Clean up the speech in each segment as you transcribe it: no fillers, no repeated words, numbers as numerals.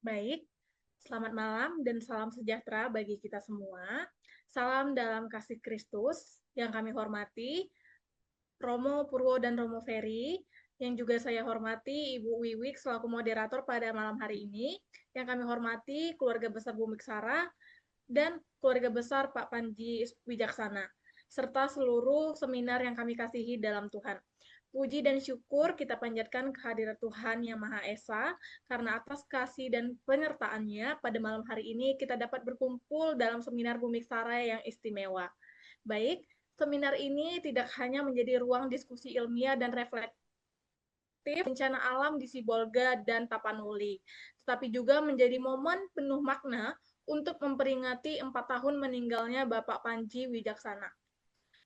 Baik, selamat malam dan salam sejahtera bagi kita semua. Salam dalam kasih Kristus yang kami hormati, Romo Purwo dan Romo Ferry, yang juga saya hormati Ibu Wiwik selaku moderator pada malam hari ini, yang kami hormati keluarga besar Bumik Sarah dan keluarga besar Pak Panji Wijaksana, serta seluruh seminar yang kami kasihi dalam Tuhan. Puji dan syukur kita panjatkan kehadirat Tuhan Yang Maha Esa, karena atas kasih dan penyertaannya pada malam hari ini kita dapat berkumpul dalam seminar Bumik Sara yang istimewa. Baik, seminar ini tidak hanya menjadi ruang diskusi ilmiah dan reflektif bencana alam di Sibolga dan Tapanuli, tetapi juga menjadi momen penuh makna untuk memperingati 4 tahun meninggalnya Bapak Panji Wijaksana.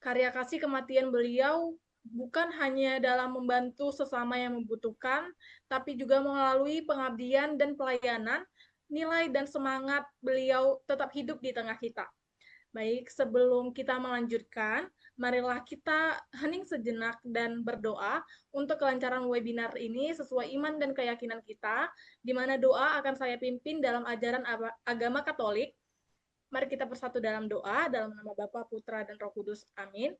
Karya kasih kematian beliau bukan hanya dalam membantu sesama yang membutuhkan, tapi juga melalui pengabdian dan pelayanan, nilai dan semangat beliau tetap hidup di tengah kita. Baik, sebelum kita melanjutkan, marilah kita hening sejenak dan berdoa untuk kelancaran webinar ini sesuai iman dan keyakinan kita, di mana doa akan saya pimpin dalam ajaran agama Katolik. Mari kita bersatu dalam doa, dalam nama Bapa, Putra, dan Roh Kudus. Amin.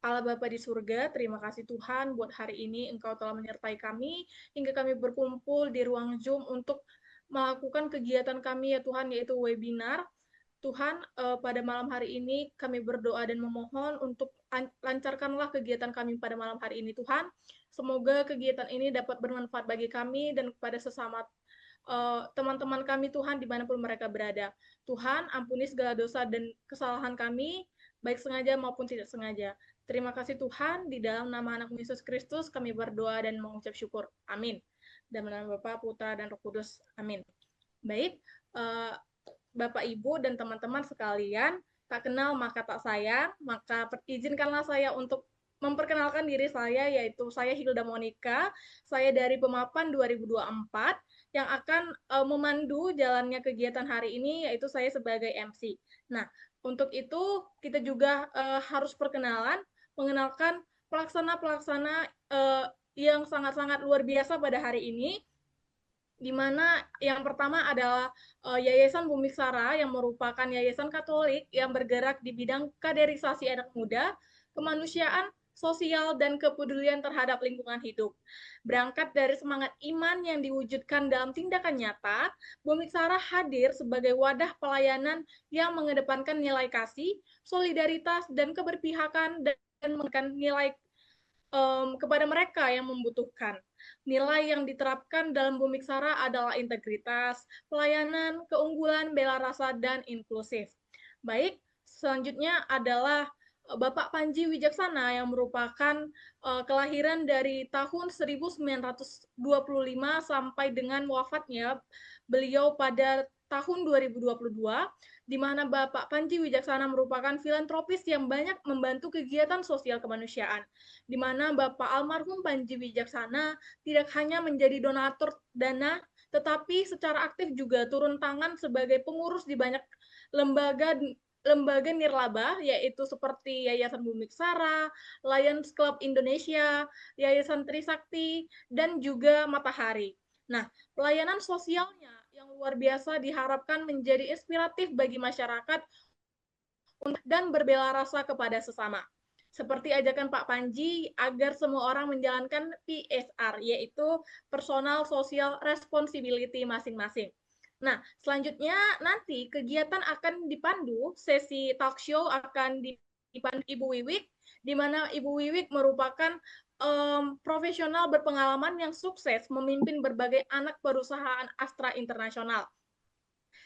Allah Bapa di surga, terima kasih Tuhan buat hari ini Engkau telah menyertai kami hingga kami berkumpul di ruang Zoom untuk melakukan kegiatan kami ya Tuhan, yaitu webinar. Tuhan, pada malam hari ini kami berdoa dan memohon untuk lancarkanlah kegiatan kami pada malam hari ini Tuhan. Semoga kegiatan ini dapat bermanfaat bagi kami dan kepada sesama teman-teman kami Tuhan dimanapun mereka berada. Tuhan, ampuni segala dosa dan kesalahan kami, baik sengaja maupun tidak sengaja. Terima kasih Tuhan, di dalam nama anak Yesus Kristus kami berdoa dan mengucap syukur. Amin. Dalam nama Bapa, Putra, dan Roh Kudus. Amin. Baik, Bapak, Ibu, dan teman-teman sekalian, tak kenal maka tak sayang, maka izinkanlah saya untuk memperkenalkan diri saya, yaitu saya Hilda Monica, saya dari Pemapan 2024, yang akan memandu jalannya kegiatan hari ini, yaitu saya sebagai MC. Nah, untuk itu kita juga harus mengenalkan pelaksana-pelaksana yang sangat-sangat luar biasa pada hari ini, di mana yang pertama adalah Yayasan Bumi Sara yang merupakan yayasan Katolik yang bergerak di bidang kaderisasi anak muda, kemanusiaan, sosial, dan kepedulian terhadap lingkungan hidup. Berangkat dari semangat iman yang diwujudkan dalam tindakan nyata, Bumi Sara hadir sebagai wadah pelayanan yang mengedepankan nilai kasih, solidaritas, dan keberpihakan dan memberikan nilai kepada mereka yang membutuhkan. Nilai yang diterapkan dalam Bumi Sara adalah integritas, pelayanan, keunggulan, bela rasa, dan inklusif. Baik, selanjutnya adalah Bapak Panji Wijaksana yang merupakan kelahiran dari tahun 1925 sampai dengan wafatnya beliau pada tahun 2022, di mana Bapak Panji Wijaksana merupakan filantropis yang banyak membantu kegiatan sosial kemanusiaan, di mana Bapak almarhum Panji Wijaksana tidak hanya menjadi donatur dana, tetapi secara aktif juga turun tangan sebagai pengurus di banyak lembaga nirlaba, yaitu seperti Yayasan Bumi Sara, Lions Club Indonesia, Yayasan Trisakti, dan juga Matahari. Nah, pelayanan sosialnya yang luar biasa diharapkan menjadi inspiratif bagi masyarakat dan berbela rasa kepada sesama. Seperti ajakan Pak Panji agar semua orang menjalankan PSR, yaitu Personal Social Responsibility masing-masing. Nah, selanjutnya nanti kegiatan akan dipandu, sesi talk show akan dipandu Ibu Wiwik, di mana Ibu Wiwik merupakan profesional berpengalaman yang sukses memimpin berbagai anak perusahaan Astra Internasional,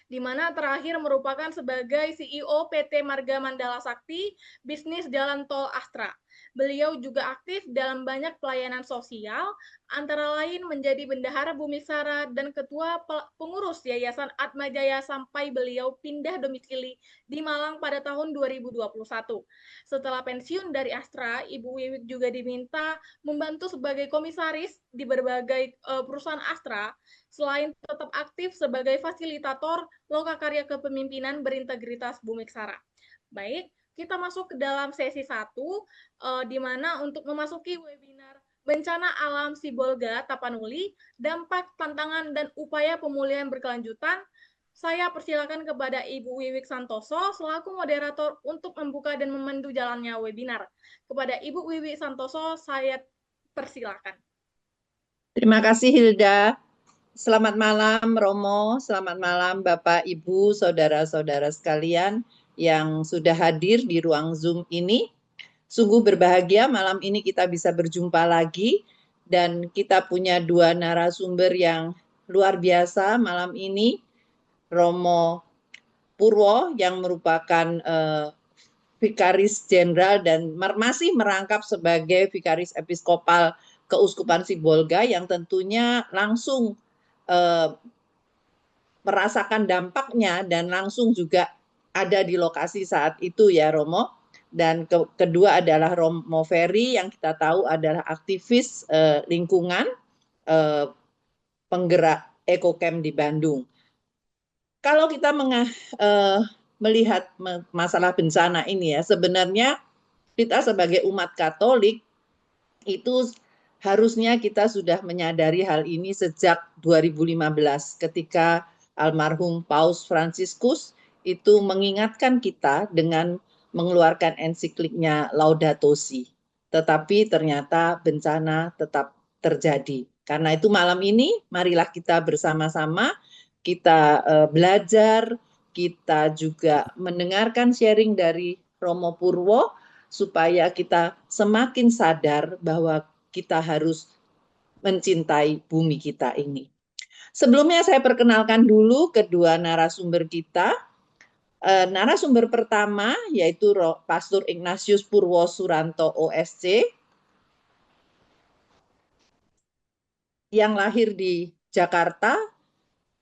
di mana terakhir merupakan sebagai CEO PT Marga Mandala Sakti, bisnis jalan tol Astra. Beliau juga aktif dalam banyak pelayanan sosial, antara lain menjadi Bendahara Bumi Sara dan Ketua Pengurus Yayasan Atmajaya sampai beliau pindah domisili di Malang pada tahun 2021. Setelah pensiun dari Astra, Ibu Wiwik juga diminta membantu sebagai komisaris di berbagai perusahaan Astra, selain tetap aktif sebagai fasilitator lokakarya kepemimpinan berintegritas Bumi Sara. Baik, kita masuk ke dalam sesi 1, di mana untuk memasuki webinar bencana alam Sibolga Tapanuli, dampak, tantangan, dan upaya pemulihan berkelanjutan. Saya persilakan kepada Ibu Wiwik Santoso selaku moderator untuk membuka dan memandu jalannya webinar. Kepada Ibu Wiwik Santoso, saya persilakan. Terima kasih Hilda. Selamat malam Romo, selamat malam Bapak, Ibu, saudara-saudara sekalian yang sudah hadir di ruang Zoom ini. Sungguh berbahagia malam ini kita bisa berjumpa lagi dan kita punya dua narasumber yang luar biasa malam ini. Romo Purwo yang merupakan Vikaris Jenderal dan masih merangkap sebagai Vikaris Episkopal Keuskupan Sibolga yang tentunya langsung merasakan dampaknya dan langsung juga ada di lokasi saat itu ya Romo. Dan kedua adalah Romo Ferry yang kita tahu adalah aktivis lingkungan penggerak EcoCamp di Bandung. Kalau kita melihat masalah bencana ini ya, sebenarnya kita sebagai umat Katolik itu harusnya kita sudah menyadari hal ini sejak 2015 ketika almarhum Paus Fransiskus itu mengingatkan kita dengan mengeluarkan ensikliknya Laudato Si. Tetapi ternyata bencana tetap terjadi. Karena itu malam ini marilah kita bersama-sama kita belajar, kita juga mendengarkan sharing dari Romo Purwo supaya kita semakin sadar bahwa kita harus mencintai bumi kita ini. Sebelumnya saya perkenalkan dulu kedua narasumber kita. Narasumber pertama yaitu Pastor Ignatius Purwo Suranto OSC yang lahir di Jakarta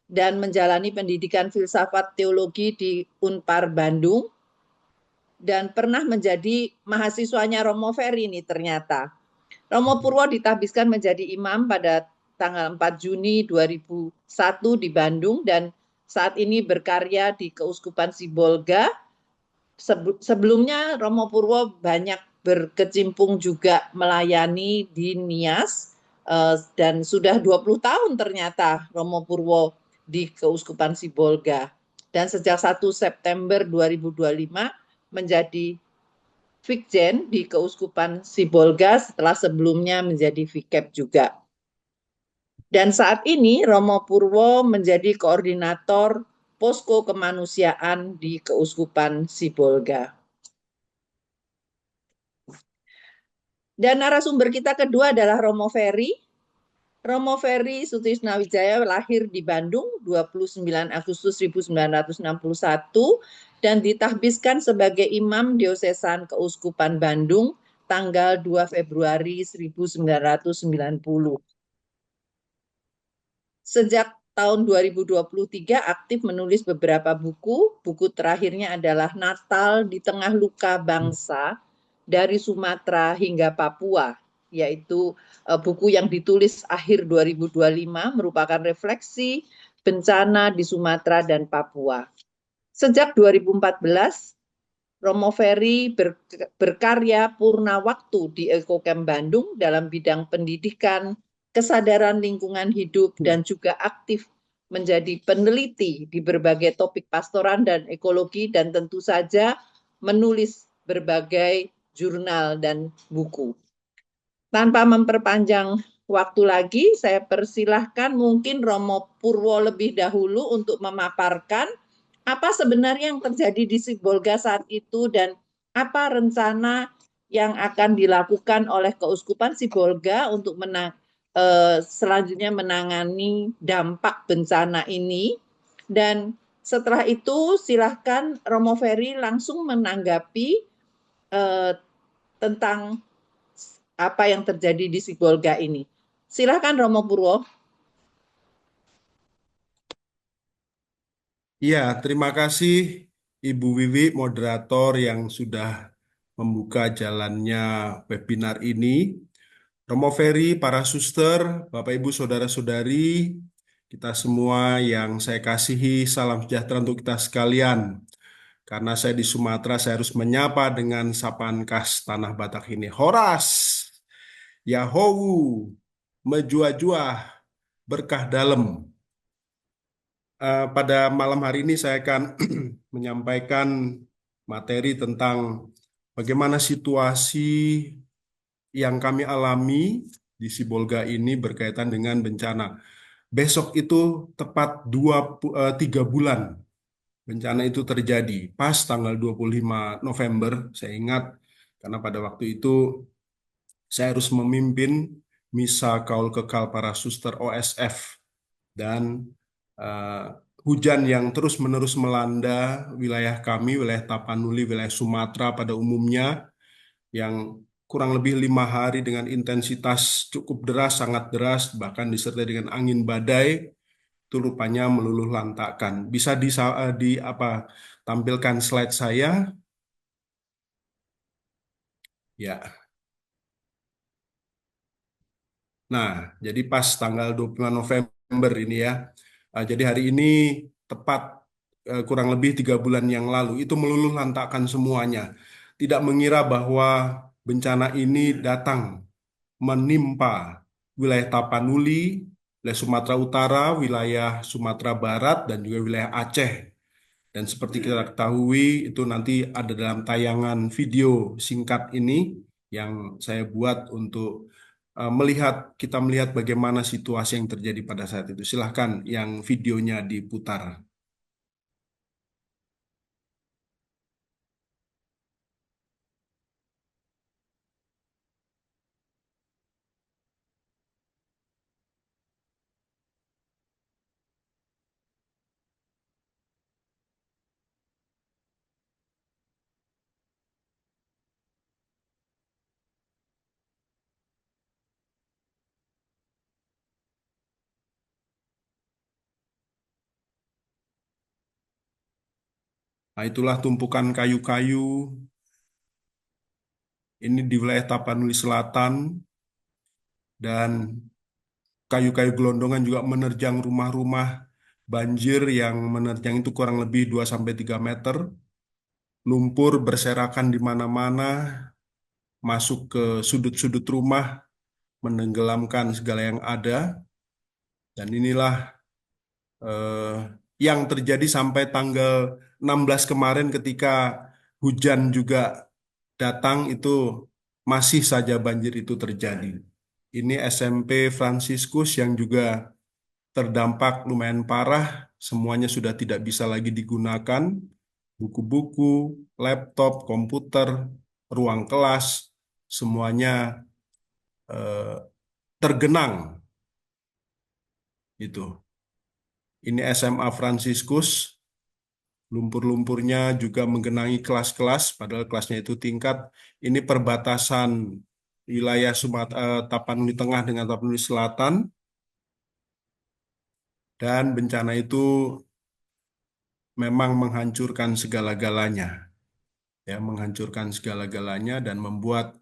dan menjalani pendidikan filsafat teologi di Unpar Bandung dan pernah menjadi mahasiswanya Romo Ferry ini ternyata. Romo Purwo ditahbiskan menjadi imam pada tanggal 4 Juni 2001 di Bandung dan saat ini berkarya di Keuskupan Sibolga. Sebelumnya Romo Purwo banyak berkecimpung juga melayani di Nias dan sudah 20 tahun ternyata Romo Purwo di Keuskupan Sibolga. Dan sejak 1 September 2025 menjadi Vikjen di Keuskupan Sibolga setelah sebelumnya menjadi Vikep juga. Dan saat ini Romo Purwo menjadi koordinator posko kemanusiaan di Keuskupan Sibolga. Dan narasumber kita kedua adalah Romo Ferry. Romo Ferry Sutrisnawijaya lahir di Bandung 29 Agustus 1961 dan ditahbiskan sebagai Imam Diosesan Keuskupan Bandung tanggal 2 Februari 1990. Sejak tahun 2023 aktif menulis beberapa buku. Buku terakhirnya adalah Natal di Tengah Luka Bangsa dari Sumatera hingga Papua, yaitu buku yang ditulis akhir 2025 merupakan refleksi bencana di Sumatera dan Papua. Sejak 2014, Romo Ferry berkarya purna waktu di EcoCamp Bandung dalam bidang pendidikan, kesadaran lingkungan hidup, dan juga aktif menjadi peneliti di berbagai topik pastoran dan ekologi, dan tentu saja menulis berbagai jurnal dan buku. Tanpa memperpanjang waktu lagi, saya persilahkan mungkin Romo Purwo lebih dahulu untuk memaparkan apa sebenarnya yang terjadi di Sibolga saat itu dan apa rencana yang akan dilakukan oleh Keuskupan Sibolga untuk selanjutnya menangani dampak bencana ini. Dan setelah itu silahkan Romo Ferry langsung menanggapi tentang apa yang terjadi di Sibolga ini. Silahkan Romo Purwo. Ya, terima kasih Ibu Wiwi, moderator yang sudah membuka jalannya webinar ini. Romo Ferry, para suster, Bapak Ibu, Saudara-saudari, kita semua yang saya kasihi, salam sejahtera untuk kita sekalian. Karena saya di Sumatera, saya harus menyapa dengan sapaan khas tanah Batak ini. Horas! Yahowu, Menjuah-juah, berkah dalam. Pada malam hari ini saya akan menyampaikan materi tentang bagaimana situasi yang kami alami di Sibolga ini berkaitan dengan bencana. Besok itu tepat 3 bulan bencana itu terjadi. Pas tanggal 25 November, saya ingat karena pada waktu itu saya harus memimpin Misa Kaul Kekal para Suster OSF dan eh, hujan yang terus-menerus melanda wilayah kami, wilayah Tapanuli, wilayah Sumatera pada umumnya yang kurang lebih 5 hari dengan intensitas cukup deras, sangat deras, bahkan disertai dengan angin badai, itu rupanya meluluh lantakkan. Bisa tampilkan slide saya? Ya. Nah, jadi pas tanggal 25 November ini ya. Jadi hari ini tepat kurang lebih 3 bulan yang lalu itu meluluh lantakkan semuanya. Tidak mengira bahwa bencana ini datang menimpa wilayah Tapanuli, wilayah Sumatera Utara, wilayah Sumatera Barat, dan juga wilayah Aceh. Dan seperti kita ketahui, itu nanti ada dalam tayangan video singkat ini yang saya buat untuk kita melihat bagaimana situasi yang terjadi pada saat itu. Silahkan yang videonya diputar. Nah, itulah tumpukan kayu-kayu. Ini di wilayah Tapanuli Selatan dan kayu-kayu gelondongan juga menerjang rumah-rumah. Banjir yang menerjang itu kurang lebih 2 sampai 3 meter. Lumpur berserakan di mana-mana, masuk ke sudut-sudut rumah, menenggelamkan segala yang ada. Dan inilah eh, yang terjadi sampai tanggal 16 kemarin ketika hujan juga datang itu masih saja banjir itu terjadi. Ini SMP Fransiskus yang juga terdampak lumayan parah, semuanya sudah tidak bisa lagi digunakan. Buku-buku, laptop, komputer, ruang kelas, semuanya eh, tergenang. Itu. Ini SMA Fransiskus, lumpur-lumpurnya juga menggenangi kelas-kelas, padahal kelasnya itu tingkat. Ini perbatasan wilayah Tapanuli Tengah dengan Tapanuli Selatan, dan bencana itu memang menghancurkan segala-galanya, ya, menghancurkan segala-galanya dan membuat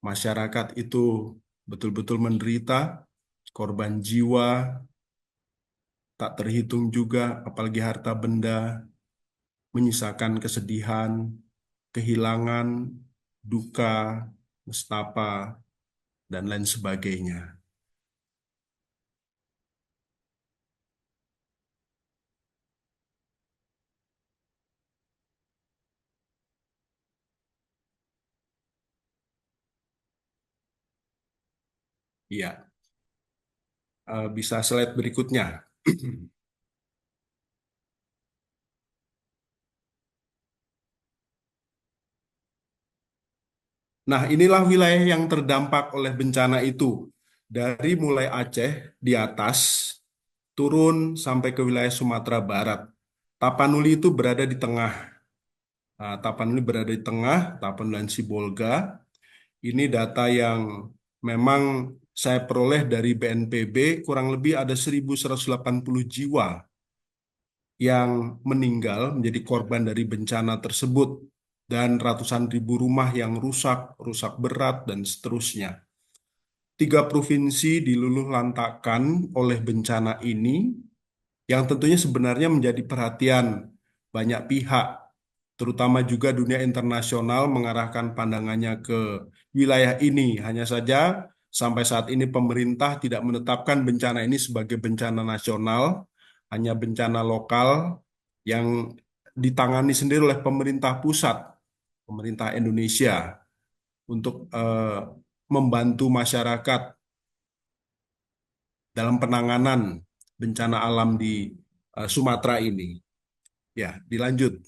masyarakat itu betul-betul menderita, korban jiwa tak terhitung juga, apalagi harta benda, menyisakan kesedihan, kehilangan, duka, nestapa, dan lain sebagainya. Iya, bisa slide berikutnya. Nah, inilah wilayah yang terdampak oleh bencana itu. Dari mulai Aceh di atas, turun sampai ke wilayah Sumatera Barat. Tapanuli itu berada di tengah. Nah, Tapanuli berada di tengah, Tapanuli dan Sibolga. Ini data yang memang saya peroleh dari BNPB, kurang lebih ada 1.180 jiwa yang meninggal menjadi korban dari bencana tersebut dan ratusan ribu rumah yang rusak, rusak berat, dan seterusnya. 3 provinsi diluluh lantakkan oleh bencana ini yang tentunya sebenarnya menjadi perhatian banyak pihak, terutama juga dunia internasional mengarahkan pandangannya ke wilayah ini. Hanya saja sampai saat ini pemerintah tidak menetapkan bencana ini sebagai bencana nasional, hanya bencana lokal yang ditangani sendiri oleh pemerintah pusat, pemerintah Indonesia untuk membantu masyarakat dalam penanganan bencana alam di Sumatera ini. Ya, dilanjut.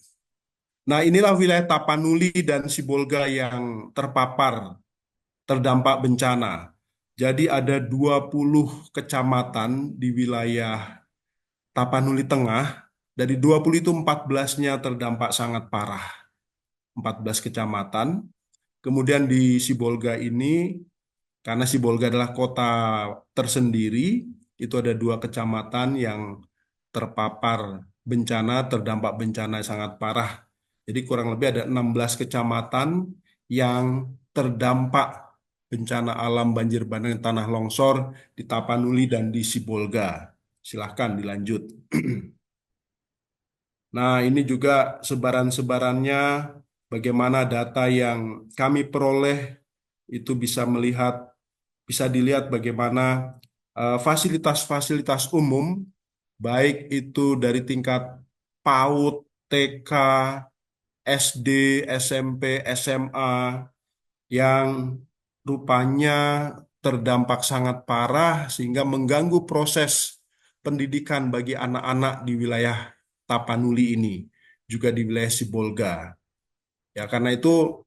Nah, inilah wilayah Tapanuli dan Sibolga yang terdampak bencana. Jadi ada 20 kecamatan di wilayah Tapanuli Tengah. Dari 20 itu 14-nya terdampak sangat parah. 14 kecamatan. Kemudian di Sibolga ini, karena Sibolga adalah kota tersendiri, itu ada 2 kecamatan yang terpapar bencana, terdampak bencana sangat parah. Jadi kurang lebih ada 16 kecamatan yang terdampak bencana alam banjir bandang tanah longsor di Tapanuli dan di Sibolga. Silahkan dilanjut. Nah, ini juga sebaran-sebarannya, bagaimana data yang kami peroleh itu bisa dilihat bagaimana fasilitas-fasilitas umum, baik itu dari tingkat PAUD, TK, SD, SMP, SMA, yang rupanya terdampak sangat parah sehingga mengganggu proses pendidikan bagi anak-anak di wilayah Tapanuli ini, juga di wilayah Sibolga. Ya, karena itu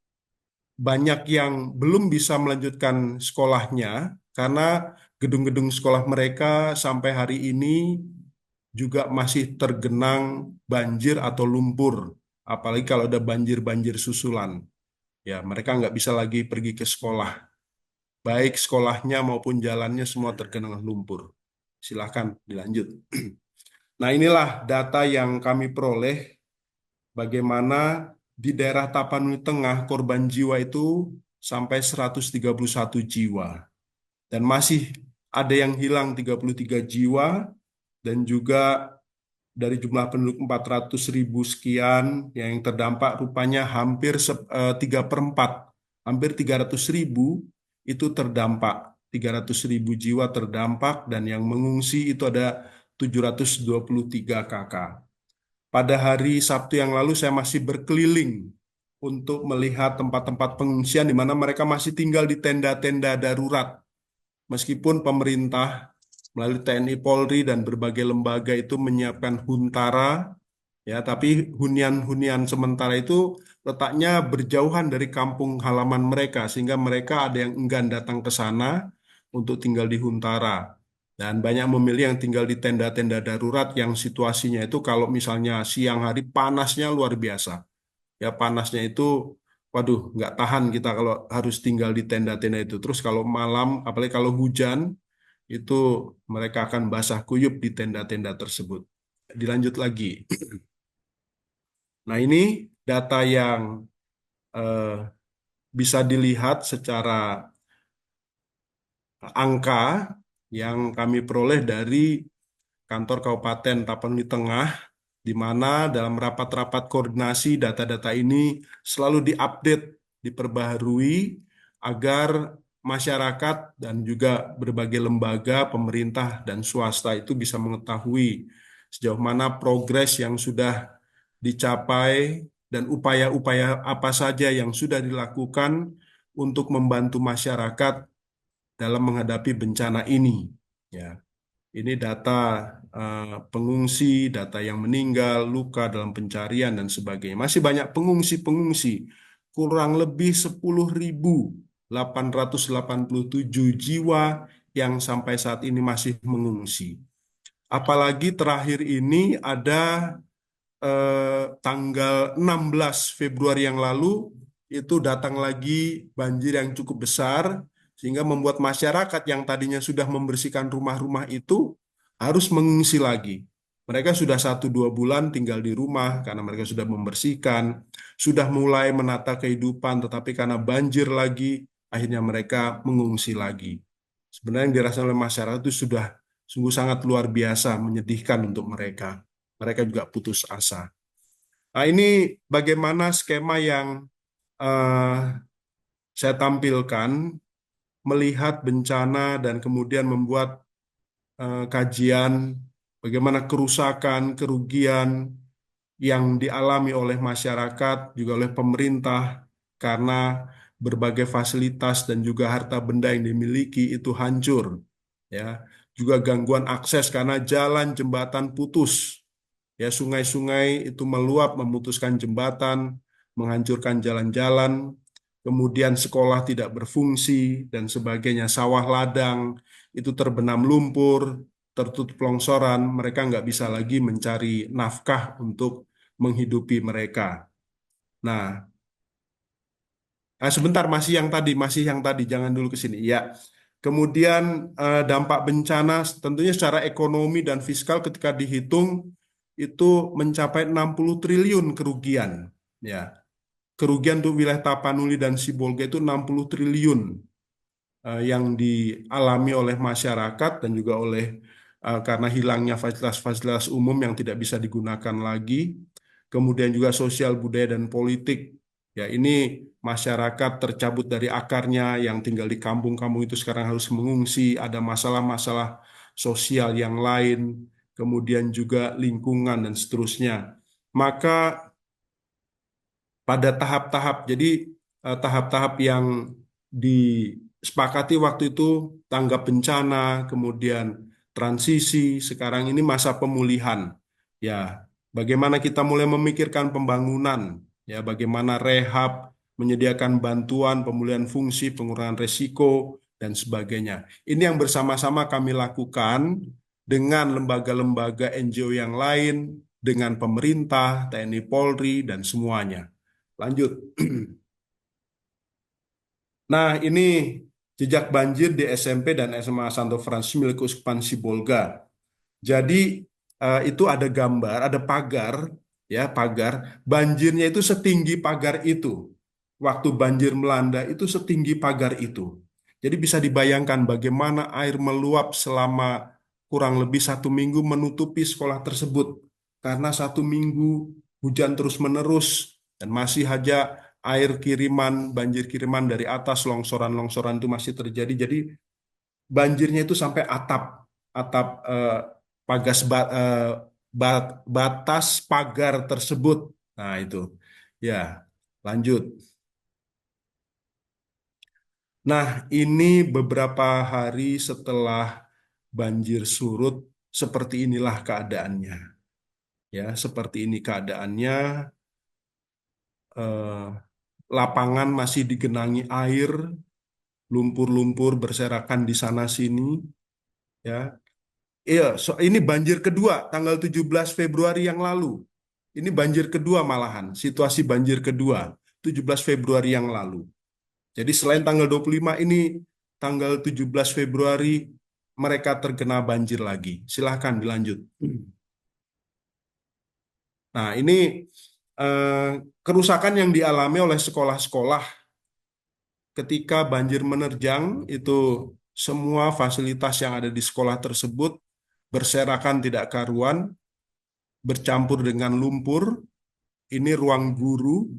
banyak yang belum bisa melanjutkan sekolahnya karena gedung-gedung sekolah mereka sampai hari ini juga masih tergenang banjir atau lumpur, apalagi kalau ada banjir-banjir susulan. Ya, mereka nggak bisa lagi pergi ke sekolah. Baik sekolahnya maupun jalannya semua tergenang lumpur. Silahkan dilanjut. Nah, inilah data yang kami peroleh bagaimana di daerah Tapanuli Tengah korban jiwa itu sampai 131 jiwa. Dan masih ada yang hilang 33 jiwa, dan juga dari jumlah penduduk 400.000 sekian yang terdampak rupanya hampir 3/4, hampir 300.000 itu terdampak. 300.000 jiwa terdampak dan yang mengungsi itu ada 723 kakak. Pada hari Sabtu yang lalu saya masih berkeliling untuk melihat tempat-tempat pengungsian di mana mereka masih tinggal di tenda-tenda darurat. Meskipun pemerintah melalui TNI Polri dan berbagai lembaga itu menyiapkan huntara, ya, tapi hunian-hunian sementara itu letaknya berjauhan dari kampung halaman mereka, sehingga mereka ada yang enggan datang ke sana untuk tinggal di huntara. Dan banyak memilih yang tinggal di tenda-tenda darurat yang situasinya itu kalau misalnya siang hari panasnya luar biasa. Ya, panasnya itu, waduh, nggak tahan kita kalau harus tinggal di tenda-tenda itu. Terus kalau malam, apalagi kalau hujan, itu mereka akan basah kuyup di tenda-tenda tersebut. Dilanjut lagi. Nah, ini data yang eh, bisa dilihat secara angka yang kami peroleh dari kantor Kabupaten Tapanuli Tengah, di mana dalam rapat-rapat koordinasi data-data ini selalu diupdate, diperbaharui, agar masyarakat dan juga berbagai lembaga, pemerintah, dan swasta itu bisa mengetahui sejauh mana progres yang sudah dicapai dan upaya-upaya apa saja yang sudah dilakukan untuk membantu masyarakat dalam menghadapi bencana ini. Ya, ini data pengungsi, data yang meninggal, luka dalam pencarian, dan sebagainya. Masih banyak pengungsi-pengungsi, kurang lebih 10.887 jiwa yang sampai saat ini masih mengungsi. Apalagi terakhir ini ada tanggal 16 Februari yang lalu, itu datang lagi banjir yang cukup besar, sehingga membuat masyarakat yang tadinya sudah membersihkan rumah-rumah itu harus mengungsi lagi. Mereka sudah 1-2 bulan tinggal di rumah karena mereka sudah membersihkan, sudah mulai menata kehidupan, tetapi karena banjir lagi, akhirnya mereka mengungsi lagi. Sebenarnya yang dirasakan oleh masyarakat itu sudah sungguh sangat luar biasa, menyedihkan untuk mereka. Mereka juga putus asa. Nah, ini bagaimana skema yang eh, saya tampilkan melihat bencana dan kemudian membuat kajian bagaimana kerusakan, kerugian yang dialami oleh masyarakat, juga oleh pemerintah, karena berbagai fasilitas dan juga harta benda yang dimiliki itu hancur. Ya, juga gangguan akses karena jalan jembatan putus. Ya, sungai-sungai itu meluap, memutuskan jembatan, menghancurkan jalan-jalan, kemudian sekolah tidak berfungsi dan sebagainya. Sawah ladang itu terbenam lumpur, tertutup longsoran, mereka nggak bisa lagi mencari nafkah untuk menghidupi mereka. Nah, sebentar, masih yang tadi, jangan dulu ke sini. Ya, kemudian dampak bencana tentunya secara ekonomi dan fiskal ketika dihitung itu mencapai 60 triliun kerugian. Ya, kerugian untuk wilayah Tapanuli dan Sibolga itu 60 triliun yang dialami oleh masyarakat dan juga oleh karena hilangnya fasilitas-fasilitas umum yang tidak bisa digunakan lagi, kemudian juga sosial budaya dan politik. Ya, ini masyarakat tercabut dari akarnya, yang tinggal di kampung-kampung itu sekarang harus mengungsi, ada masalah-masalah sosial yang lain, kemudian juga lingkungan dan seterusnya. Maka pada tahap-tahap. Jadi tahap-tahap yang disepakati waktu itu tanggap bencana, kemudian transisi, sekarang ini masa pemulihan. Ya, bagaimana kita mulai memikirkan pembangunan, ya, bagaimana rehab, menyediakan bantuan, pemulihan fungsi, pengurangan resiko, dan sebagainya. Ini yang bersama-sama kami lakukan dengan lembaga-lembaga NGO yang lain, dengan pemerintah, TNI Polri, dan semuanya. Lanjut. Nah, ini jejak banjir di SMP dan SMA Santo Fransisi milik Uskupan Sibolga. Jadi itu ada gambar, ada pagar, ya, pagar. Banjirnya itu setinggi pagar itu. Waktu banjir melanda itu setinggi pagar itu. Jadi bisa dibayangkan bagaimana air meluap selama kurang lebih 1 minggu menutupi sekolah tersebut. Karena 1 minggu hujan terus-menerus dan masih aja air kiriman, banjir kiriman dari atas, longsoran-longsoran itu masih terjadi. Jadi banjirnya itu sampai atap, atap pagas batas pagar tersebut. Nah, itu. Ya, lanjut. Nah, ini beberapa hari setelah banjir surut, seperti inilah keadaannya. Ya, seperti ini keadaannya. Eh, Lapangan masih digenangi air, lumpur-lumpur berserakan di sana sini. Ya, iya, ini banjir kedua tanggal 17 Februari yang lalu. Ini banjir kedua malahan, situasi banjir kedua 17 Februari yang lalu. Jadi selain tanggal 25 ini, tanggal 17 Februari mereka terkena banjir lagi. Silahkan dilanjut. Nah, ini eh, kerusakan yang dialami oleh sekolah-sekolah ketika banjir menerjang itu, semua fasilitas yang ada di sekolah tersebut berserakan tidak karuan, bercampur dengan lumpur. Ini ruang guru,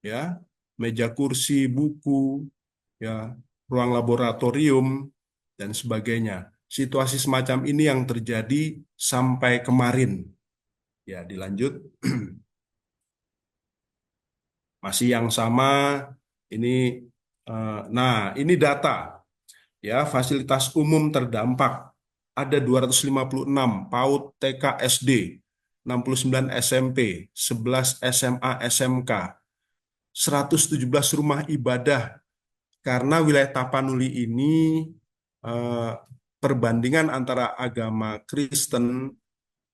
ya, meja kursi, buku, ya, ruang laboratorium, dan sebagainya. Situasi semacam ini yang terjadi sampai kemarin. Ya, dilanjut. Masih yang sama, ini, nah, ini data, ya, fasilitas umum terdampak. Ada 256 PAUD, TK, SD, 69 SMP, 11 SMA, SMK, 117 rumah ibadah. Karena wilayah Tapanuli ini eh, perbandingan antara agama Kristen,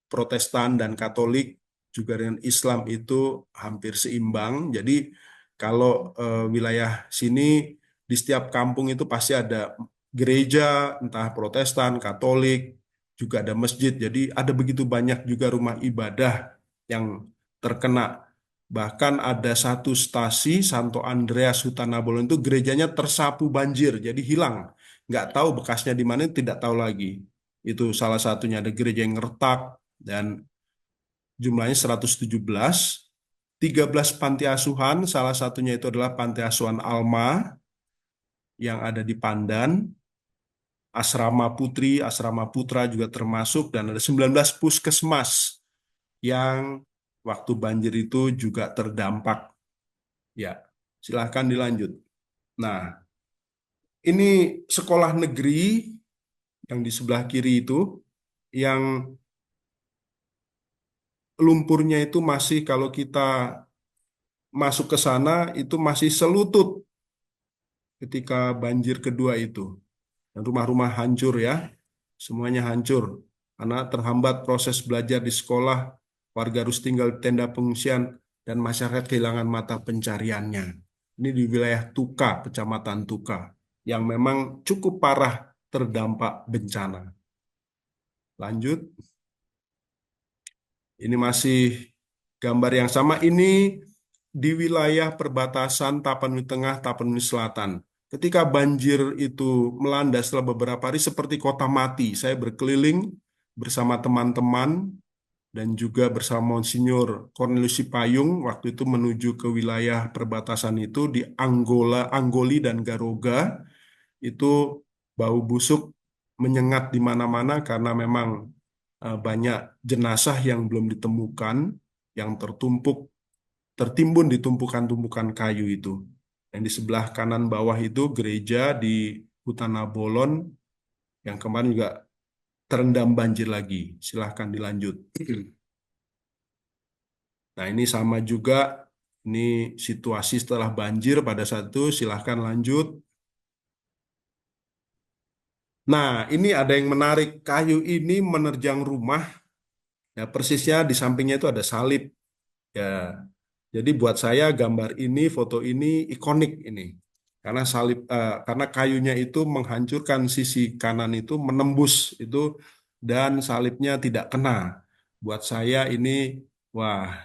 Protestan, dan Katolik juga dengan Islam itu hampir seimbang. Jadi kalau wilayah sini di setiap kampung itu pasti ada gereja, entah Protestan, Katolik, juga ada masjid. Jadi ada begitu banyak juga rumah ibadah yang terkena. Bahkan ada satu stasi, Santo Andreas Hutanabolon, itu gerejanya tersapu banjir, jadi hilang. Nggak tahu bekasnya di mana, tidak tahu lagi. Itu salah satunya, ada gereja yang retak, dan jumlahnya 117. 13 panti asuhan, salah satunya itu adalah Panti Asuhan Alma, yang ada di Pandan, asrama putri, asrama putra juga termasuk, dan ada 19 puskesmas yang waktu banjir itu juga terdampak. Ya, silahkan dilanjut. Nah, ini sekolah negeri yang di sebelah kiri itu, yang lumpurnya itu masih kalau kita masuk ke sana itu masih selutut ketika banjir kedua itu. Dan rumah-rumah hancur ya, semuanya hancur. Karena terhambat proses belajar di sekolah, warga harus tinggal di tenda pengungsian, dan masyarakat kehilangan mata pencariannya. Ini di wilayah Tuka, Kecamatan Tuka, yang memang cukup parah terdampak bencana. Lanjut. Ini masih gambar yang sama. Ini di wilayah perbatasan Tapanuli Tengah, Tapanuli Selatan. Ketika banjir itu melanda setelah beberapa hari seperti kota mati, saya berkeliling bersama teman-teman dan juga bersama Monsinyur Cornelius Sipayung waktu itu menuju ke wilayah perbatasan itu di Anggoli dan Garoga. Itu bau busuk menyengat di mana-mana karena memang banyak jenazah yang belum ditemukan, yang tertimbun di tumpukan-tumpukan kayu itu. Yang di sebelah kanan bawah itu gereja di Hutan Abolon yang kemarin juga terendam banjir lagi. Silahkan dilanjut. Nah, ini sama juga. Ini situasi setelah banjir pada saat itu. Silahkan lanjut. Nah, ini ada yang menarik. Kayu ini menerjang rumah. Ya, persisnya di sampingnya itu ada salib. Ya, jadi buat saya gambar ini, foto ini ikonik ini. Karena karena kayunya itu menghancurkan sisi kanan itu, menembus itu, dan salibnya tidak kena. Buat saya ini, wah,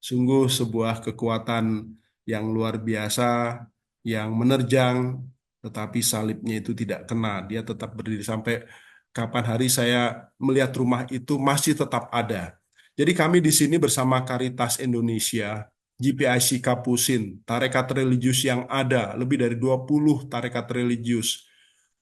sungguh sebuah kekuatan yang luar biasa, yang menerjang, tetapi salibnya itu tidak kena. Dia tetap berdiri sampai kapan hari saya melihat rumah itu masih tetap ada. Jadi kami di sini bersama Caritas Indonesia, GPIC Kapusin, tarekat religius yang ada, lebih dari 20 tarekat religius,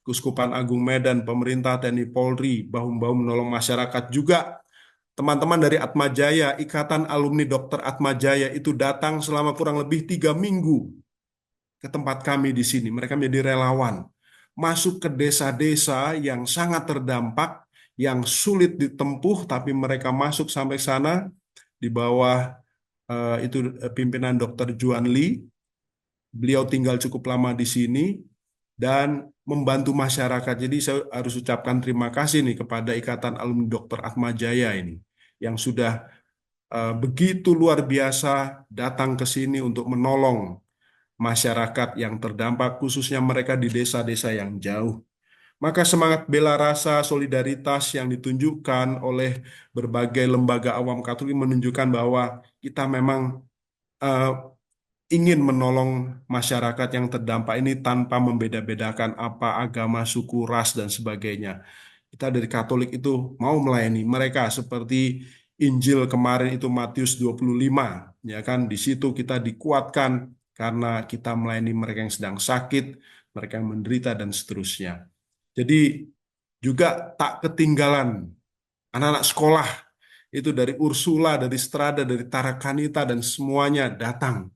Kuskupan Agung Medan, pemerintah, TNI, Polri, bahu-bahu menolong masyarakat juga. Teman-teman dari Atmajaya, Ikatan Alumni Dokter Atmajaya itu datang selama kurang lebih 3 minggu ke tempat kami di sini. Mereka menjadi relawan, masuk ke desa-desa yang sangat terdampak, yang sulit ditempuh, tapi mereka masuk sampai sana di bawah pimpinan Dr. Juan Lee. Beliau tinggal cukup lama di sini dan membantu masyarakat. Jadi saya harus ucapkan terima kasih nih kepada Ikatan Alumni Dokter Atmajaya ini yang sudah begitu luar biasa datang ke sini untuk menolong masyarakat yang terdampak, khususnya mereka di desa-desa yang jauh. Maka semangat bela rasa solidaritas yang ditunjukkan oleh berbagai lembaga awam Katolik menunjukkan bahwa kita memang eh, ingin menolong masyarakat yang terdampak ini tanpa membeda-bedakan apa agama, suku, ras, dan sebagainya. Kita dari Katolik itu mau melayani mereka seperti Injil kemarin itu Matius 25, ya kan? Di situ kita dikuatkan karena kita melayani mereka yang sedang sakit, mereka yang menderita, dan seterusnya. Jadi juga tak ketinggalan anak-anak sekolah itu dari Ursula, dari Strada, dari Tarakanita, dan semuanya datang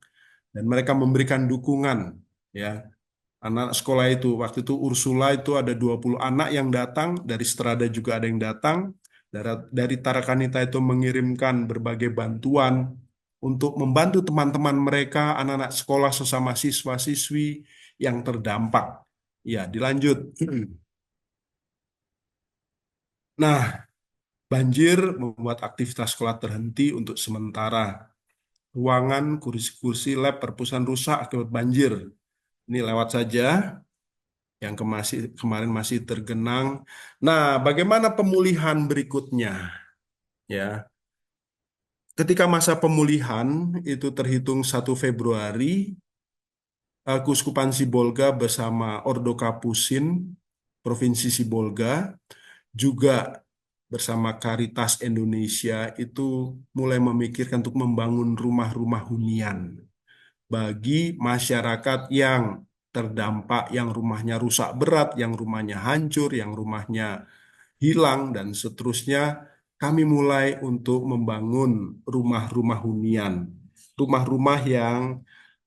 dan mereka memberikan dukungan, ya. Anak sekolah itu waktu itu Ursula itu ada 20 anak yang datang, dari Strada juga ada yang datang, dari Tarakanita itu mengirimkan berbagai bantuan untuk membantu teman-teman mereka, anak-anak sekolah sesama siswa-siswi yang terdampak. Ya, dilanjut. Nah, banjir membuat aktivitas sekolah terhenti untuk sementara. Ruangan, kursi-kursi, lab, perpustakaan rusak akibat banjir. Ini lewat saja, yang kemarin masih tergenang. Nah, bagaimana pemulihan berikutnya? Ya, ketika masa pemulihan itu terhitung 1 Februari, Kuskupan Sibolga bersama Ordo Kapusin Provinsi Sibolga juga bersama Caritas Indonesia itu mulai memikirkan untuk membangun rumah-rumah hunian bagi masyarakat yang terdampak, yang rumahnya rusak berat, yang rumahnya hancur, yang rumahnya hilang, dan seterusnya. Kami mulai untuk membangun rumah-rumah hunian. Rumah-rumah yang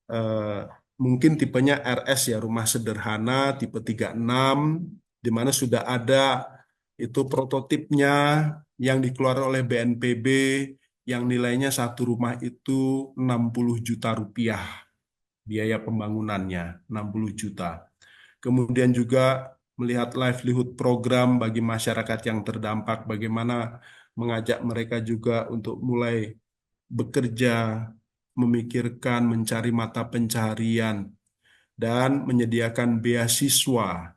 eh, mungkin tipenya RS ya, rumah sederhana tipe 36, di mana sudah ada itu prototipnya yang dikeluarkan oleh BNPB, yang nilainya satu rumah itu 60 juta rupiah, biaya pembangunannya 60 juta. Kemudian juga melihat livelihood program bagi masyarakat yang terdampak, bagaimana mengajak mereka juga untuk mulai bekerja, memikirkan, mencari mata pencaharian, dan menyediakan beasiswa.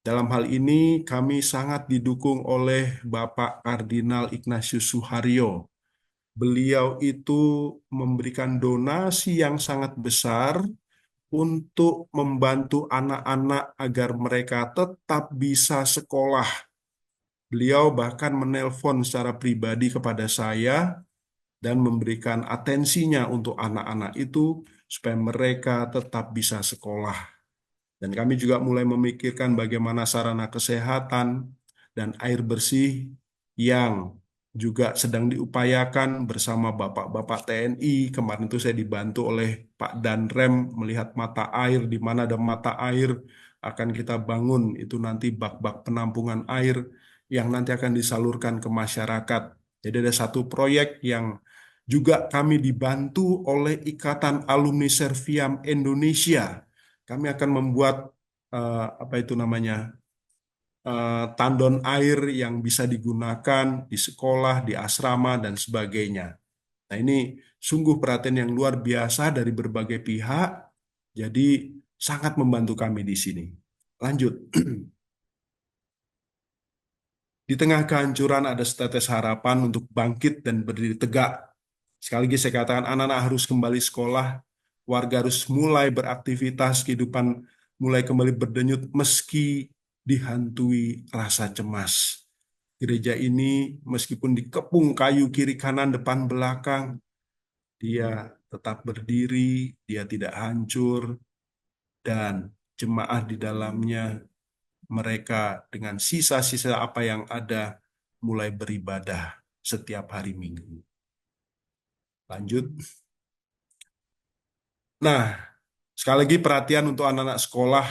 Dalam hal ini kami sangat didukung oleh Bapak Kardinal Ignatius Suharyo. Beliau itu memberikan donasi yang sangat besar untuk membantu anak-anak agar mereka tetap bisa sekolah. Beliau bahkan menelpon secara pribadi kepada saya dan memberikan atensinya untuk anak-anak itu supaya mereka tetap bisa sekolah. Dan kami juga mulai memikirkan bagaimana sarana kesehatan dan air bersih yang juga sedang diupayakan bersama Bapak-Bapak TNI. Kemarin itu saya dibantu oleh Pak Danrem melihat mata air, di mana ada mata air akan kita bangun itu nanti bak-bak penampungan air yang nanti akan disalurkan ke masyarakat. Jadi ada satu proyek yang juga kami dibantu oleh Ikatan Alumni Serviam Indonesia. Kami akan membuat apa itu namanya, tandon air yang bisa digunakan di sekolah, di asrama, dan sebagainya. Nah, ini sungguh perhatian yang luar biasa dari berbagai pihak, jadi sangat membantu kami di sini. Lanjut. Di tengah kehancuran ada setetes harapan untuk bangkit dan berdiri tegak. Sekali lagi saya katakan, anak-anak harus kembali sekolah, warga harus mulai beraktivitas, kehidupan mulai kembali berdenyut meski dihantui rasa cemas. Gereja ini meskipun dikepung kayu kiri kanan depan belakang, dia tetap berdiri, dia tidak hancur, dan jemaat di dalamnya mereka dengan sisa-sisa apa yang ada mulai beribadah setiap hari Minggu. Lanjut. Nah, sekali lagi perhatian untuk anak-anak sekolah.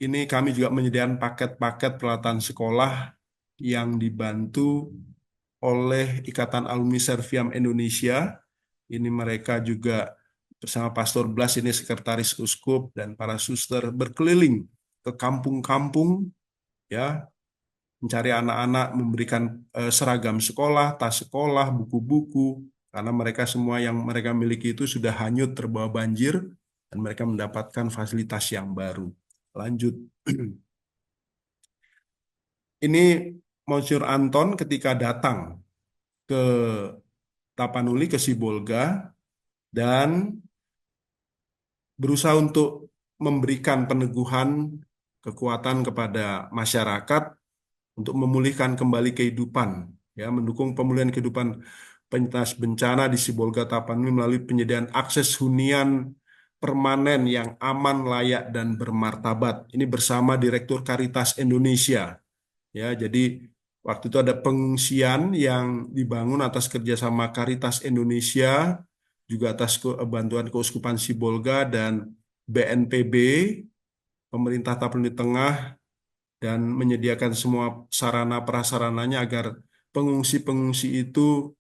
Ini kami juga menyediakan paket-paket peralatan sekolah yang dibantu oleh Ikatan Alumni Serviam Indonesia. Ini mereka juga bersama Pastor Blas, ini sekretaris uskup, dan para suster berkeliling ke kampung-kampung, ya, mencari anak-anak, memberikan seragam sekolah, tas sekolah, buku-buku, karena mereka semua yang mereka miliki itu sudah hanyut terbawa banjir, dan mereka mendapatkan fasilitas yang baru. Lanjut. Ini Monsignor Anton ketika datang ke Tapanuli, ke Sibolga, dan berusaha untuk memberikan peneguhan, kekuatan kepada masyarakat untuk memulihkan kembali kehidupan, ya, mendukung pemulihan kehidupan penyintas bencana di Sibolga Tapanuli melalui penyediaan akses hunian permanen yang aman, layak, dan bermartabat. Ini bersama Direktur Caritas Indonesia. Ya, jadi waktu itu ada pengungsian yang dibangun atas kerjasama Caritas Indonesia, juga atas bantuan Keuskupan Sibolga dan BNPB, pemerintah Tapanuli Tengah, dan menyediakan semua sarana prasarananya agar pengungsi-pengungsi itu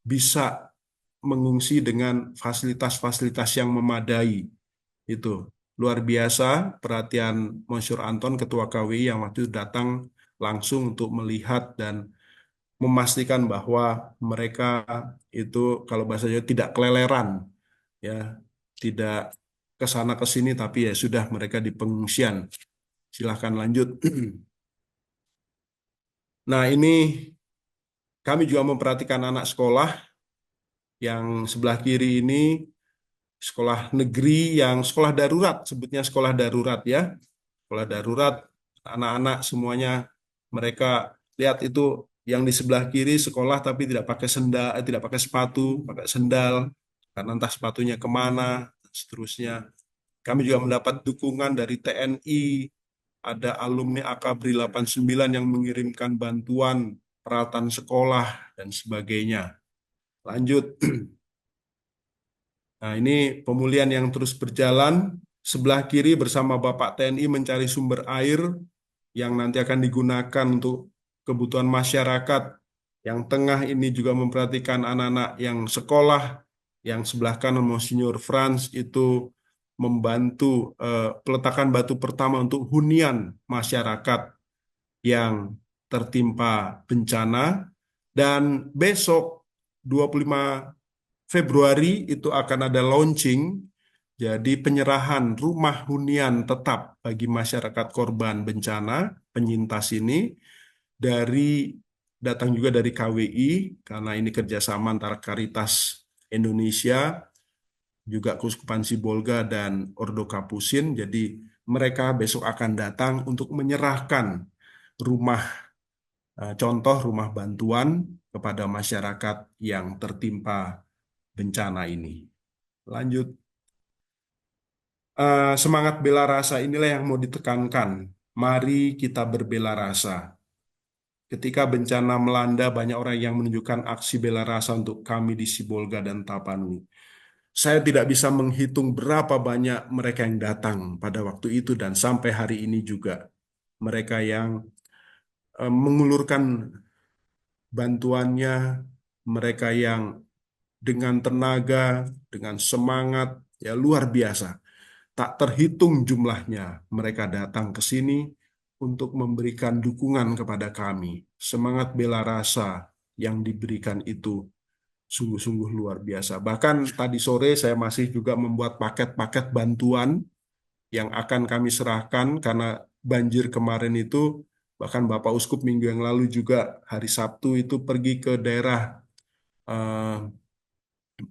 bisa mengungsi dengan fasilitas-fasilitas yang memadai. Itu luar biasa perhatian Monsignor Anton, Ketua KWI, yang waktu itu datang langsung untuk melihat dan memastikan bahwa mereka itu, kalau bahasa Jawa, tidak keleleran, ya, tidak ke sana ke sini, tapi ya sudah mereka di pengungsian. Silahkan lanjut. Nah, ini kami juga memperhatikan anak sekolah yang sebelah kiri ini, sekolah negeri yang sekolah darurat, sebutnya sekolah darurat, ya. Sekolah darurat, anak-anak semuanya, mereka lihat itu yang di sebelah kiri sekolah tapi tidak pakai sendal, tidak pakai sepatu, pakai sendal, karena entah sepatunya kemana, seterusnya. Kami juga mendapat dukungan dari TNI, ada alumni Akabri 89 yang mengirimkan bantuan peralatan sekolah dan sebagainya. Lanjut. Nah, ini pemulihan yang terus berjalan. Sebelah kiri bersama Bapak TNI mencari sumber air yang nanti akan digunakan untuk kebutuhan masyarakat. Yang tengah ini juga memperhatikan anak-anak yang sekolah. Yang sebelah kanan Monsinyur Franz itu membantu peletakan batu pertama untuk hunian masyarakat yang tertimpa bencana. Dan besok 25 Februari itu akan ada launching, jadi penyerahan rumah hunian tetap bagi masyarakat korban bencana penyintas ini dari datang juga dari KWI karena ini kerjasama antara Caritas Indonesia juga Keuskupan Sibolga dan Ordo Kapusin. Jadi mereka besok akan datang untuk menyerahkan rumah contoh rumah bantuan kepada masyarakat yang tertimpa bencana ini. Lanjut. Semangat bela rasa inilah yang mau ditekankan. Mari kita berbela rasa. Ketika bencana melanda, banyak orang yang menunjukkan aksi bela rasa untuk kami di Sibolga dan Tapanuli. Saya tidak bisa menghitung berapa banyak mereka yang datang pada waktu itu dan sampai hari ini juga. Mereka yang mengulurkan bantuannya, mereka yang dengan tenaga, dengan semangat, ya luar biasa. Tak terhitung jumlahnya, mereka datang ke sini untuk memberikan dukungan kepada kami. Semangat bela rasa yang diberikan itu sungguh-sungguh luar biasa. Bahkan tadi sore saya masih juga membuat paket-paket bantuan yang akan kami serahkan karena banjir kemarin itu, bahkan Bapak Uskup minggu yang lalu juga hari Sabtu itu pergi ke daerah eh,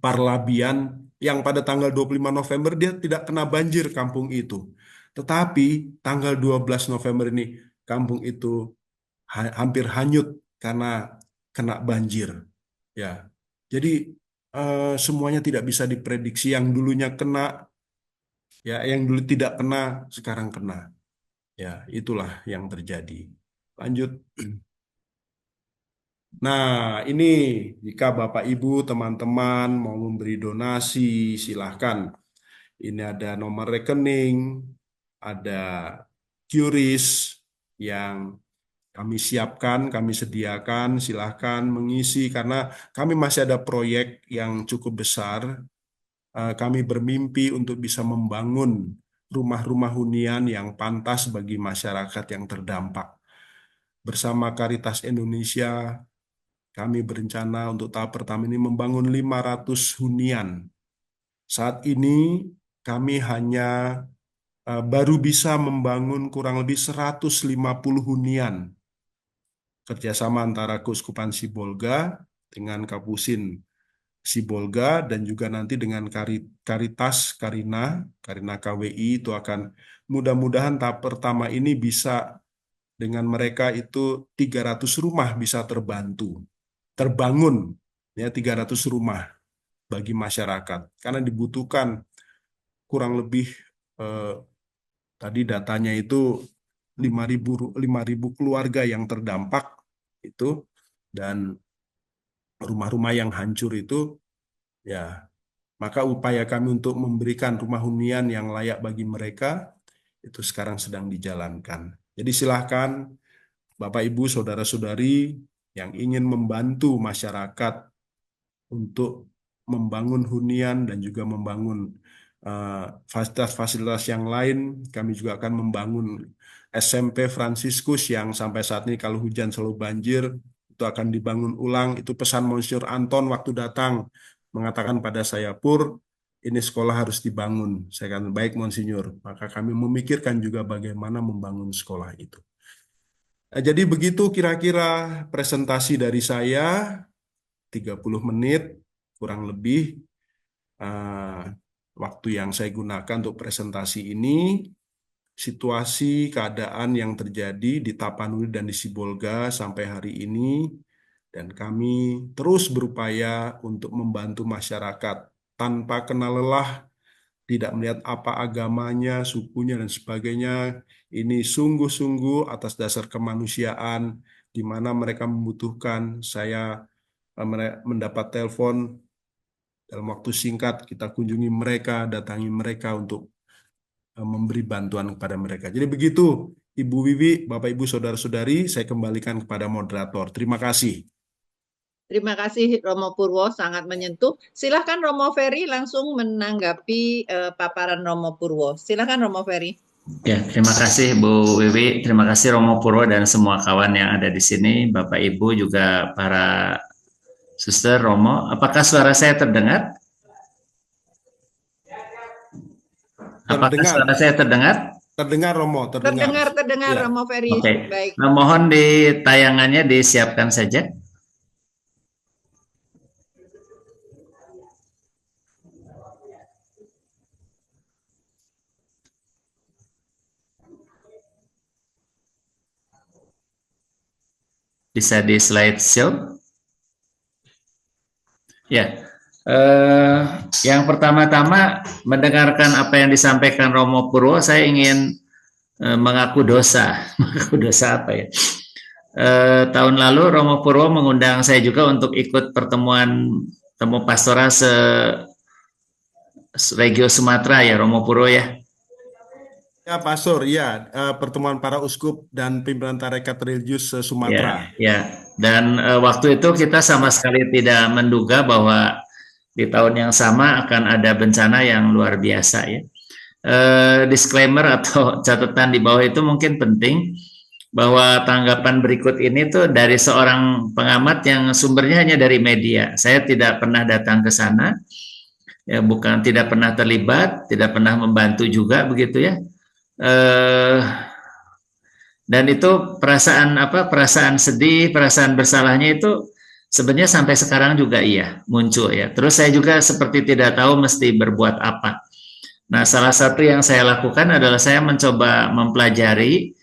Parlabian yang pada tanggal 25 November dia tidak kena banjir kampung itu. Tetapi tanggal 12 November ini kampung itu hampir hanyut karena kena banjir. Ya. Jadi semuanya tidak bisa diprediksi, yang dulunya kena, ya yang dulu tidak kena sekarang kena. Ya, itulah yang terjadi. Lanjut. Nah, ini jika Bapak Ibu, teman-teman mau memberi donasi, silahkan. Ini ada nomor rekening, ada QRIS yang kami siapkan, kami sediakan, silahkan mengisi karena kami masih ada proyek yang cukup besar. Kami bermimpi untuk bisa membangun rumah-rumah hunian yang pantas bagi masyarakat yang terdampak. Bersama Caritas Indonesia, kami berencana untuk tahap pertama ini membangun 500 hunian. Saat ini kami hanya baru bisa membangun kurang lebih 150 hunian. Kerjasama antara Keuskupan Sibolga dengan Kapusin Sibolga dan juga nanti dengan Caritas Karina KWI itu akan mudah-mudahan tahap pertama ini bisa dengan mereka itu 300 rumah bisa terbangun ya 300 rumah bagi masyarakat karena dibutuhkan kurang lebih eh, tadi datanya itu 5.000 keluarga yang terdampak itu dan rumah-rumah yang hancur itu ya maka upaya kami untuk memberikan rumah hunian yang layak bagi mereka itu sekarang sedang dijalankan. Jadi silahkan Bapak Ibu saudara-saudari yang ingin membantu masyarakat untuk membangun hunian dan juga membangun fasilitas-fasilitas yang lain. Kami juga akan membangun SMP Fransiskus yang sampai saat ini kalau hujan selalu banjir, itu akan dibangun ulang. Itu pesan Monsinyur Anton waktu datang, mengatakan pada saya, Pur, ini sekolah harus dibangun. Saya katakan, baik Monsinyur. Maka kami memikirkan juga bagaimana membangun sekolah itu. Jadi begitu kira-kira presentasi dari saya, 30 menit kurang lebih waktu yang saya gunakan untuk presentasi ini, situasi keadaan yang terjadi di Tapanuli dan di Sibolga sampai hari ini, dan kami terus berupaya untuk membantu masyarakat tanpa kenal lelah, tidak melihat apa agamanya, sukunya, dan sebagainya. Ini sungguh-sungguh atas dasar kemanusiaan, di mana mereka membutuhkan. Saya mendapat telepon dalam waktu singkat, kita kunjungi mereka, datangi mereka untuk memberi bantuan kepada mereka. Jadi begitu, Ibu Wiwi, Bapak Ibu, Saudara-saudari, saya kembalikan kepada moderator. Terima kasih. Terima kasih Romo Purwo, sangat menyentuh. Silahkan Romo Ferry langsung menanggapi paparan Romo Purwo. Silahkan Romo Ferry. Ya, terima kasih Bu Wiwi, terima kasih Romo Purwo dan semua kawan yang ada di sini, Bapak Ibu juga para suster Romo. Apakah suara saya terdengar? Apakah suara saya terdengar? Terdengar Romo, terdengar. Terdengar ya. Romo Ferry. Oke. Baik. Nah, mohon di tayangannya disiapkan saja. Bisa di slideshow. Ya, yang pertama-tama mendengarkan apa yang disampaikan Romo Purwo, saya ingin mengaku dosa. Mengaku dosa apa ya? Tahun lalu Romo Purwo mengundang saya juga untuk ikut pertemuan temu pastoral Regio Sumatera ya, Romo Purwo ya. Ya, Pastor, ya, pertemuan para uskup dan pimpinan tarekat religius Sumatera. Ya. Dan waktu itu kita sama sekali tidak menduga bahwa di tahun yang sama akan ada bencana yang luar biasa ya. Disclaimer atau catatan di bawah itu mungkin penting bahwa tanggapan berikut ini tuh dari seorang pengamat yang sumbernya hanya dari media. Saya tidak pernah datang ke sana, ya, bukan tidak pernah terlibat, tidak pernah membantu juga begitu ya. Dan itu perasaan sedih, perasaan bersalahnya itu sebenarnya sampai sekarang juga iya muncul ya. Terus saya juga seperti tidak tahu mesti berbuat apa. Nah, salah satu yang saya lakukan adalah saya mencoba mempelajari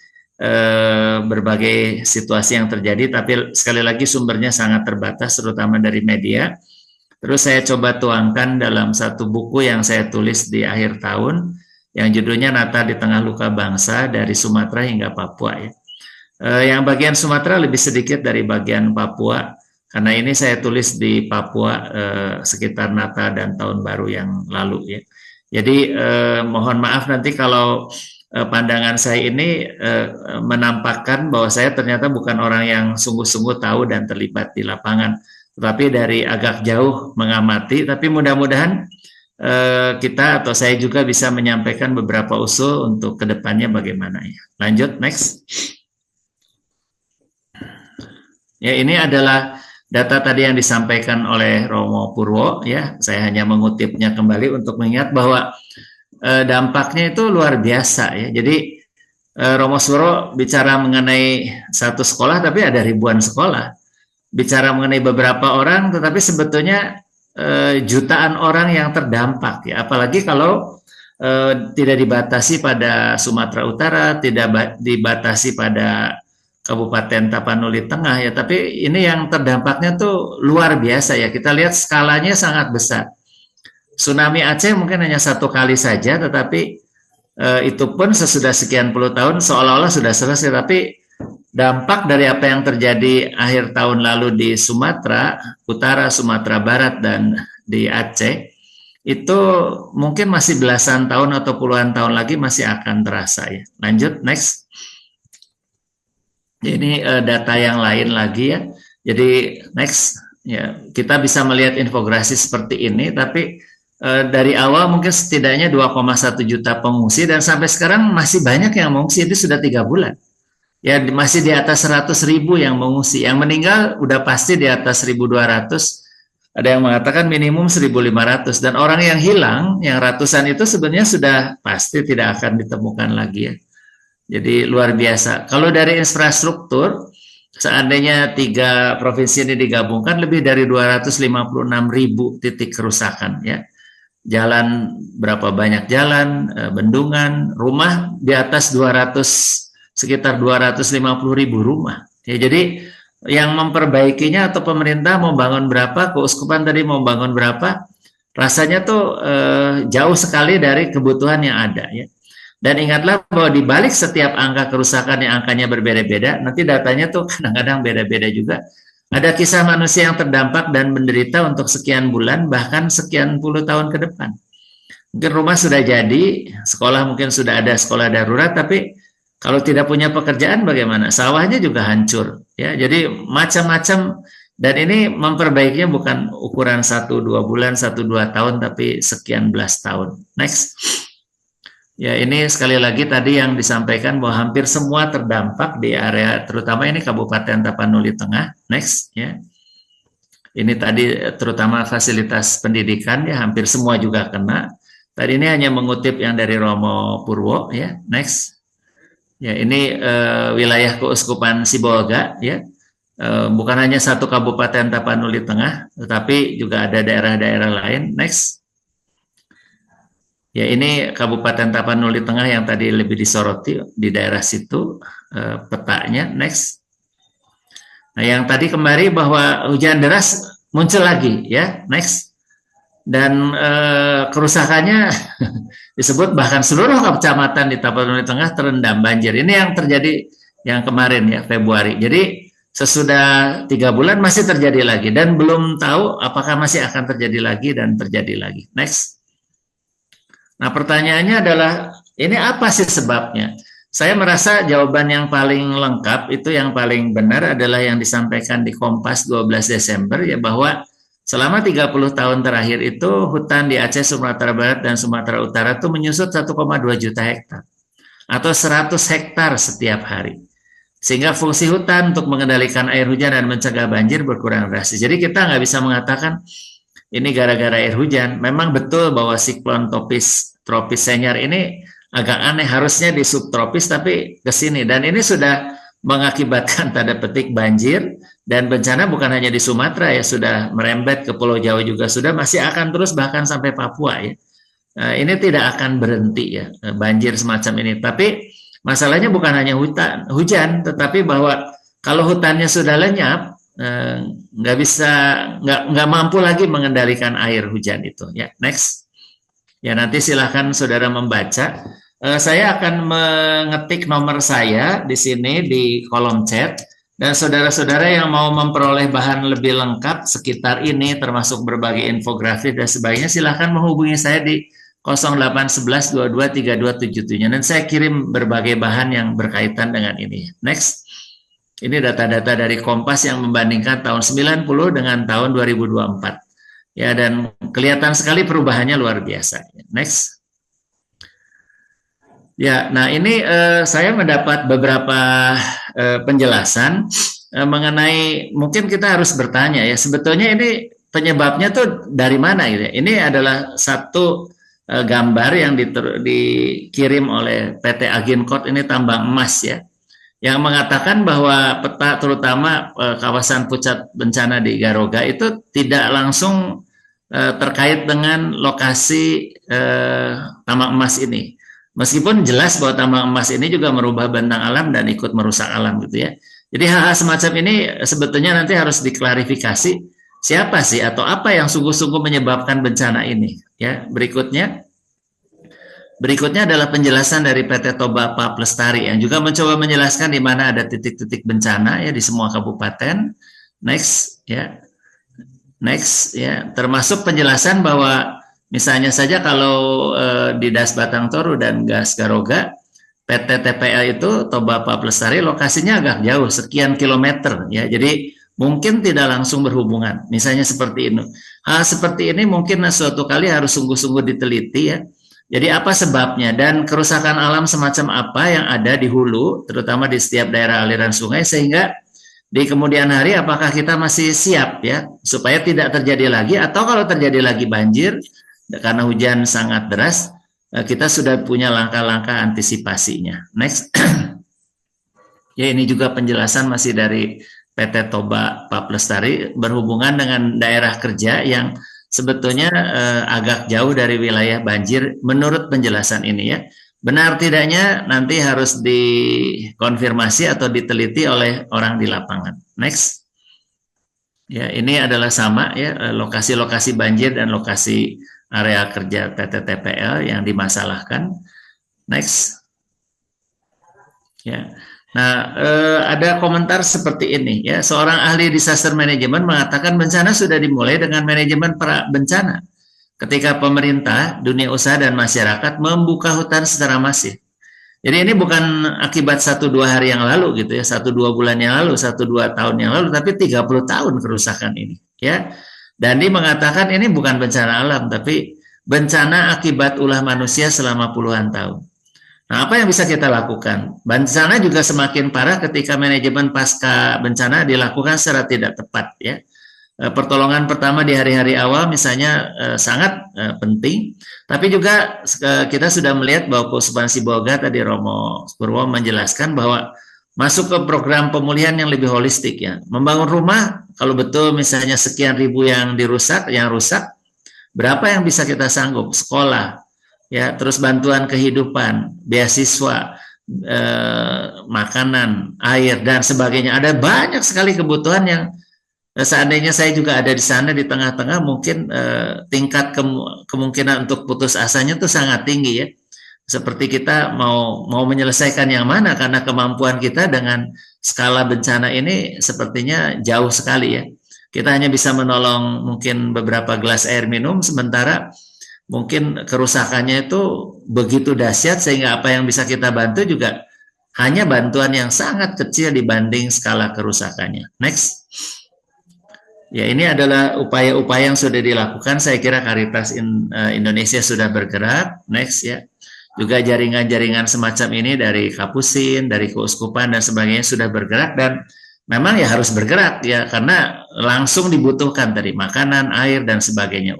berbagai situasi yang terjadi, tapi sekali lagi sumbernya sangat terbatas, terutama dari media. Terus saya coba tuangkan dalam satu buku yang saya tulis di akhir tahun, yang judulnya Natal di Tengah Luka Bangsa dari Sumatera hingga Papua ya. Yang bagian Sumatera lebih sedikit dari bagian Papua, karena ini saya tulis di Papua sekitar Natal dan Tahun Baru yang lalu ya. Jadi mohon maaf nanti kalau pandangan saya ini menampakkan bahwa saya ternyata bukan orang yang sungguh-sungguh tahu dan terlibat di lapangan, tetapi dari agak jauh mengamati, tapi mudah-mudahan kita atau saya juga bisa menyampaikan beberapa usul untuk kedepannya bagaimana ya. Lanjut, next. Ya, ini adalah data tadi yang disampaikan oleh Romo Purwo ya. Saya hanya mengutipnya kembali untuk mengingat bahwa dampaknya itu luar biasa ya. Jadi Romo Purwo bicara mengenai satu sekolah, tapi ada ribuan sekolah. Bicara mengenai beberapa orang, tetapi sebetulnya jutaan orang yang terdampak ya, apalagi kalau tidak dibatasi pada Sumatera Utara, tidak dibatasi pada Kabupaten Tapanuli Tengah ya, tapi ini yang terdampaknya tuh luar biasa ya. Kita lihat skalanya sangat besar. Tsunami Aceh mungkin hanya satu kali saja, tetapi itu pun sesudah sekian puluh tahun seolah-olah sudah selesai, tapi dampak dari apa yang terjadi akhir tahun lalu di Sumatera Utara, Sumatera Barat, dan di Aceh itu mungkin masih belasan tahun atau puluhan tahun lagi masih akan terasa ya. Lanjut, next. Ini data yang lain lagi ya. Jadi next ya, kita bisa melihat infografis seperti ini, tapi dari awal mungkin setidaknya 2,1 juta pengungsi dan sampai sekarang masih banyak yang mengungsi, itu sudah 3 bulan. Ya, masih di atas 100.000 yang mengungsi. Yang meninggal udah pasti di atas 1.200. Ada yang mengatakan minimum 1.500. Dan orang yang hilang, yang ratusan itu sebenarnya sudah pasti tidak akan ditemukan lagi ya. Jadi luar biasa. Kalau dari infrastruktur, seandainya 3 provinsi ini digabungkan, lebih dari 256.000 titik kerusakan ya. Jalan, berapa banyak jalan, bendungan, rumah di atas 200, sekitar 250.000 rumah. Ya, jadi yang memperbaikinya atau pemerintah mau bangun berapa, keuskupan tadi mau bangun berapa, rasanya tuh jauh sekali dari kebutuhan yang ada ya. Dan ingatlah bahwa di balik setiap angka kerusakan yang angkanya berbeda-beda, nanti datanya tuh kadang-kadang beda-beda juga. Ada kisah manusia yang terdampak dan menderita untuk sekian bulan, bahkan sekian puluh tahun ke depan. Mungkin rumah sudah jadi, sekolah mungkin sudah ada sekolah darurat, tapi kalau tidak punya pekerjaan bagaimana? Sawahnya juga hancur. Ya, jadi macam-macam. Dan ini memperbaikinya bukan ukuran 1-2 bulan, 1-2 tahun, tapi sekian belas tahun. Next. Ya, ini sekali lagi tadi yang disampaikan bahwa hampir semua terdampak di area, terutama ini Kabupaten Tapanuli Tengah. Next, ya. Ini tadi terutama fasilitas pendidikan, ya, hampir semua juga kena. Tadi ini hanya mengutip yang dari Romo Purwo, ya. Next, ya, ini wilayah Keuskupan Sibolga, ya. Bukan hanya satu Kabupaten Tapanuli Tengah, tetapi juga ada daerah-daerah lain. Next. Ya, ini Kabupaten Tapanuli Tengah yang tadi lebih disoroti di daerah situ petanya. Next. Nah, yang tadi kembali bahwa hujan deras muncul lagi, ya. Next. Dan kerusakannya disebut bahkan seluruh kecamatan di Tapanuli Tengah terendam banjir. Ini yang terjadi yang kemarin ya, Februari. Jadi sesudah 3 bulan masih terjadi lagi dan belum tahu apakah masih akan terjadi lagi dan terjadi lagi. Next. Nah, pertanyaannya adalah, ini apa sih sebabnya? Saya merasa jawaban yang paling lengkap, itu yang paling benar adalah yang disampaikan di Kompas 12 Desember, ya, bahwa selama 30 tahun terakhir itu hutan di Aceh, Sumatera Barat, dan Sumatera Utara itu menyusut 1,2 juta hektar, atau 100 hektar setiap hari. Sehingga fungsi hutan untuk mengendalikan air hujan dan mencegah banjir berkurang drastis. Jadi kita nggak bisa mengatakan ini gara-gara air hujan. Memang betul bahwa siklon tropis Senyar ini agak aneh, harusnya di subtropis tapi ke sini. Dan ini sudah mengakibatkan tanda petik banjir dan bencana bukan hanya di Sumatera ya, sudah merembet ke Pulau Jawa juga sudah, masih akan terus bahkan sampai Papua ya. Ini tidak akan berhenti ya, banjir semacam ini. Tapi masalahnya bukan hanya hujan, tetapi bahwa kalau hutannya sudah lenyap, nggak mampu lagi mengendalikan air hujan itu ya. Next, ya, nanti silahkan saudara membaca. Saya akan mengetik nomor saya di sini di kolom chat, dan saudara-saudara yang mau memperoleh bahan lebih lengkap sekitar ini termasuk berbagai infografis dan sebagainya, silahkan menghubungi saya di 0811 22 3277, dan saya kirim berbagai bahan yang berkaitan dengan ini. Next. Ini data-data dari Kompas yang membandingkan tahun 90 dengan tahun 2024. Ya, dan kelihatan sekali perubahannya luar biasa. Next. Ya, nah ini saya mendapat beberapa penjelasan mengenai, mungkin kita harus bertanya ya, sebetulnya ini penyebabnya tuh dari mana gitu ya. Ini adalah satu gambar yang dikirim oleh PT Aginkot, ini tambang emas ya, yang mengatakan bahwa peta terutama kawasan pusat bencana di Garoga itu tidak langsung terkait dengan lokasi tambang emas ini. Meskipun jelas bahwa tambang emas ini juga merubah bentang alam dan ikut merusak alam gitu ya. Jadi hal-hal semacam ini sebetulnya nanti harus diklarifikasi siapa sih atau apa yang sungguh-sungguh menyebabkan bencana ini. Ya, Berikutnya adalah penjelasan dari PT Toba Pak Lestari yang juga mencoba menjelaskan di mana ada titik-titik bencana ya di semua kabupaten. Next ya. Next ya, termasuk penjelasan bahwa misalnya saja kalau di Das Batang Toru dan Gas Garoga, PT TPL itu Toba Pak Lestari lokasinya agak jauh, sekian kilometer ya. Jadi mungkin tidak langsung berhubungan. Misalnya seperti ini. Hal seperti ini mungkin suatu kali harus sungguh-sungguh diteliti ya. Jadi apa sebabnya dan kerusakan alam semacam apa yang ada di hulu, terutama di setiap daerah aliran sungai, sehingga di kemudian hari apakah kita masih siap ya supaya tidak terjadi lagi, atau kalau terjadi lagi banjir karena hujan sangat deras, kita sudah punya langkah-langkah antisipasinya. Next. Ya, ini juga penjelasan masih dari PT Toba Pak Lestari berhubungan dengan daerah kerja yang sebetulnya agak jauh dari wilayah banjir menurut penjelasan ini ya. Benar tidaknya nanti harus dikonfirmasi atau diteliti oleh orang di lapangan. Next. Ya, ini adalah sama ya, lokasi-lokasi banjir dan lokasi area kerja PT TPL yang dimasalahkan. Next. Ya. Nah, ada komentar seperti ini ya. Seorang ahli disaster management mengatakan bencana sudah dimulai dengan manajemen pra bencana. Ketika pemerintah, dunia usaha dan masyarakat membuka hutan secara masif. Jadi ini bukan akibat 1-2 hari yang lalu gitu ya, 1-2 bulan yang lalu, 1-2 tahun yang lalu, tapi 30 tahun kerusakan ini ya. Dan dia mengatakan ini bukan bencana alam, tapi bencana akibat ulah manusia selama puluhan tahun. Nah, apa yang bisa kita lakukan? Bencana juga semakin parah ketika manajemen pasca bencana dilakukan secara tidak tepat ya. Pertolongan pertama di hari-hari awal misalnya sangat penting, tapi juga kita sudah melihat bahwa Keuskupan Sibolga tadi Romo Purwo menjelaskan bahwa masuk ke program pemulihan yang lebih holistik ya. Membangun rumah, kalau betul misalnya sekian ribu yang rusak, berapa yang bisa kita sanggup? Sekolah, ya, terus bantuan kehidupan, beasiswa, makanan, air dan sebagainya. Ada banyak sekali kebutuhan yang seandainya saya juga ada di sana di tengah-tengah, mungkin tingkat kemungkinan untuk putus asanya itu sangat tinggi ya. Seperti kita mau menyelesaikan yang mana karena kemampuan kita dengan skala bencana ini sepertinya jauh sekali ya. Kita hanya bisa menolong mungkin beberapa gelas air minum, sementara mungkin kerusakannya itu begitu dahsyat sehingga apa yang bisa kita bantu juga hanya bantuan yang sangat kecil dibanding skala kerusakannya. Next. Ya, ini adalah upaya-upaya yang sudah dilakukan. Saya kira Caritas Indonesia sudah bergerak. Next ya. Juga jaringan-jaringan semacam ini dari Kapusin, dari keuskupan dan sebagainya sudah bergerak, dan memang ya harus bergerak ya karena langsung dibutuhkan dari makanan, air dan sebagainya.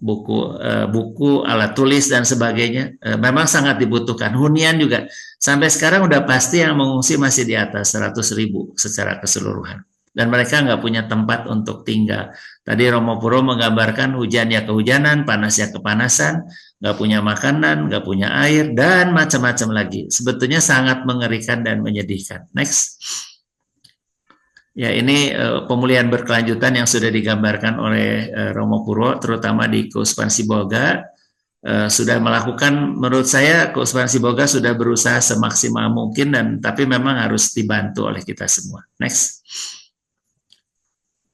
Buku, alat tulis dan sebagainya memang sangat dibutuhkan. Hunian juga sampai sekarang udah pasti yang mengungsi masih di atas 100.000 secara keseluruhan. Dan mereka nggak punya tempat untuk tinggal. Tadi Romo Purwo menggambarkan hujan ya kehujanan, panas ya kepanasan, nggak punya makanan, nggak punya air, dan macam-macam lagi. Sebetulnya sangat mengerikan dan menyedihkan. Next. Ya, ini pemulihan berkelanjutan yang sudah digambarkan oleh Romo Purwo, terutama di Keuskupan Sibolga. Sudah melakukan, menurut saya Keuskupan Sibolga sudah berusaha semaksimal mungkin, tapi memang harus dibantu oleh kita semua. Next.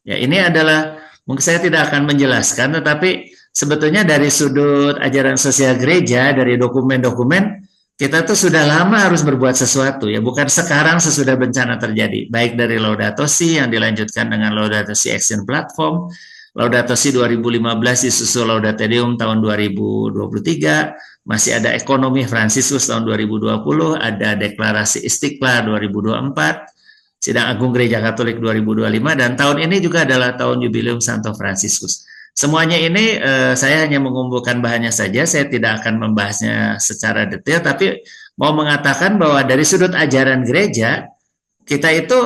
Ya, ini adalah, mungkin saya tidak akan menjelaskan, tetapi sebetulnya dari sudut ajaran sosial gereja, dari dokumen-dokumen, kita tuh sudah lama harus berbuat sesuatu ya, bukan sekarang sesudah bencana terjadi. Baik dari Laudato Si yang dilanjutkan dengan Laudato Si Action Platform, Laudato Si 2015 disusul Laudate Deum tahun 2023, masih ada Ekonomi Fransiskus tahun 2020, ada Deklarasi Istiqlal 2024, Sidang Agung Gereja Katolik 2025, dan tahun ini juga adalah tahun Jubileum Santo Fransiskus. Semuanya ini saya hanya mengumpulkan bahannya saja, saya tidak akan membahasnya secara detail, tapi mau mengatakan bahwa dari sudut ajaran gereja, kita itu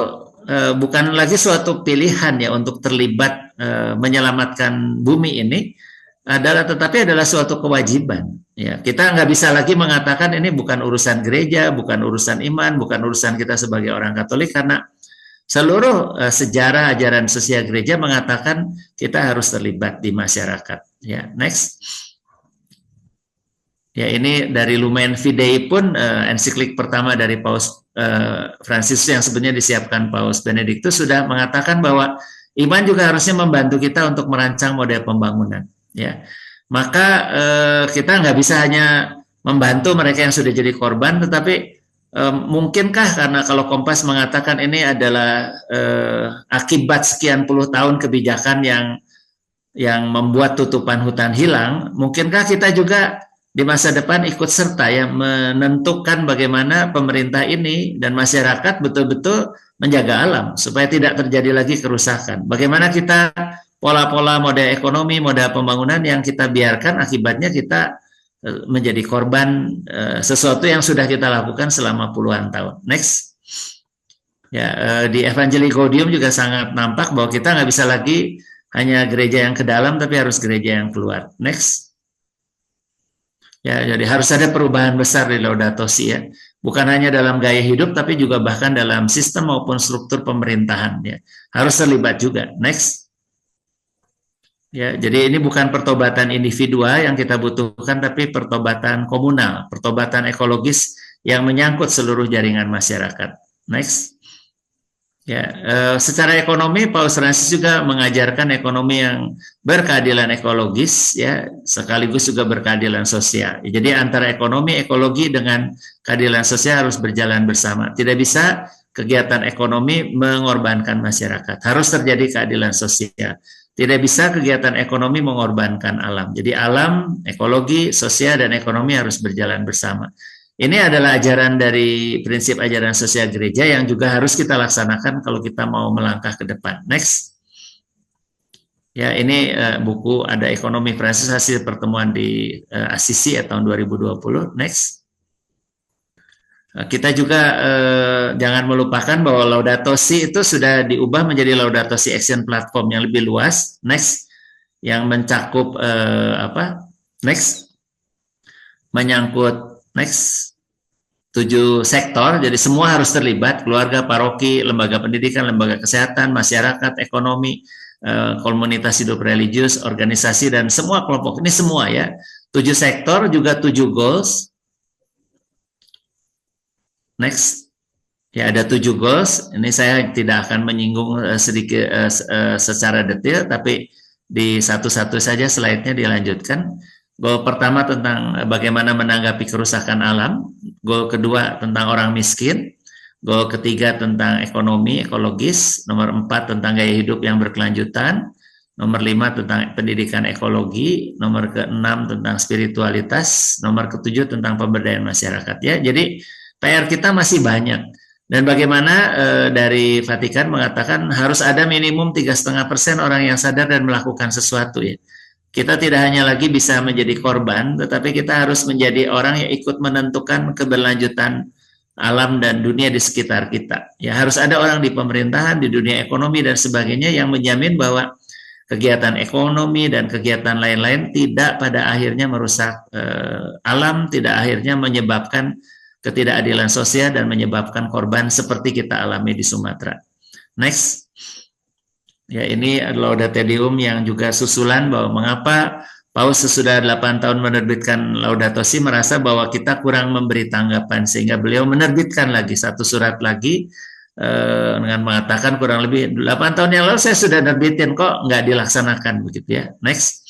bukan lagi suatu pilihan ya untuk terlibat menyelamatkan bumi ini, tetapi adalah suatu kewajiban. Ya, kita nggak bisa lagi mengatakan ini bukan urusan gereja, bukan urusan iman, bukan urusan kita sebagai orang Katolik, karena seluruh sejarah ajaran sosial gereja mengatakan kita harus terlibat di masyarakat. Ya, next. Ya, ini dari Lumen Fidei pun ensiklik pertama dari Paus Fransiskus yang sebenarnya disiapkan Paus Benediktus sudah mengatakan bahwa iman juga harusnya membantu kita untuk merancang model pembangunan. Ya, maka kita nggak bisa hanya membantu mereka yang sudah jadi korban, tetapi mungkinkah, karena kalau Kompas mengatakan ini adalah akibat sekian puluh tahun kebijakan yang membuat tutupan hutan hilang, mungkinkah kita juga di masa depan ikut serta ya menentukan bagaimana pemerintah ini dan masyarakat betul-betul menjaga alam supaya tidak terjadi lagi kerusakan. Bagaimana kita pola-pola model ekonomi, model pembangunan yang kita biarkan akibatnya kita menjadi korban sesuatu yang sudah kita lakukan selama puluhan tahun. Next. Ya, di Evangelii Gaudium juga sangat nampak bahwa kita nggak bisa lagi hanya gereja yang ke dalam, tapi harus gereja yang keluar. Next. Ya, jadi harus ada perubahan besar di Laudato Si ya. Bukan hanya dalam gaya hidup, tapi juga bahkan dalam sistem maupun struktur pemerintahan. Ya. Harus terlibat juga. Next. Ya, jadi ini bukan pertobatan individual yang kita butuhkan, tapi pertobatan komunal, pertobatan ekologis yang menyangkut seluruh jaringan masyarakat. Next. Ya, secara ekonomi Paus Fransis juga mengajarkan ekonomi yang berkeadilan ekologis, ya, sekaligus juga berkeadilan sosial. Jadi antara ekonomi, ekologi dengan keadilan sosial harus berjalan bersama. Tidak bisa kegiatan ekonomi mengorbankan masyarakat. Harus terjadi keadilan sosial. Tidak bisa kegiatan ekonomi mengorbankan alam. Jadi alam, ekologi, sosial, dan ekonomi harus berjalan bersama. Ini adalah ajaran dari prinsip ajaran sosial gereja yang juga harus kita laksanakan kalau kita mau melangkah ke depan. Next. Ya, ini buku Ada Ekonomi Fransis hasil pertemuan di Assisi tahun 2020. Next. Kita juga jangan melupakan bahwa Laudato Si itu sudah diubah menjadi Laudato Si Action Platform yang lebih luas. Next. Yang mencakup Next. Menyangkut next 7 sektor, jadi semua harus terlibat, keluarga, paroki, lembaga pendidikan, lembaga kesehatan, masyarakat, ekonomi, komunitas hidup religius, organisasi, dan semua kelompok. Ini semua ya, 7 sektor juga 7 goals. Next. Ya, ada 7 goals. Ini saya tidak akan menyinggung sedikit secara detail, tapi di satu-satu saja slide-nya dilanjutkan. Goal pertama tentang bagaimana menanggapi kerusakan alam, goal kedua tentang orang miskin, goal ketiga tentang ekonomi ekologis, nomor 4 tentang gaya hidup yang berkelanjutan, nomor 5 tentang pendidikan ekologi, nomor ke-6 tentang spiritualitas, nomor ke-7 tentang pemberdayaan masyarakat. Ya, jadi PR kita masih banyak. Dan bagaimana dari Vatikan mengatakan harus ada minimum 3,5% orang yang sadar dan melakukan sesuatu ya. Kita tidak hanya lagi bisa menjadi korban, tetapi kita harus menjadi orang yang ikut menentukan keberlanjutan alam dan dunia di sekitar kita. Ya, harus ada orang di pemerintahan, di dunia ekonomi dan sebagainya yang menjamin bahwa kegiatan ekonomi dan kegiatan lain-lain tidak pada akhirnya merusak alam, tidak akhirnya menyebabkan ketidakadilan sosial dan menyebabkan korban seperti kita alami di Sumatera. Next. Ya, ini Laudato Deum yang juga susulan bahwa mengapa Paus sesudah 8 tahun menerbitkan Laudato Si merasa bahwa kita kurang memberi tanggapan, sehingga beliau menerbitkan lagi satu surat lagi dengan mengatakan kurang lebih 8 tahun yang lalu saya sudah nerbitin kok nggak dilaksanakan begitu ya. Next.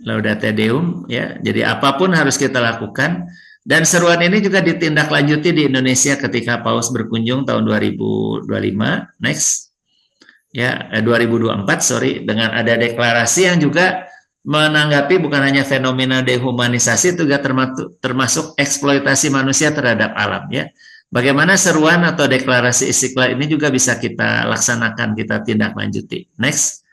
Laudato Deum ya. Jadi apapun harus kita lakukan, dan seruan ini juga ditindaklanjuti di Indonesia ketika Paus berkunjung tahun 2025. Next. Ya, 2024 dengan ada deklarasi yang juga menanggapi bukan hanya fenomena dehumanisasi, juga termasuk eksploitasi manusia terhadap alam ya. Bagaimana seruan atau deklarasi Istiqlal ini juga bisa kita laksanakan, kita tindak lanjuti. Next.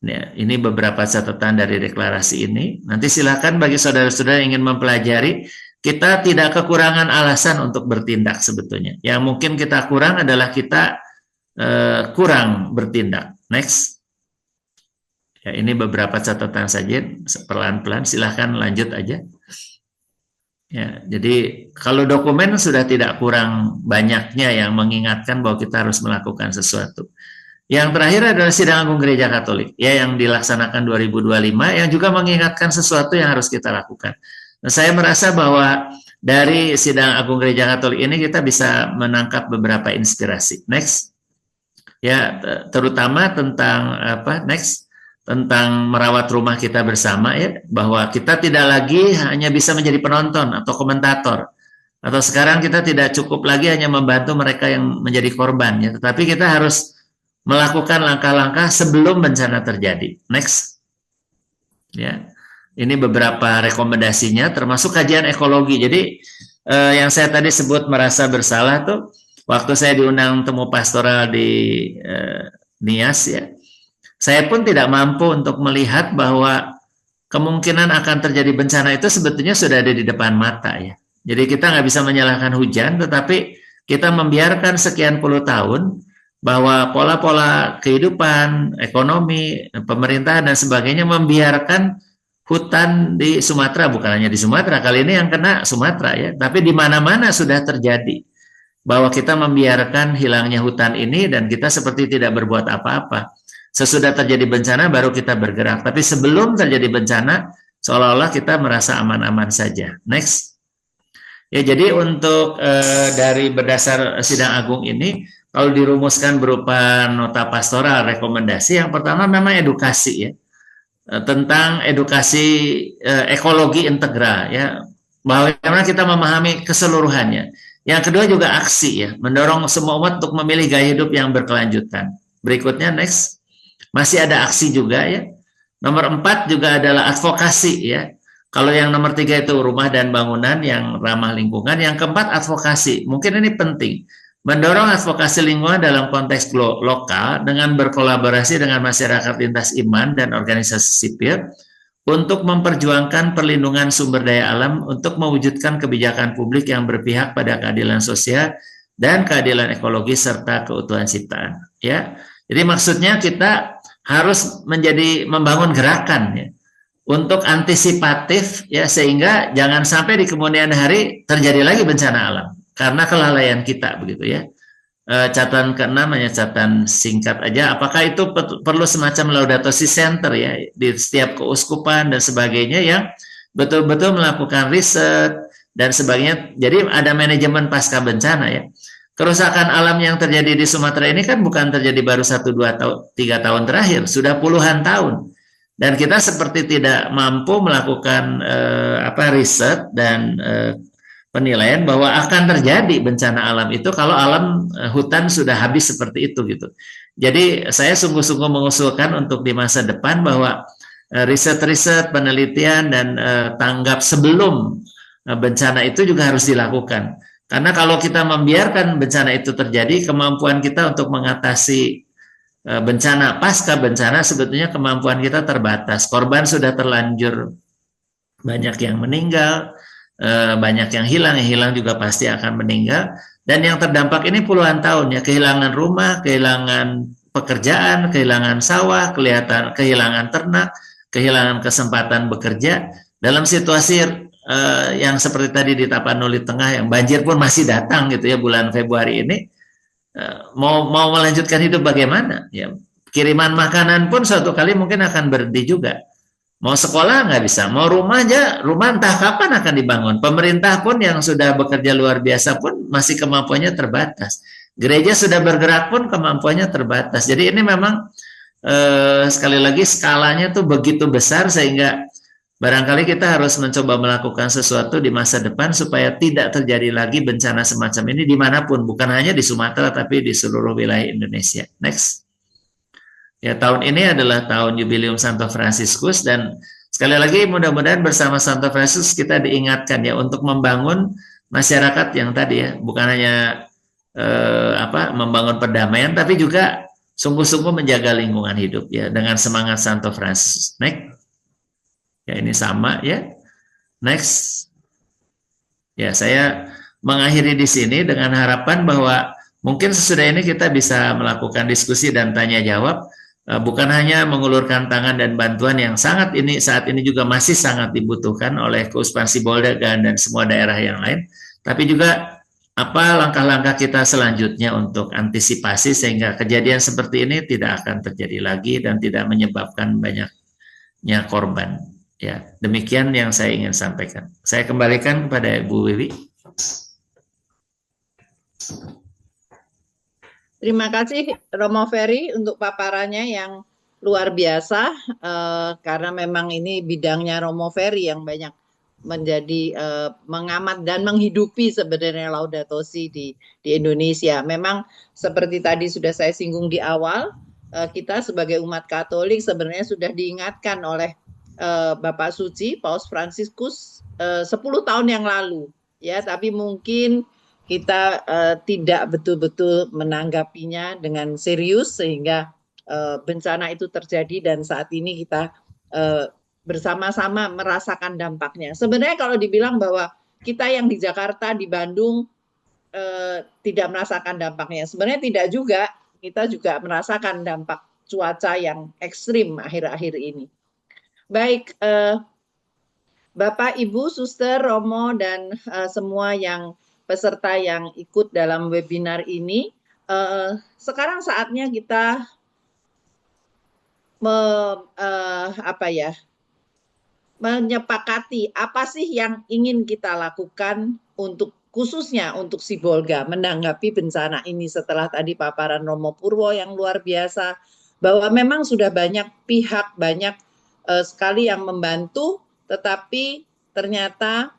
Ya, ini beberapa catatan dari deklarasi ini. Nanti silakan bagi saudara-saudara yang ingin mempelajari, kita tidak kekurangan alasan untuk bertindak sebetulnya. Yang mungkin kita kurang adalah kita kurang bertindak. Next. Ya, ini beberapa catatan saja, pelan-pelan. Silahkan lanjut aja. Ya, jadi kalau dokumen sudah tidak kurang banyaknya yang mengingatkan bahwa kita harus melakukan sesuatu. Yang terakhir adalah Sidang Agung Gereja Katolik, ya, yang dilaksanakan 2025, yang juga mengingatkan sesuatu yang harus kita lakukan. Nah, saya merasa bahwa dari Sidang Agung Gereja Katolik ini kita bisa menangkap beberapa inspirasi. Next. Ya, terutama tentang tentang merawat rumah kita bersama ya, bahwa kita tidak lagi hanya bisa menjadi penonton atau komentator, atau sekarang kita tidak cukup lagi hanya membantu mereka yang menjadi korban ya, tetapi kita harus melakukan langkah-langkah sebelum bencana terjadi. Next. Ya. Ini beberapa rekomendasinya termasuk kajian ekologi. Jadi yang saya tadi sebut merasa bersalah tuh waktu saya diundang temu pastoral di Nias ya, saya pun tidak mampu untuk melihat bahwa kemungkinan akan terjadi bencana itu sebetulnya sudah ada di depan mata ya. Jadi kita nggak bisa menyalahkan hujan, tetapi kita membiarkan sekian puluh tahun bahwa pola-pola kehidupan, ekonomi, pemerintahan dan sebagainya membiarkan hutan di Sumatera, bukan hanya di Sumatera, kali ini yang kena Sumatera ya, tapi di mana-mana sudah terjadi bahwa kita membiarkan hilangnya hutan ini dan kita seperti tidak berbuat apa-apa. Sesudah terjadi bencana baru kita bergerak, tapi sebelum terjadi bencana seolah-olah kita merasa aman-aman saja. Next. Ya, jadi untuk dari berdasar sidang agung ini, kalau dirumuskan berupa nota pastoral rekomendasi, yang pertama memang edukasi ya, tentang edukasi ekologi integral ya, bagaimana kita memahami keseluruhannya. Yang kedua juga aksi ya, mendorong semua umat untuk memilih gaya hidup yang berkelanjutan. Berikutnya next, masih ada aksi juga ya. Nomor 4 juga adalah advokasi ya. Kalau yang nomor 3 itu rumah dan bangunan yang ramah lingkungan. Yang keempat advokasi, mungkin ini penting. Mendorong advokasi lingkungan dalam konteks lokal dengan berkolaborasi dengan masyarakat lintas iman dan organisasi sipil untuk memperjuangkan perlindungan sumber daya alam untuk mewujudkan kebijakan publik yang berpihak pada keadilan sosial dan keadilan ekologi serta keutuhan ciptaan. Ya, jadi maksudnya kita harus membangun gerakan ya, untuk antisipatif ya, sehingga jangan sampai di kemudian hari terjadi lagi bencana alam karena kelalaian kita begitu ya. Catatan ke-6 hanya catatan singkat aja, apakah itu perlu semacam Laudato Si Center ya di setiap keuskupan dan sebagainya yang betul-betul melakukan riset dan sebagainya. Jadi ada manajemen pasca bencana ya. Kerusakan alam yang terjadi di Sumatera ini kan bukan terjadi baru 1, 2, 3 tahun terakhir, sudah puluhan tahun. Dan kita seperti tidak mampu melakukan riset dan penilaian bahwa akan terjadi bencana alam itu kalau alam hutan sudah habis seperti itu gitu. Jadi saya sungguh-sungguh mengusulkan untuk di masa depan bahwa riset-riset, penelitian dan tanggap sebelum bencana itu juga harus dilakukan. Karena kalau kita membiarkan bencana itu terjadi, kemampuan kita untuk mengatasi bencana pasca bencana sebetulnya kemampuan kita terbatas. Korban sudah terlanjur banyak yang meninggal, banyak yang hilang juga pasti akan meninggal, dan yang terdampak ini puluhan tahun ya, kehilangan rumah, kehilangan pekerjaan, kehilangan sawah, kehilangan ternak, kehilangan kesempatan bekerja dalam situasi yang seperti tadi di Tapanuli Tengah yang banjir pun masih datang gitu ya bulan Februari ini. Mau melanjutkan hidup bagaimana ya, kiriman makanan pun suatu kali mungkin akan berhenti juga. Mau sekolah nggak bisa, mau rumah entah kapan akan dibangun. Pemerintah pun yang sudah bekerja luar biasa pun masih kemampuannya terbatas. Gereja sudah bergerak pun kemampuannya terbatas. Jadi ini memang sekali lagi skalanya tuh begitu besar sehingga barangkali kita harus mencoba melakukan sesuatu di masa depan supaya tidak terjadi lagi bencana semacam ini dimanapun, bukan hanya di Sumatera tapi di seluruh wilayah Indonesia. Next. Ya, tahun ini adalah tahun jubileum Santo Fransiskus dan sekali lagi mudah-mudahan bersama Santo Fransiskus kita diingatkan ya untuk membangun masyarakat yang tadi ya, bukan hanya membangun perdamaian tapi juga sungguh-sungguh menjaga lingkungan hidup ya dengan semangat Santo Fransiskus. Next. Ya, ini sama ya. Next. Ya, saya mengakhiri di sini dengan harapan bahwa mungkin sesudah ini kita bisa melakukan diskusi dan tanya jawab. Bukan hanya mengulurkan tangan dan bantuan yang saat ini juga masih sangat dibutuhkan oleh Keuskupan Sibolga dan semua daerah yang lain, tapi juga apa langkah-langkah kita selanjutnya untuk antisipasi sehingga kejadian seperti ini tidak akan terjadi lagi dan tidak menyebabkan banyaknya korban. Ya, demikian yang saya ingin sampaikan. Saya kembalikan kepada Ibu Wiwi. Terima kasih Romo Ferry untuk paparannya yang luar biasa, karena memang ini bidangnya Romo Ferry yang banyak menjadi mengamat dan menghidupi sebenarnya Laudato Si di Indonesia. Memang seperti tadi sudah saya singgung di awal, kita sebagai umat Katolik sebenarnya sudah diingatkan oleh Bapak Suci Paus Fransiskus 10 tahun yang lalu ya, tapi mungkin kita tidak betul-betul menanggapinya dengan serius sehingga bencana itu terjadi dan saat ini kita bersama-sama merasakan dampaknya. Sebenarnya kalau dibilang bahwa kita yang di Jakarta, di Bandung tidak merasakan dampaknya, sebenarnya tidak juga. Kita juga merasakan dampak cuaca yang ekstrim akhir-akhir ini. Baik, Bapak, Ibu, Suster, Romo, dan semua yang peserta yang ikut dalam webinar ini, sekarang saatnya kita menyepakati apa sih yang ingin kita lakukan untuk khususnya untuk Sibolga menanggapi bencana ini setelah tadi paparan Romo Purwo yang luar biasa, bahwa memang sudah banyak pihak, banyak sekali yang membantu, tetapi ternyata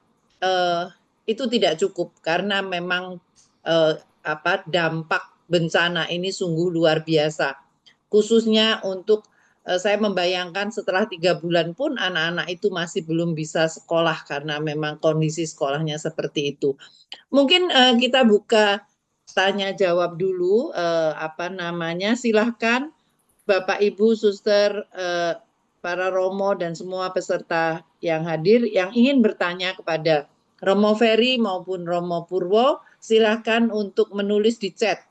itu tidak cukup karena memang dampak bencana ini sungguh luar biasa. Khususnya untuk saya membayangkan setelah 3 bulan pun anak-anak itu masih belum bisa sekolah karena memang kondisi sekolahnya seperti itu. Mungkin kita buka tanya jawab dulu, silahkan Bapak, Ibu, Suster, para Romo dan semua peserta yang hadir yang ingin bertanya kepada Romo Ferry maupun Romo Purwo, silahkan untuk menulis di chat.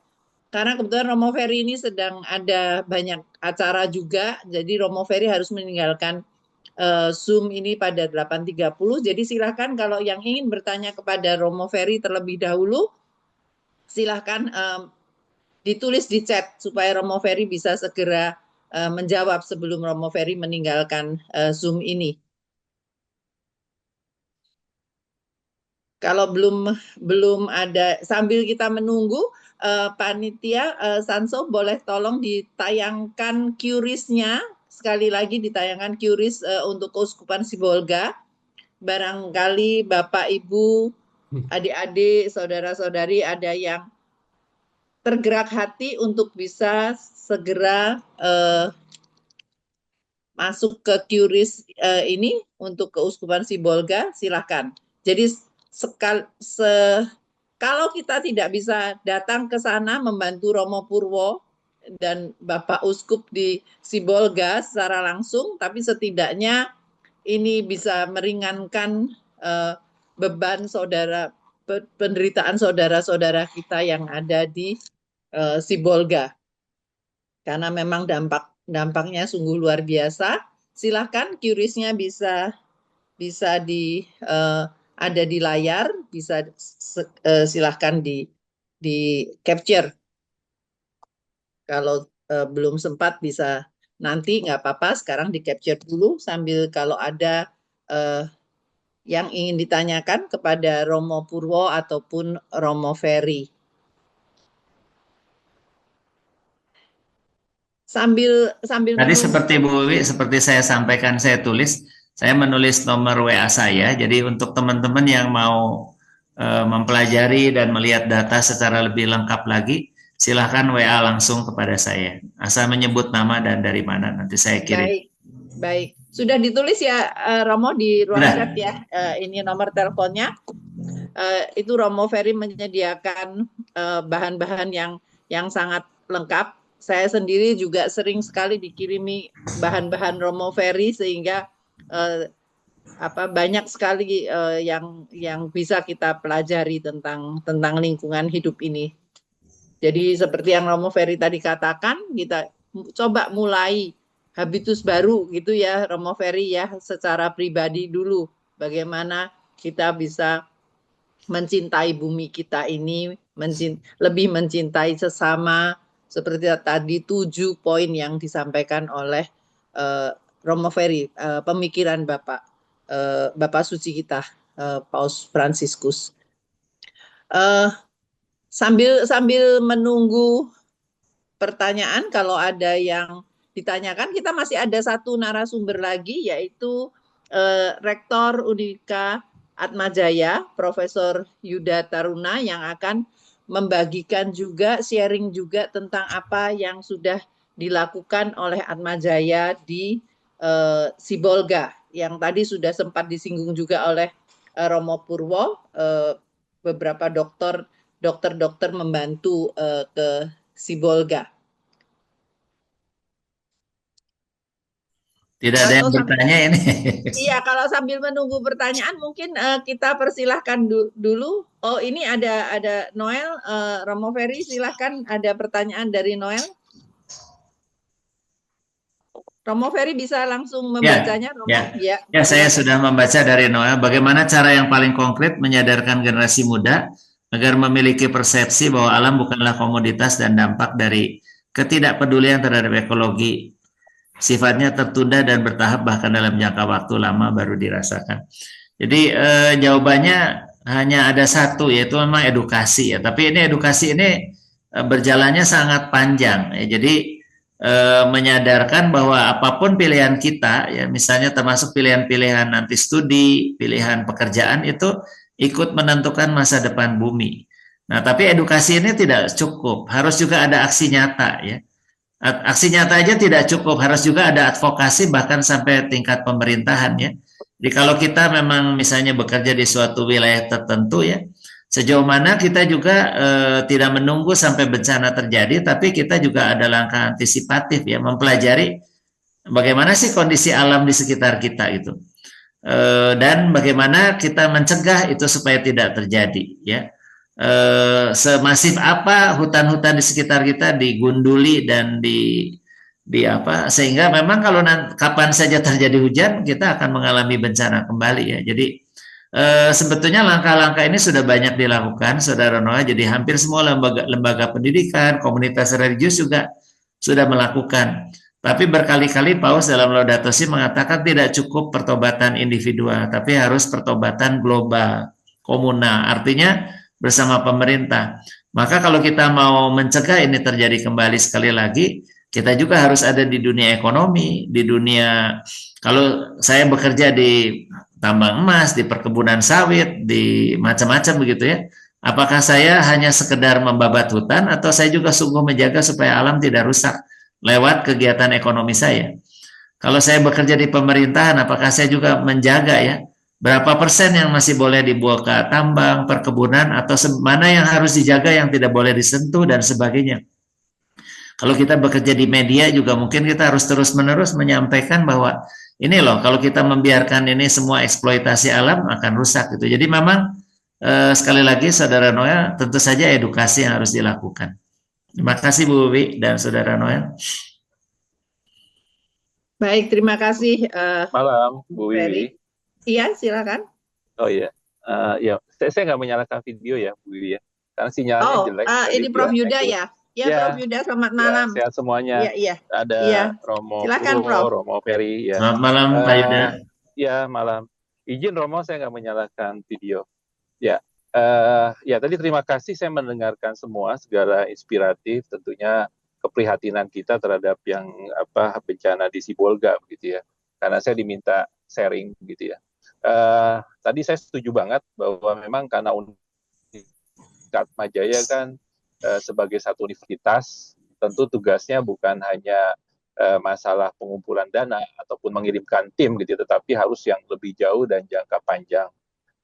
Karena kebetulan Romo Ferry ini sedang ada banyak acara juga, jadi Romo Ferry harus meninggalkan Zoom ini pada 8.30. Jadi silahkan kalau yang ingin bertanya kepada Romo Ferry terlebih dahulu, silahkan ditulis di chat supaya Romo Ferry bisa segera menjawab sebelum Romo Ferry meninggalkan Zoom ini. Kalau belum ada, sambil kita menunggu, panitia Sanso boleh tolong ditayangkan QRIS-nya, sekali lagi ditayangkan QRIS untuk Keuskupan Sibolga. Barangkali Bapak, Ibu, adik-adik, saudara-saudari ada yang tergerak hati untuk bisa segera masuk ke QRIS ini untuk Keuskupan Sibolga, silakan. Jadi kalau kita tidak bisa datang ke sana membantu Romo Purwo dan Bapak Uskup di Sibolga secara langsung, tapi setidaknya ini bisa meringankan beban penderitaan saudara-saudara kita yang ada di Sibolga. Karena memang dampaknya sungguh luar biasa. Silahkan QRIS-nya bisa ada di layar, bisa silahkan di capture. Kalau belum sempat bisa nanti nggak apa-apa, sekarang di capture dulu sambil kalau ada yang ingin ditanyakan kepada Romo Purwo ataupun Romo Ferry. Sambil Tadi seperti Bu Wiwi, seperti saya sampaikan, saya menulis nomor WA saya. Jadi untuk teman-teman yang mau mempelajari dan melihat data secara lebih lengkap lagi, silahkan WA langsung kepada saya. Asal menyebut nama dan dari mana, nanti saya kirim. Baik. Sudah ditulis ya Romo di ruang chat ya. Ini nomor teleponnya. Itu Romo Ferry menyediakan bahan-bahan yang sangat lengkap. Saya sendiri juga sering sekali dikirimi bahan-bahan Romo Ferry sehingga banyak sekali yang bisa kita pelajari tentang lingkungan hidup ini. Jadi seperti yang Romo Ferry tadi katakan, kita coba mulai habitus baru gitu ya Romo Ferry ya, secara pribadi dulu. Bagaimana kita bisa mencintai bumi kita ini, lebih mencintai sesama, seperti tadi 7 poin yang disampaikan oleh Romo Ferry, pemikiran Bapak Suci kita, Paus Fransiskus. Sambil menunggu pertanyaan, kalau ada yang ditanyakan, kita masih ada satu narasumber lagi, yaitu Rektor Unika Atmajaya, Profesor Yuda Taruna, yang akan membagikan juga, sharing juga tentang apa yang sudah dilakukan oleh Atmajaya di Sibolga, yang tadi sudah sempat disinggung juga oleh Romo Purwo. Beberapa dokter membantu ke Sibolga. Tidak ada yang bertanya ini. Iya, kalau sambil menunggu pertanyaan mungkin kita persilahkan dulu. Oh, ini ada Noel, Romo Ferry, silahkan, ada pertanyaan dari Noel. Romo Ferry bisa langsung Ya, membacanya, Romo? ya. Ya, Ya, saya silakan. sudah membaca dari Noah bagaimana cara yang paling konkret menyadarkan generasi muda agar memiliki persepsi bahwa alam bukanlah komoditas dan dampak dari ketidakpedulian terhadap ekologi. Sifatnya tertunda dan bertahap bahkan dalam jangka waktu lama baru dirasakan. Jadi jawabannya hanya ada satu, yaitu memang edukasi ya. Tapi ini edukasi ini berjalannya sangat panjang ya. Jadi menyadarkan bahwa apapun pilihan kita ya, misalnya termasuk pilihan-pilihan nanti studi, pilihan pekerjaan itu ikut menentukan masa depan bumi. Nah, tapi edukasi ini tidak cukup, harus juga ada aksi nyata ya. Aksi nyata aja tidak cukup, harus juga ada advokasi bahkan sampai tingkat pemerintahan ya. Jadi kalau kita memang misalnya bekerja di suatu wilayah tertentu ya, sejauh mana kita juga tidak menunggu sampai bencana terjadi, tapi kita juga ada langkah antisipatif ya, mempelajari bagaimana sih kondisi alam di sekitar kita itu, dan bagaimana kita mencegah itu supaya tidak terjadi ya. Semasif apa hutan-hutan di sekitar kita digunduli dan di apa, sehingga memang kalau kapan saja terjadi hujan kita akan mengalami bencana kembali ya. Jadi sebetulnya langkah-langkah ini sudah banyak dilakukan, Saudara Noah. Jadi hampir semua lembaga pendidikan, komunitas religius juga sudah melakukan. Tapi berkali-kali Paus dalam Laudato Si mengatakan tidak cukup pertobatan individual, tapi harus pertobatan global, komunal. Artinya bersama pemerintah. Maka kalau kita mau mencegah ini terjadi kembali sekali lagi, kita juga harus ada di dunia ekonomi, di dunia, kalau saya bekerja di tambang emas, di perkebunan sawit, di macam-macam begitu ya. Apakah saya hanya sekedar membabat hutan atau saya juga sungguh menjaga supaya alam tidak rusak lewat kegiatan ekonomi saya? Kalau saya bekerja di pemerintahan, apakah saya juga menjaga ya berapa persen yang masih boleh dibawa ke tambang, perkebunan, atau mana yang harus dijaga yang tidak boleh disentuh dan sebagainya. Kalau kita bekerja di media juga mungkin kita harus terus-menerus menyampaikan bahwa ini loh, kalau kita membiarkan ini semua eksploitasi alam akan rusak gitu. Jadi memang sekali lagi Saudara Noel, tentu saja edukasi yang harus dilakukan. Terima kasih Bu Wiwi dan Saudara Noel. Baik, terima kasih Malam, Bu Ferry. Wiwi. Iya, silakan. Oh iya, ya saya nggak menyalakan video ya, Bu Wiwi ya, karena sinyalnya jelek. Ini Prof Yuda ya. Ya, Prof Yuda, selamat malam. Ya, sehat semuanya. Iya. Ada Romo Silakan, Purwo, Prof. Romo Ferry. Ya. Selamat malam, Pak Yuda. Ya, malam. Izin Romo, saya nggak menyalakan video. Ya, ya tadi terima kasih saya mendengarkan semua segala inspiratif, tentunya keprihatinan kita terhadap yang bencana di Sibolga begitu ya. Karena saya diminta sharing begitu ya. Tadi saya setuju banget bahwa memang karena Universitas Majaya kan sebagai satu universitas tentu tugasnya bukan hanya masalah pengumpulan dana ataupun mengirimkan tim gitu, tetapi harus yang lebih jauh dan jangka panjang.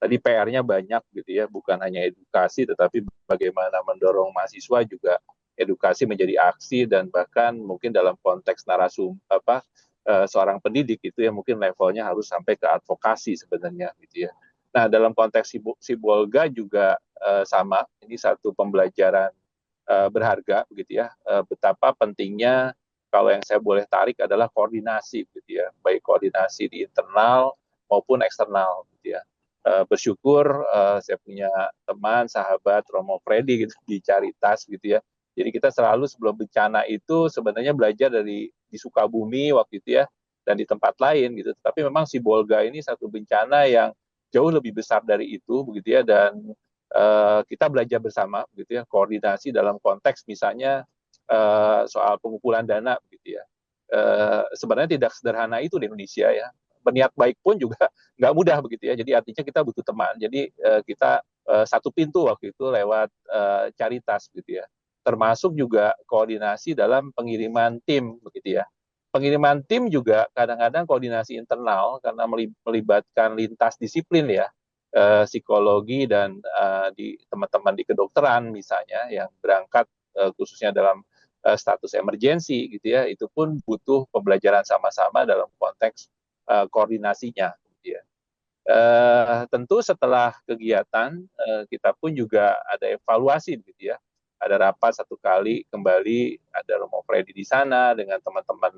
Tadi PR-nya banyak gitu ya, bukan hanya edukasi tetapi bagaimana mendorong mahasiswa juga edukasi menjadi aksi, dan bahkan mungkin dalam konteks seorang pendidik itu ya mungkin levelnya harus sampai ke advokasi sebenarnya gitu ya. Nah, dalam konteks Sibolga juga sama, ini satu pembelajaran berharga begitu ya, betapa pentingnya kalau yang saya boleh tarik adalah koordinasi gitu ya, baik koordinasi di internal maupun eksternal gitu ya. Bersyukur saya punya teman, sahabat Romo Freddy gitu, di Caritas gitu ya. Jadi kita selalu sebelum bencana itu sebenarnya belajar di Sukabumi waktu itu ya, dan di tempat lain gitu. Tapi memang Sibolga ini satu bencana yang jauh lebih besar dari itu begitu ya, dan kita belajar bersama gitu ya, koordinasi dalam konteks misalnya soal pengumpulan dana gitu ya. Sebenarnya tidak sederhana itu di Indonesia ya. Berniat baik pun juga nggak mudah begitu ya. Jadi artinya kita butuh teman. Jadi kita satu pintu waktu itu lewat Caritas gitu ya. Termasuk juga koordinasi dalam pengiriman tim begitu ya. Pengiriman tim juga kadang-kadang koordinasi internal karena melibatkan lintas disiplin ya. Psikologi dan di teman-teman di kedokteran misalnya yang berangkat khususnya dalam status emergensi gitu ya, itu pun butuh pembelajaran sama-sama dalam konteks koordinasinya gitu ya. Tentu setelah kegiatan kita pun juga ada evaluasi gitu ya, ada rapat satu kali kembali, ada Romo Freddy di sana dengan teman-teman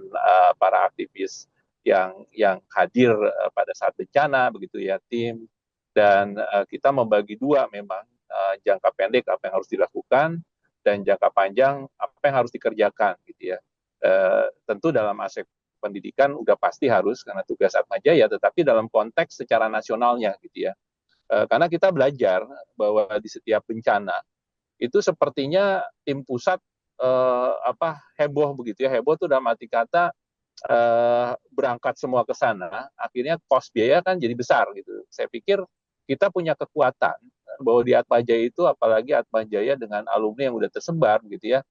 para aktivis yang hadir pada saat bencana begitu ya, tim, dan kita membagi dua memang jangka pendek apa yang harus dilakukan dan jangka panjang apa yang harus dikerjakan gitu ya. Tentu dalam aspek pendidikan udah pasti harus karena tugas Atmajaya, tetapi dalam konteks secara nasionalnya gitu ya. Karena kita belajar bahwa di setiap bencana itu sepertinya tim pusat heboh begitu ya. Heboh itu dalam arti kata berangkat semua ke sana, akhirnya cost biaya kan jadi besar gitu. Saya pikir kita punya kekuatan bahwa di Atmajaya itu, apalagi Atmajaya dengan alumni yang udah tersebar gitu ya,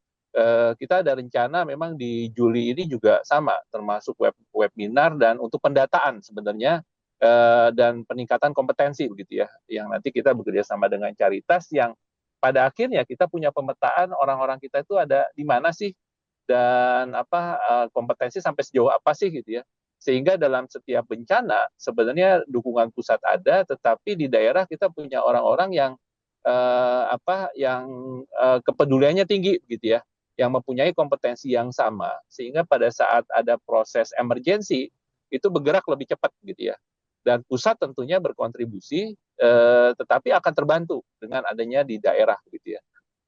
kita ada rencana memang di Juli ini juga sama, termasuk webinar dan untuk pendataan sebenarnya dan peningkatan kompetensi begitu ya, yang nanti kita bekerja sama dengan Caritas yang pada akhirnya kita punya pemetaan orang-orang kita itu ada di mana sih dan kompetensi sampai sejauh apa sih gitu ya, sehingga dalam setiap bencana sebenarnya dukungan pusat ada, tetapi di daerah kita punya orang-orang yang kepeduliannya tinggi gitu ya, yang mempunyai kompetensi yang sama, sehingga pada saat ada proses emergensi itu bergerak lebih cepat gitu ya, dan pusat tentunya berkontribusi, tetapi akan terbantu dengan adanya di daerah gitu ya.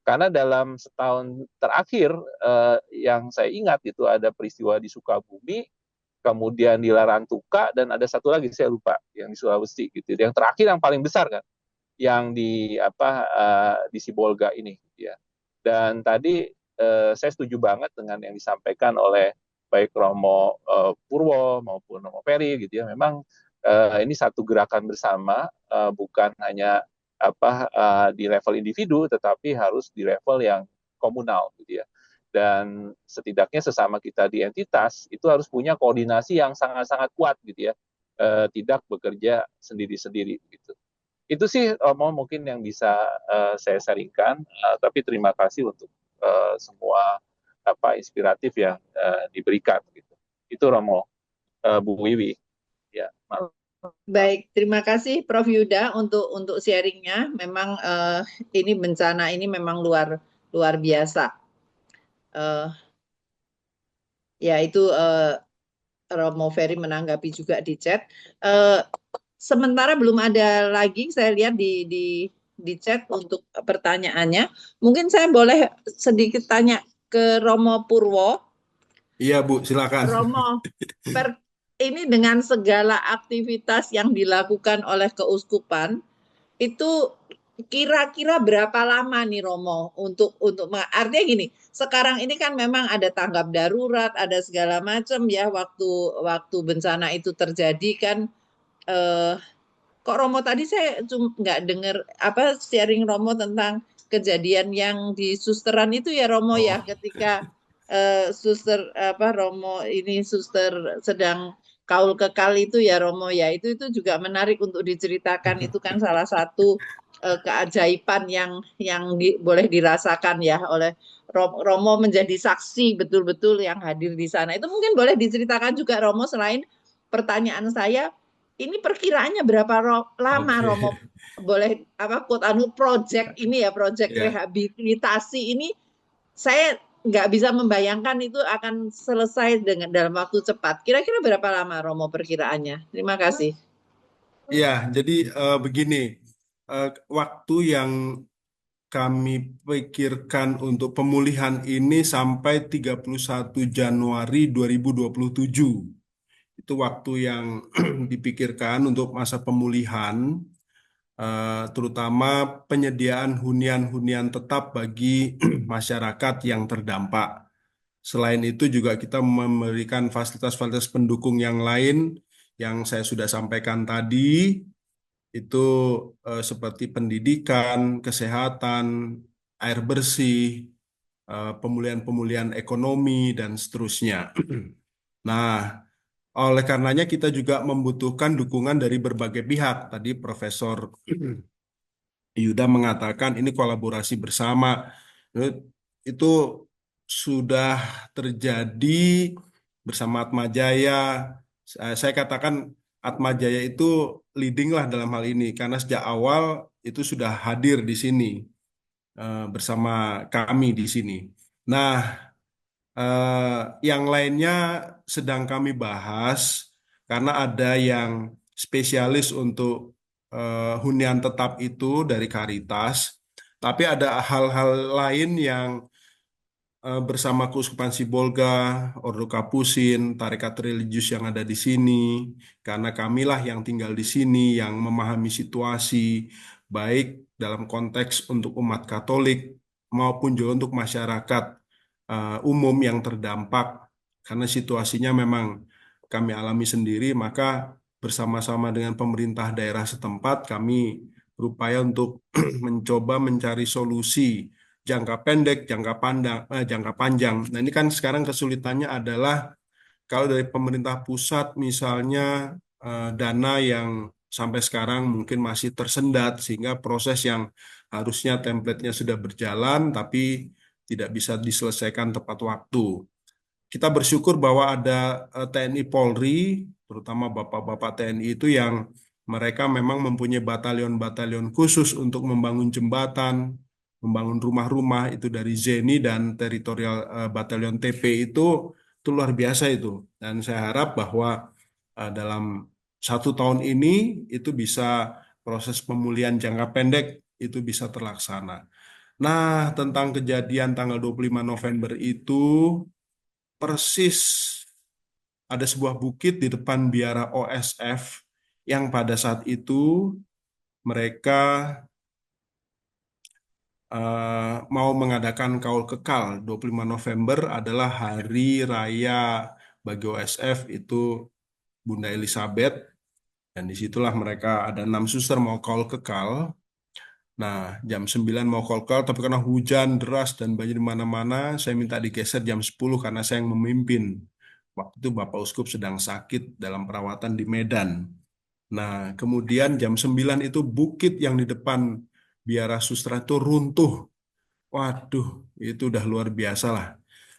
Karena dalam setahun terakhir yang saya ingat itu ada peristiwa di Sukabumi, kemudian di Larantuka, dan ada satu lagi saya lupa yang di Sulawesi gitu. Yang terakhir yang paling besar kan, yang di di Sibolga ini gitu ya. Dan tadi saya setuju banget dengan yang disampaikan oleh baik Romo Purwo maupun Romo Ferry gitu ya. Memang ini satu gerakan bersama, bukan hanya di level individu, tetapi harus di level yang komunal gitu ya. Dan setidaknya sesama kita di entitas itu harus punya koordinasi yang sangat-sangat kuat gitu ya, tidak bekerja sendiri-sendiri gitu. Itu sih Romo mungkin yang bisa saya sharingkan, tapi terima kasih untuk semua inspiratif yang diberikan gitu. Itu Romo, Bu Wiwi. Ya, malam. Baik, terima kasih Prof. Yuda untuk sharingnya. Memang ini bencana ini memang luar biasa. Ya itu Romo Ferry menanggapi juga di chat. Sementara belum ada lagi saya lihat di chat untuk pertanyaannya. Mungkin saya boleh sedikit tanya ke Romo Purwo. Iya Bu, silakan. Romo, ini dengan segala aktivitas yang dilakukan oleh keuskupan, itu kira-kira berapa lama nih Romo untuk artinya gini, sekarang ini kan memang ada tanggap darurat, ada segala macam ya, waktu bencana itu terjadi kan, kok Romo tadi saya cuma nggak dengar sharing Romo tentang kejadian yang di susteran itu ya Romo ya, ketika suster Romo ini suster sedang kaul kekal itu ya Romo ya, itu juga menarik untuk diceritakan. Itu kan salah satu keajaiban yang boleh dirasakan ya oleh Romo, menjadi saksi betul-betul yang hadir di sana. Itu mungkin boleh diceritakan juga Romo. Selain pertanyaan saya, ini perkiraannya berapa lama Romo boleh project ini ya, project rehabilitasi ini, saya nggak bisa membayangkan itu akan selesai dalam waktu cepat. Kira-kira berapa lama Romo perkiraannya? Terima kasih. Iya, jadi begini, waktu yang kami pikirkan untuk pemulihan ini sampai 31 Januari 2027. Itu waktu yang dipikirkan untuk masa pemulihan, terutama penyediaan hunian-hunian tetap bagi masyarakat yang terdampak. Selain itu juga kita memberikan fasilitas-fasilitas pendukung yang lain yang saya sudah sampaikan tadi, itu seperti pendidikan, kesehatan, air bersih, pemulihan-pemulihan ekonomi, dan seterusnya. Nah, oleh karenanya kita juga membutuhkan dukungan dari berbagai pihak. Tadi Profesor Yuda mengatakan ini kolaborasi bersama. Itu sudah terjadi bersama Atmajaya. Saya katakan Atmajaya itu leading lah dalam hal ini, karena sejak awal itu sudah hadir di sini. bersama kami di sini. Nah, yang lainnya sedang kami bahas karena ada yang spesialis untuk hunian tetap itu dari Caritas, tapi ada hal-hal lain yang bersama Keuskupan Sibolga, Ordo Kapusin, tarekat religius yang ada di sini, karena kamilah yang tinggal di sini, yang memahami situasi, baik dalam konteks untuk umat Katolik maupun juga untuk masyarakat umum yang terdampak, karena situasinya memang kami alami sendiri, maka bersama-sama dengan pemerintah daerah setempat, kami berupaya untuk mencoba mencari solusi jangka pendek, jangka panjang. Nah, ini kan sekarang kesulitannya adalah kalau dari pemerintah pusat misalnya dana yang sampai sekarang mungkin masih tersendat sehingga proses yang harusnya template-nya sudah berjalan tapi tidak bisa diselesaikan tepat waktu. Kita bersyukur bahwa ada TNI Polri, terutama bapak-bapak TNI itu yang mereka memang mempunyai batalion-batalion khusus untuk membangun jembatan, membangun rumah-rumah itu dari ZENI dan teritorial batalion TP itu luar biasa itu. Dan saya harap bahwa dalam 1 tahun ini itu bisa proses pemulihan jangka pendek itu bisa terlaksana. Nah, tentang kejadian tanggal 25 November itu persis ada sebuah bukit di depan biara OSF yang pada saat itu mereka mau mengadakan kaul kekal. 25 November adalah hari raya bagi OSF itu Bunda Elizabeth, dan disitulah mereka ada 6 suster mau kaul kekal. Nah, jam 9 mau kaul kekal, tapi karena hujan deras dan banjir di mana-mana, saya minta digeser jam 10 karena saya yang memimpin. Waktu itu Bapak Uskup sedang sakit dalam perawatan di Medan. Nah, kemudian jam 9 itu bukit yang di depan biara sustra itu runtuh. Waduh, itu udah luar biasa lah.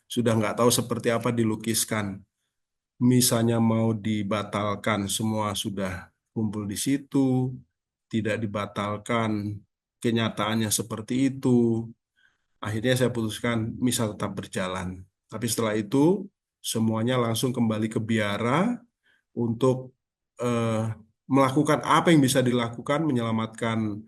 Sudah nggak tahu seperti apa dilukiskan. Misalnya mau dibatalkan, semua sudah kumpul di situ. Tidak dibatalkan, kenyataannya seperti itu. Akhirnya saya putuskan misa tetap berjalan. Tapi setelah itu, semuanya langsung kembali ke biara untuk eh, melakukan apa yang bisa dilakukan, menyelamatkan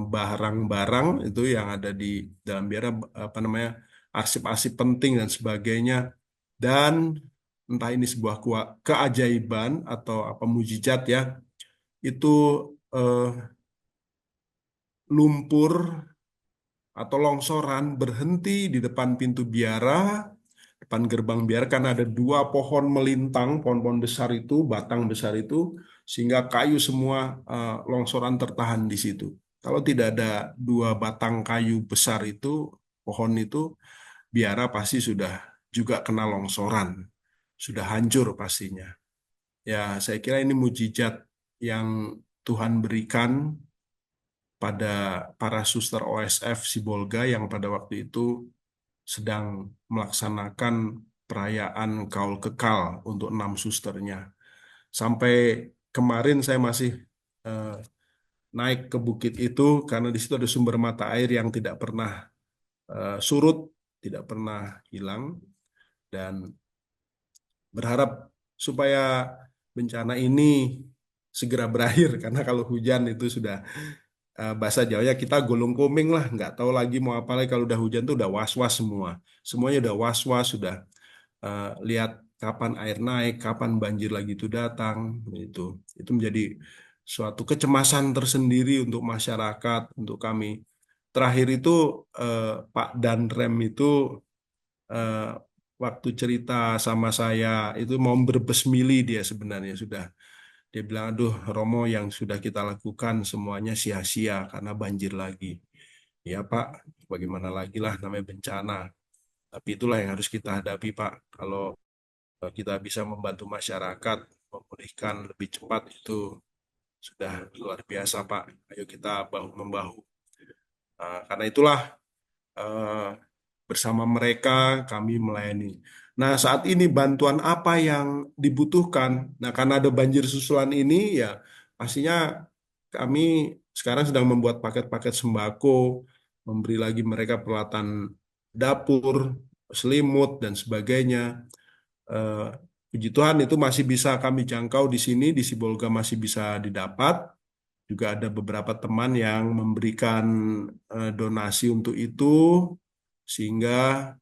barang-barang itu yang ada di dalam biara, apa namanya, arsip-arsip penting dan sebagainya. Dan entah ini sebuah keajaiban atau apa mujizat ya, itu eh, lumpur atau longsoran berhenti di depan pintu biara, depan gerbang biara, karena ada 2 pohon melintang, pohon-pohon besar itu, batang besar itu, sehingga kayu semua longsoran tertahan di situ. Kalau tidak ada 2 batang kayu besar itu, pohon itu, biara pasti sudah juga kena longsoran, sudah hancur pastinya. Ya, saya kira ini mujizat yang Tuhan berikan pada para suster OSF Sibolga yang pada waktu itu sedang melaksanakan perayaan kaul kekal untuk 6 susternya. Sampai kemarin saya masih eh, naik ke bukit itu karena di situ ada sumber mata air yang tidak pernah surut, tidak pernah hilang, dan berharap supaya bencana ini segera berakhir karena kalau hujan itu sudah bahasa Jawanya kita gulung koming lah, nggak tahu lagi mau apa lagi. Kalau udah hujan tuh udah was-was semua, semuanya udah was-was, sudah lihat kapan air naik, kapan banjir lagi itu datang. Itu menjadi suatu kecemasan tersendiri untuk masyarakat, untuk kami. Terakhir itu Pak Danrem itu eh, waktu cerita sama saya itu mau berbes mili, dia sebenarnya sudah, dia bilang, aduh Romo, yang sudah kita lakukan semuanya sia-sia karena banjir lagi. Ya Pak, bagaimana lagi lah, namanya bencana. Tapi itulah yang harus kita hadapi Pak. Kalau kita bisa membantu masyarakat memulihkan lebih cepat, itu sudah luar biasa Pak. Ayo kita bahu-membahu. Karena itulah eh, bersama mereka kami melayani. Nah, saat ini bantuan apa yang dibutuhkan? Nah, karena ada banjir susulan ini, ya pastinya kami sekarang sedang membuat paket-paket sembako memberi lagi mereka peralatan dapur, selimut, dan sebagainya. Puji Tuhan itu masih bisa kami jangkau di sini, di Sibolga masih bisa didapat. Juga ada beberapa teman yang memberikan donasi untuk itu, sehingga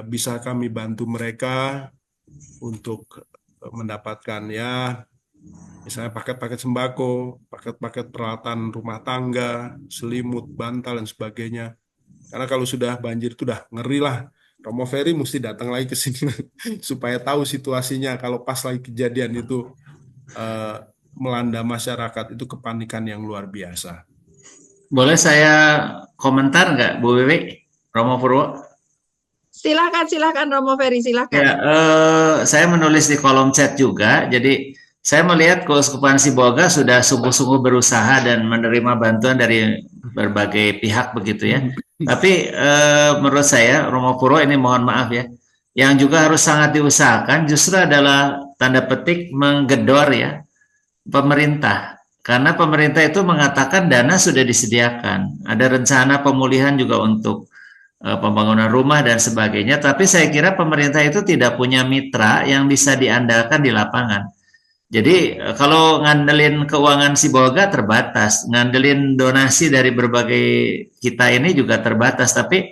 bisa kami bantu mereka untuk mendapatkan ya misalnya paket-paket sembako, paket-paket peralatan rumah tangga, selimut, bantal, dan sebagainya. Karena kalau sudah banjir itu udah ngeri lah. Romo Ferry mesti datang lagi ke sini supaya tahu situasinya. Kalau pas lagi kejadian itu melanda masyarakat, itu kepanikan yang luar biasa. Boleh saya komentar nggak, Bu Wiwi, Romo Purwo? Silakan Romo Ferry, silakan. Ya, saya menulis di kolom chat juga. Jadi saya melihat Keuskupan Sibolga sudah sungguh-sungguh berusaha dan menerima bantuan dari berbagai pihak begitu ya. Tapi menurut saya, Romo Purwo, ini mohon maaf ya, yang juga harus sangat diusahakan justru adalah tanda petik menggedor ya pemerintah. Karena pemerintah itu mengatakan dana sudah disediakan, ada rencana pemulihan juga untuk pembangunan rumah dan sebagainya. Tapi saya kira pemerintah itu tidak punya mitra yang bisa diandalkan di lapangan. Jadi kalau ngandelin keuangan Sibolga terbatas, ngandelin donasi dari berbagai kita ini juga terbatas, tapi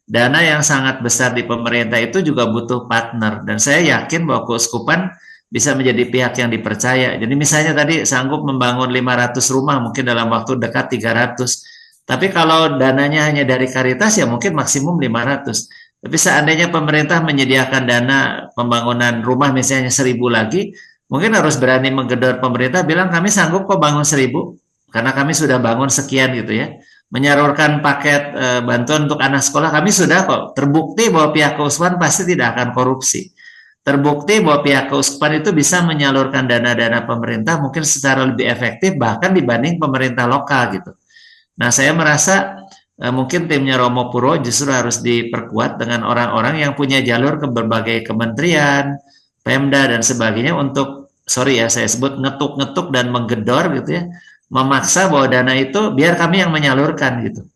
dana yang sangat besar di pemerintah itu juga butuh partner, dan saya yakin bahwa Keuskupan bisa menjadi pihak yang dipercaya. Jadi misalnya tadi sanggup membangun 500 rumah, mungkin dalam waktu dekat 300. Tapi kalau dananya hanya dari Caritas ya mungkin maksimum 500. Tapi seandainya pemerintah menyediakan dana pembangunan rumah misalnya 1.000 lagi, mungkin harus berani menggedor pemerintah bilang kami sanggup kok bangun 1.000 karena kami sudah bangun sekian gitu ya. Menyalurkan paket bantuan untuk anak sekolah kami sudah kok. Terbukti bahwa pihak keuskupan pasti tidak akan korupsi. Terbukti bahwa pihak keuskupan itu bisa menyalurkan dana-dana pemerintah mungkin secara lebih efektif bahkan dibanding pemerintah lokal gitu. Nah, saya merasa mungkin timnya Romo Purwo justru harus diperkuat dengan orang-orang yang punya jalur ke berbagai kementerian, Pemda dan sebagainya untuk, sorry ya saya sebut ngetuk-ngetuk dan menggedor gitu ya, memaksa bahwa dana itu biar kami yang menyalurkan gitu.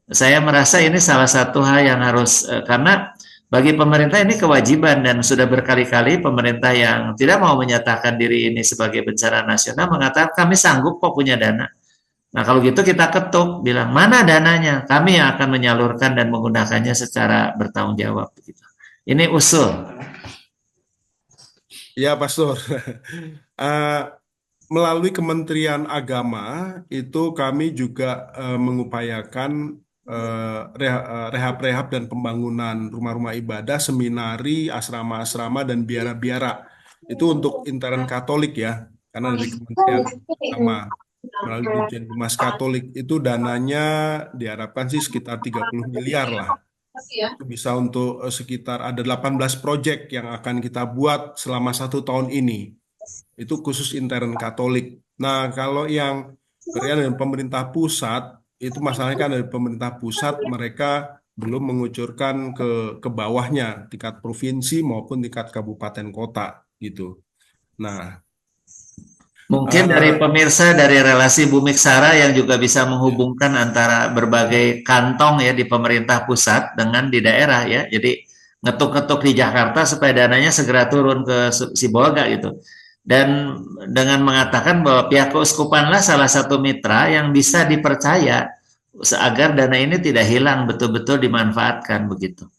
Saya merasa ini salah satu hal yang harus, karena bagi pemerintah ini kewajiban dan sudah berkali-kali pemerintah yang tidak mau menyatakan diri ini sebagai bencana nasional mengatakan kami sanggup kok punya dana. Nah kalau gitu kita ketuk, bilang mana dananya, kami yang akan menyalurkan dan menggunakannya secara bertanggung jawab. Ini usul. Ya, Pastor. Melalui Kementerian Agama itu kami juga mengupayakan rehab-rehab dan pembangunan rumah-rumah ibadah, seminari, asrama-asrama, dan biara-biara. Itu untuk intern Katolik ya, karena dari Kementerian Agama melalui Dirjen Humas Katolik itu dananya diharapkan sih sekitar 30 miliar lah. Itu bisa untuk sekitar ada 18 proyek yang akan kita buat selama 1 tahun ini. Itu khusus intern Katolik. Nah, kalau yang berkaitan dengan pemerintah pusat, itu masalahnya kan dari pemerintah pusat mereka belum mengucurkan ke bawahnya, tingkat provinsi maupun tingkat kabupaten kota gitu. Nah, mungkin dari pemirsa dari relasi Bumi Sara yang juga bisa menghubungkan antara berbagai kantong ya di pemerintah pusat dengan di daerah ya. Jadi ngetuk-ngetuk di Jakarta supaya dananya segera turun ke Sibolga gitu. Dan dengan mengatakan bahwa pihak keuskupanlah salah satu mitra yang bisa dipercaya agar dana ini tidak hilang, betul-betul dimanfaatkan begitu.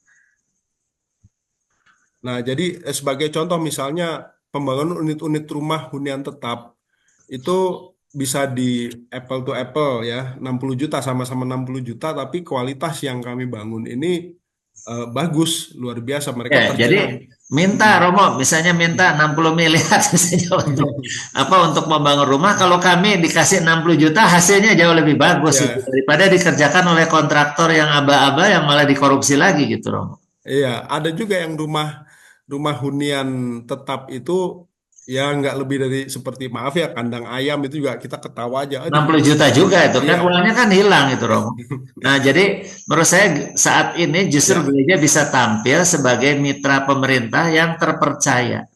Nah, jadi sebagai contoh misalnya pembangunan unit-unit rumah hunian tetap itu bisa di apple to apple ya, 60 juta sama-sama 60 juta, tapi kualitas yang kami bangun ini bagus, luar biasa. Mereka Ya, percaya. jadi minta Romo, misalnya minta 60 miliar misalnya untuk membangun rumah, kalau kami dikasih 60 juta hasilnya jauh lebih bagus Ya. gitu, daripada dikerjakan oleh kontraktor yang aba-aba yang malah dikorupsi lagi gitu Romo. Iya, ada juga yang rumah hunian tetap itu ya nggak lebih dari seperti maaf ya kandang ayam itu juga kita ketawa aja. 60 juta juga itu kan, Iya. uangnya kan hilang itu Romo. Nah jadi menurut saya saat ini justru Ya. gereja bisa tampil sebagai mitra pemerintah yang terpercaya.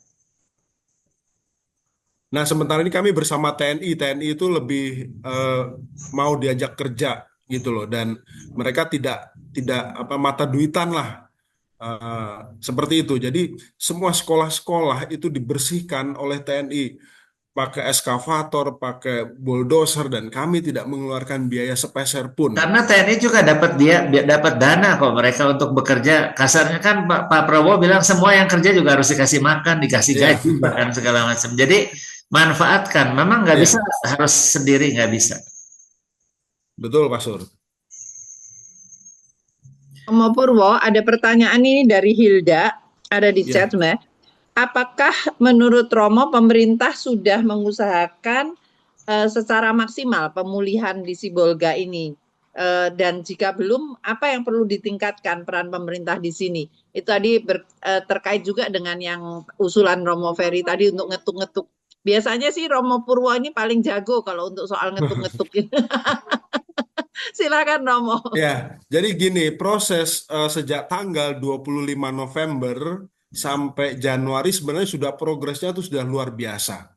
Nah, sementara ini kami bersama TNI. TNI itu lebih mau diajak kerja gitu loh, dan mereka tidak tidak apa mata duitan lah. Seperti itu. Jadi semua sekolah-sekolah itu dibersihkan oleh TNI pakai eskavator, pakai bulldozer, dan kami tidak mengeluarkan biaya sepeser pun. Karena TNI juga dapat dana kok mereka untuk bekerja. Kasarnya kan Pak Prabowo bilang semua yang kerja juga harus dikasih makan, dikasih Ya, gaji, bahkan segala macam. Jadi manfaatkan. Memang nggak bisa ya, harus sendiri, nggak bisa. betul Pak Sur. Romo Purwo, ada pertanyaan ini dari Hilda, ada di Ya. chat sebenarnya. Apakah menurut Romo pemerintah sudah mengusahakan secara maksimal pemulihan di Sibolga ini? Dan jika belum, apa yang perlu ditingkatkan peran pemerintah di sini? Itu tadi terkait juga dengan yang usulan Romo Ferry tadi untuk ngetuk-ngetuk. Biasanya sih Romo Purwo ini paling jago kalau untuk soal ngetuk-ngetuk. Silakan Romo. Ya, jadi gini, proses sejak tanggal 25 November sampai Januari sebenarnya sudah progresnya itu sudah luar biasa.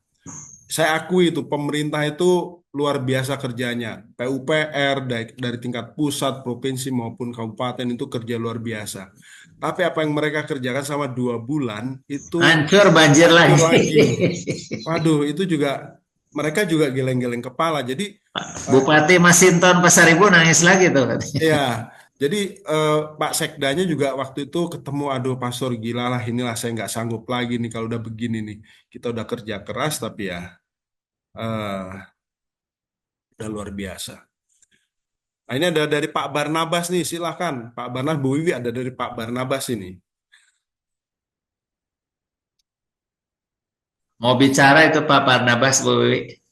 Saya akui itu pemerintah itu luar biasa kerjanya. PUPR dari tingkat pusat, provinsi maupun kabupaten itu kerja luar biasa. Tapi apa yang mereka kerjakan sama 2 bulan itu Hancur banjir hancur lagi. lagi. Waduh, itu juga mereka juga geleng-geleng kepala. Jadi Bupati Masinton Pasaribu nangis lagi tuh. ya, jadi Pak Sekdanya juga waktu itu ketemu, aduh Pastor gila lah, inilah saya nggak sanggup lagi nih kalau udah begini nih. Kita udah kerja keras tapi ya eh, udah luar biasa. Nah, ini ada dari Pak Barnabas nih, silakan. Pak Barnabas, Bu Wiwi ada dari Pak Barnabas ini. Mau bicara itu Pak Barnabas, Bu Wiwi.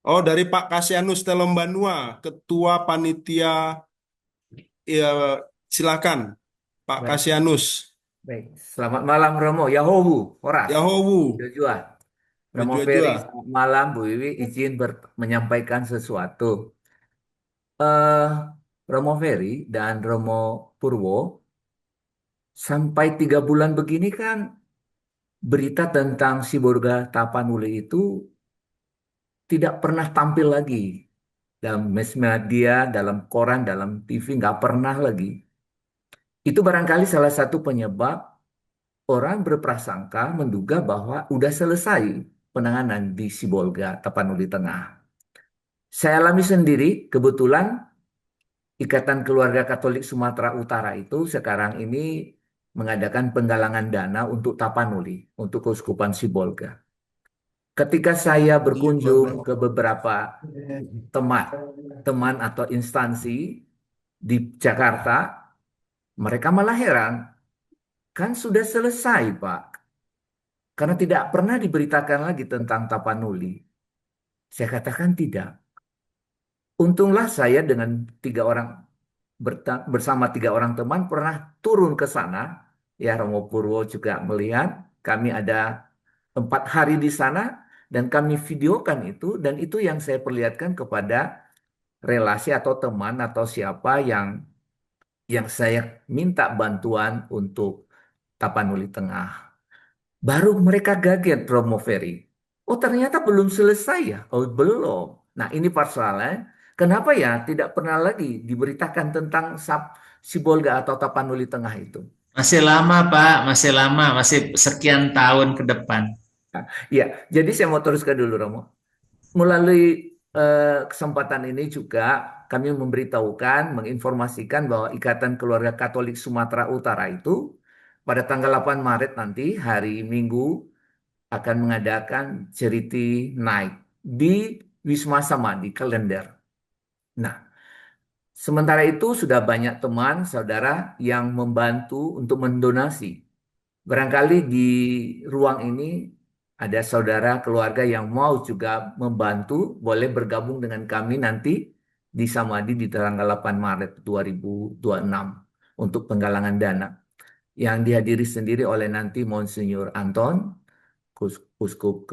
Oh, dari Pak Kasianus Telombanua, Ketua Panitia, ya, silakan Pak Baik, Kasianus. baik. Selamat malam Romo. Yahowu, Horas, Yahowu, Joshua. Romo Ferry, Bejua-jua. selamat malam. Bu Wiwi izin menyampaikan sesuatu. eh Romo Ferry dan Romo Purwo, sampai 3 bulan begini kan berita tentang Sibolga Tapanuli itu tidak pernah tampil lagi dalam mass media, dalam koran, dalam TV, nggak pernah lagi. Itu barangkali salah satu penyebab orang berprasangka menduga bahwa udah selesai penanganan di Sibolga, Tapanuli Tengah. Saya alami sendiri, kebetulan Ikatan Keluarga Katolik Sumatera Utara itu sekarang ini mengadakan penggalangan dana untuk Tapanuli, untuk Keuskupan Sibolga. Ketika saya berkunjung ke beberapa teman atau instansi di Jakarta, mereka malah heran, kan sudah selesai, Pak. Karena tidak pernah diberitakan lagi tentang Tapanuli. Saya katakan tidak. Untunglah saya dengan 3 orang bersama 3 orang teman pernah turun ke sana. Ya, Romo Purwo juga melihat kami ada 4 hari di sana dan kami videokan itu dan itu yang saya perlihatkan kepada relasi atau teman atau siapa yang saya minta bantuan untuk Tapanuli Tengah. Baru mereka kaget Romo Ferry. Oh ternyata belum selesai ya? Oh belum. Nah ini persoalan. Kenapa ya tidak pernah lagi diberitakan tentang Sibolga atau Tapanuli Tengah itu? Masih lama, Pak. Masih lama. Masih sekian tahun ke depan. Ya, jadi saya mau teruskan dulu Romo. Melalui kesempatan ini juga kami memberitahukan, menginformasikan bahwa Ikatan Keluarga Katolik Sumatera Utara itu pada tanggal 8 Maret nanti hari Minggu akan mengadakan charity night di Wisma Samadhi Kalender. Nah, sementara itu sudah banyak teman, saudara yang membantu untuk mendonasi. Barangkali di ruang ini ada saudara keluarga yang mau juga membantu, boleh bergabung dengan kami nanti di Samadhi di tanggal 8 Maret 2026 untuk penggalangan dana yang dihadiri sendiri oleh nanti Monsinyur Anton, Kuskup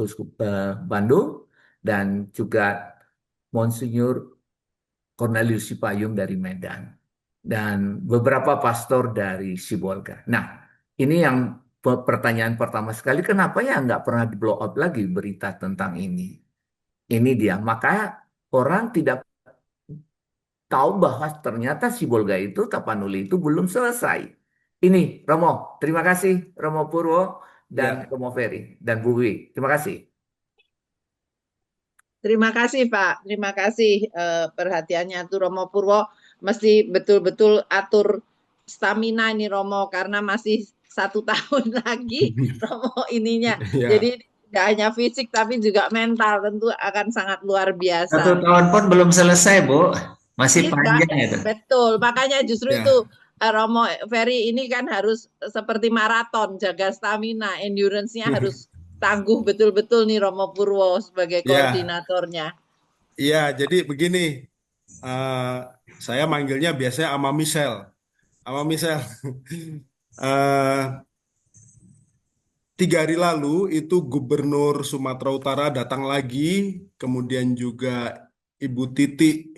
Bandung, dan juga Monsinyur Cornelius Sipayung dari Medan, dan beberapa pastor dari Sibolga. Nah, ini yang pertanyaan pertama sekali, kenapa ya nggak pernah di blow up lagi berita tentang ini? Ini dia. Maka orang tidak tahu bahwa ternyata Sibolga itu, Tapanuli itu belum selesai. Ini Romo, terima kasih Romo Purwo dan Ya, Romo Ferry dan Bu Wi. Terima kasih. Terima kasih Pak, terima kasih perhatiannya tuh Romo Purwo. Mesti betul-betul atur stamina ini Romo, karena masih 1 tahun lagi Romo ininya. ya. Jadi tidak hanya fisik tapi juga mental tentu akan sangat luar 1 biasa. tahun pun belum selesai, Bu. Masih Tidak, panjang itu. betul. Makanya justru itu Ya. Romo Ferry ini kan harus seperti maraton, jaga stamina, endurance-nya harus tangguh betul-betul nih Romo Purwo sebagai Ya, koordinatornya. iya. Jadi begini, eh, saya manggilnya biasanya Ama Michelle. Ama Michelle. Eh, 3 hari lalu itu Gubernur Sumatera Utara datang lagi, kemudian juga Ibu Titi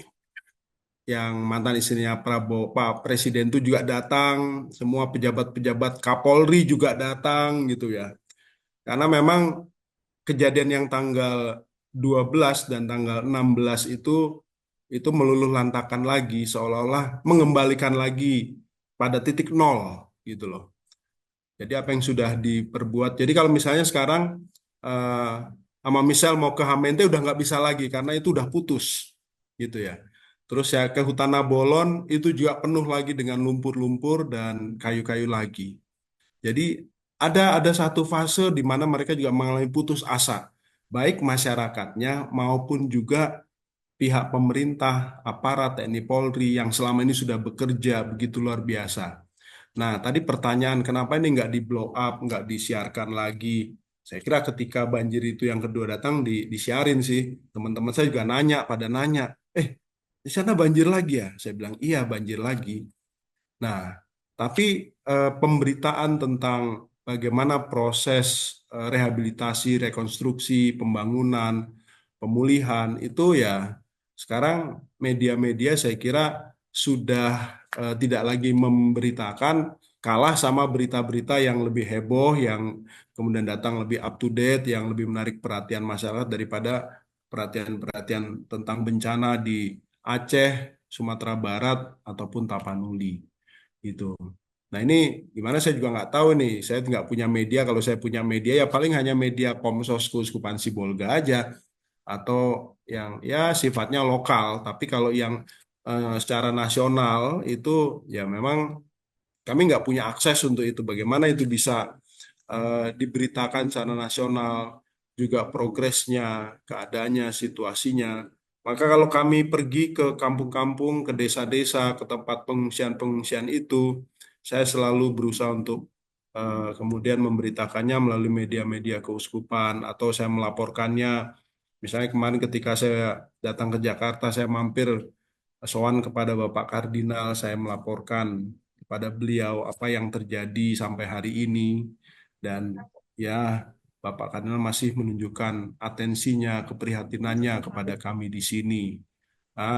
yang mantan istrinya Prabowo, Pak Presiden itu juga datang, semua pejabat-pejabat Kapolri juga datang gitu ya. Karena memang kejadian yang tanggal 12 dan tanggal 16 itu meluluh lantakan lagi, seolah-olah mengembalikan lagi pada titik nol gitu loh. Jadi apa yang sudah diperbuat. Jadi kalau misalnya sekarang eh, sama Michelle mau ke Hamente udah nggak bisa lagi karena itu udah putus gitu ya. Terus ya ke Hutana Bolon itu juga penuh lagi dengan lumpur-lumpur dan kayu-kayu lagi. Jadi ada satu fase di mana mereka juga mengalami putus asa, baik masyarakatnya maupun juga pihak pemerintah, aparat TNI Polri yang selama ini sudah bekerja begitu luar biasa. Nah, tadi pertanyaan kenapa ini nggak di blow up, nggak disiarkan lagi? Saya kira ketika banjir itu yang kedua datang disiarin sih. Teman-teman saya juga pada nanya, di sana banjir lagi ya? Saya bilang iya banjir lagi. Nah, tapi pemberitaan tentang bagaimana proses rehabilitasi, rekonstruksi, pembangunan, pemulihan itu ya sekarang media-media saya kira sudah tidak lagi memberitakan, kalah sama berita-berita yang lebih heboh, yang kemudian datang lebih up to date, yang lebih menarik perhatian masyarakat daripada perhatian-perhatian tentang bencana di Aceh, Sumatera Barat, ataupun Tapanuli gitu. Nah ini gimana saya juga nggak tahu nih. Saya nggak punya media. Kalau saya punya media ya paling hanya media Komsos Keuskupan Sibolga aja atau yang ya sifatnya lokal. Tapi kalau yang secara nasional itu ya memang kami nggak punya akses untuk itu. Bagaimana itu bisa diberitakan secara nasional, juga progresnya, keadaannya, situasinya. Maka kalau kami pergi ke kampung-kampung, ke desa-desa, ke tempat pengungsian-pengungsian itu, saya selalu berusaha untuk kemudian memberitakannya melalui media-media keuskupan atau saya melaporkannya. Misalnya kemarin ketika saya datang ke Jakarta, saya mampir sowan kepada Bapak Kardinal, saya melaporkan kepada beliau apa yang terjadi sampai hari ini. Dan ya, Bapak Kardinal masih menunjukkan atensinya, keprihatinannya kepada kami di sini.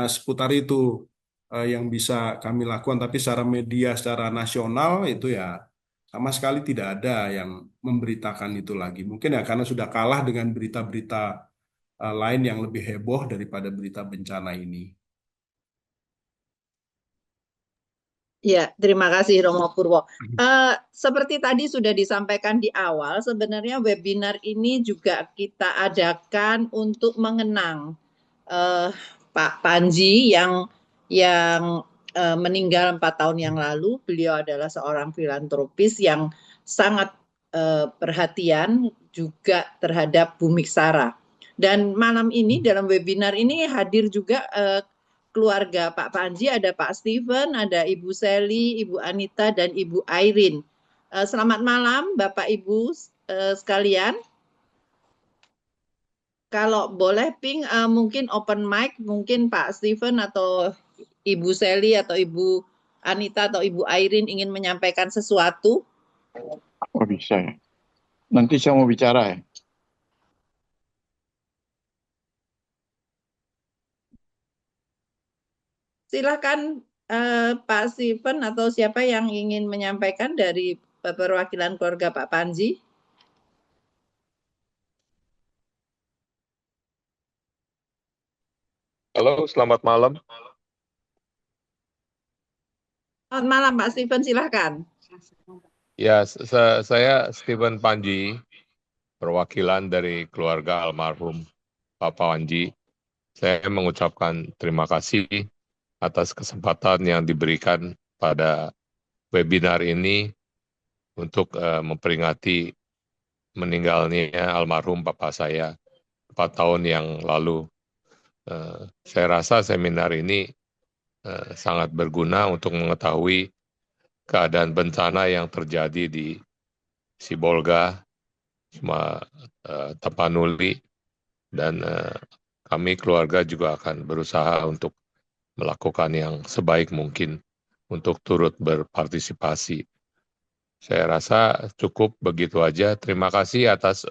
Seputar itu yang bisa kami lakukan, tapi secara media, secara nasional itu ya sama sekali tidak ada yang memberitakan itu lagi. Mungkin ya karena sudah kalah dengan berita-berita lain yang lebih heboh daripada berita bencana ini. Ya, terima kasih Romo Purwo. Seperti tadi sudah disampaikan di awal, sebenarnya webinar ini juga kita adakan untuk mengenang Pak Panji yang meninggal 4 tahun yang lalu. Beliau adalah seorang filantropis yang sangat perhatian juga terhadap Bumi Sara. Dan malam ini dalam webinar ini hadir juga keluarga Pak Panji, ada Pak Steven, ada Ibu Sally, Ibu Anita, dan Ibu Airin. Selamat malam Bapak Ibu sekalian. Kalau boleh Ping, mungkin open mic, mungkin Pak Steven atau Ibu Sally atau Ibu Anita atau Ibu Airin ingin menyampaikan sesuatu. Oh bisa ya. Nanti saya mau bicara ya. Silakan Pak Steven atau siapa yang ingin menyampaikan dari perwakilan keluarga Pak Panji. Halo, selamat malam. Selamat malam Pak Steven, silahkan. Ya, saya Stephen Panji, perwakilan dari keluarga almarhum Papa Wanji. Saya mengucapkan terima kasih atas kesempatan yang diberikan pada webinar ini untuk memperingati meninggalnya almarhum Papa saya 4 tahun yang lalu. Saya rasa seminar ini sangat berguna untuk mengetahui keadaan bencana yang terjadi di Sibolga, Tapanuli, dan kami keluarga juga akan berusaha untuk melakukan yang sebaik mungkin untuk turut berpartisipasi. Saya rasa cukup begitu aja. Terima kasih atas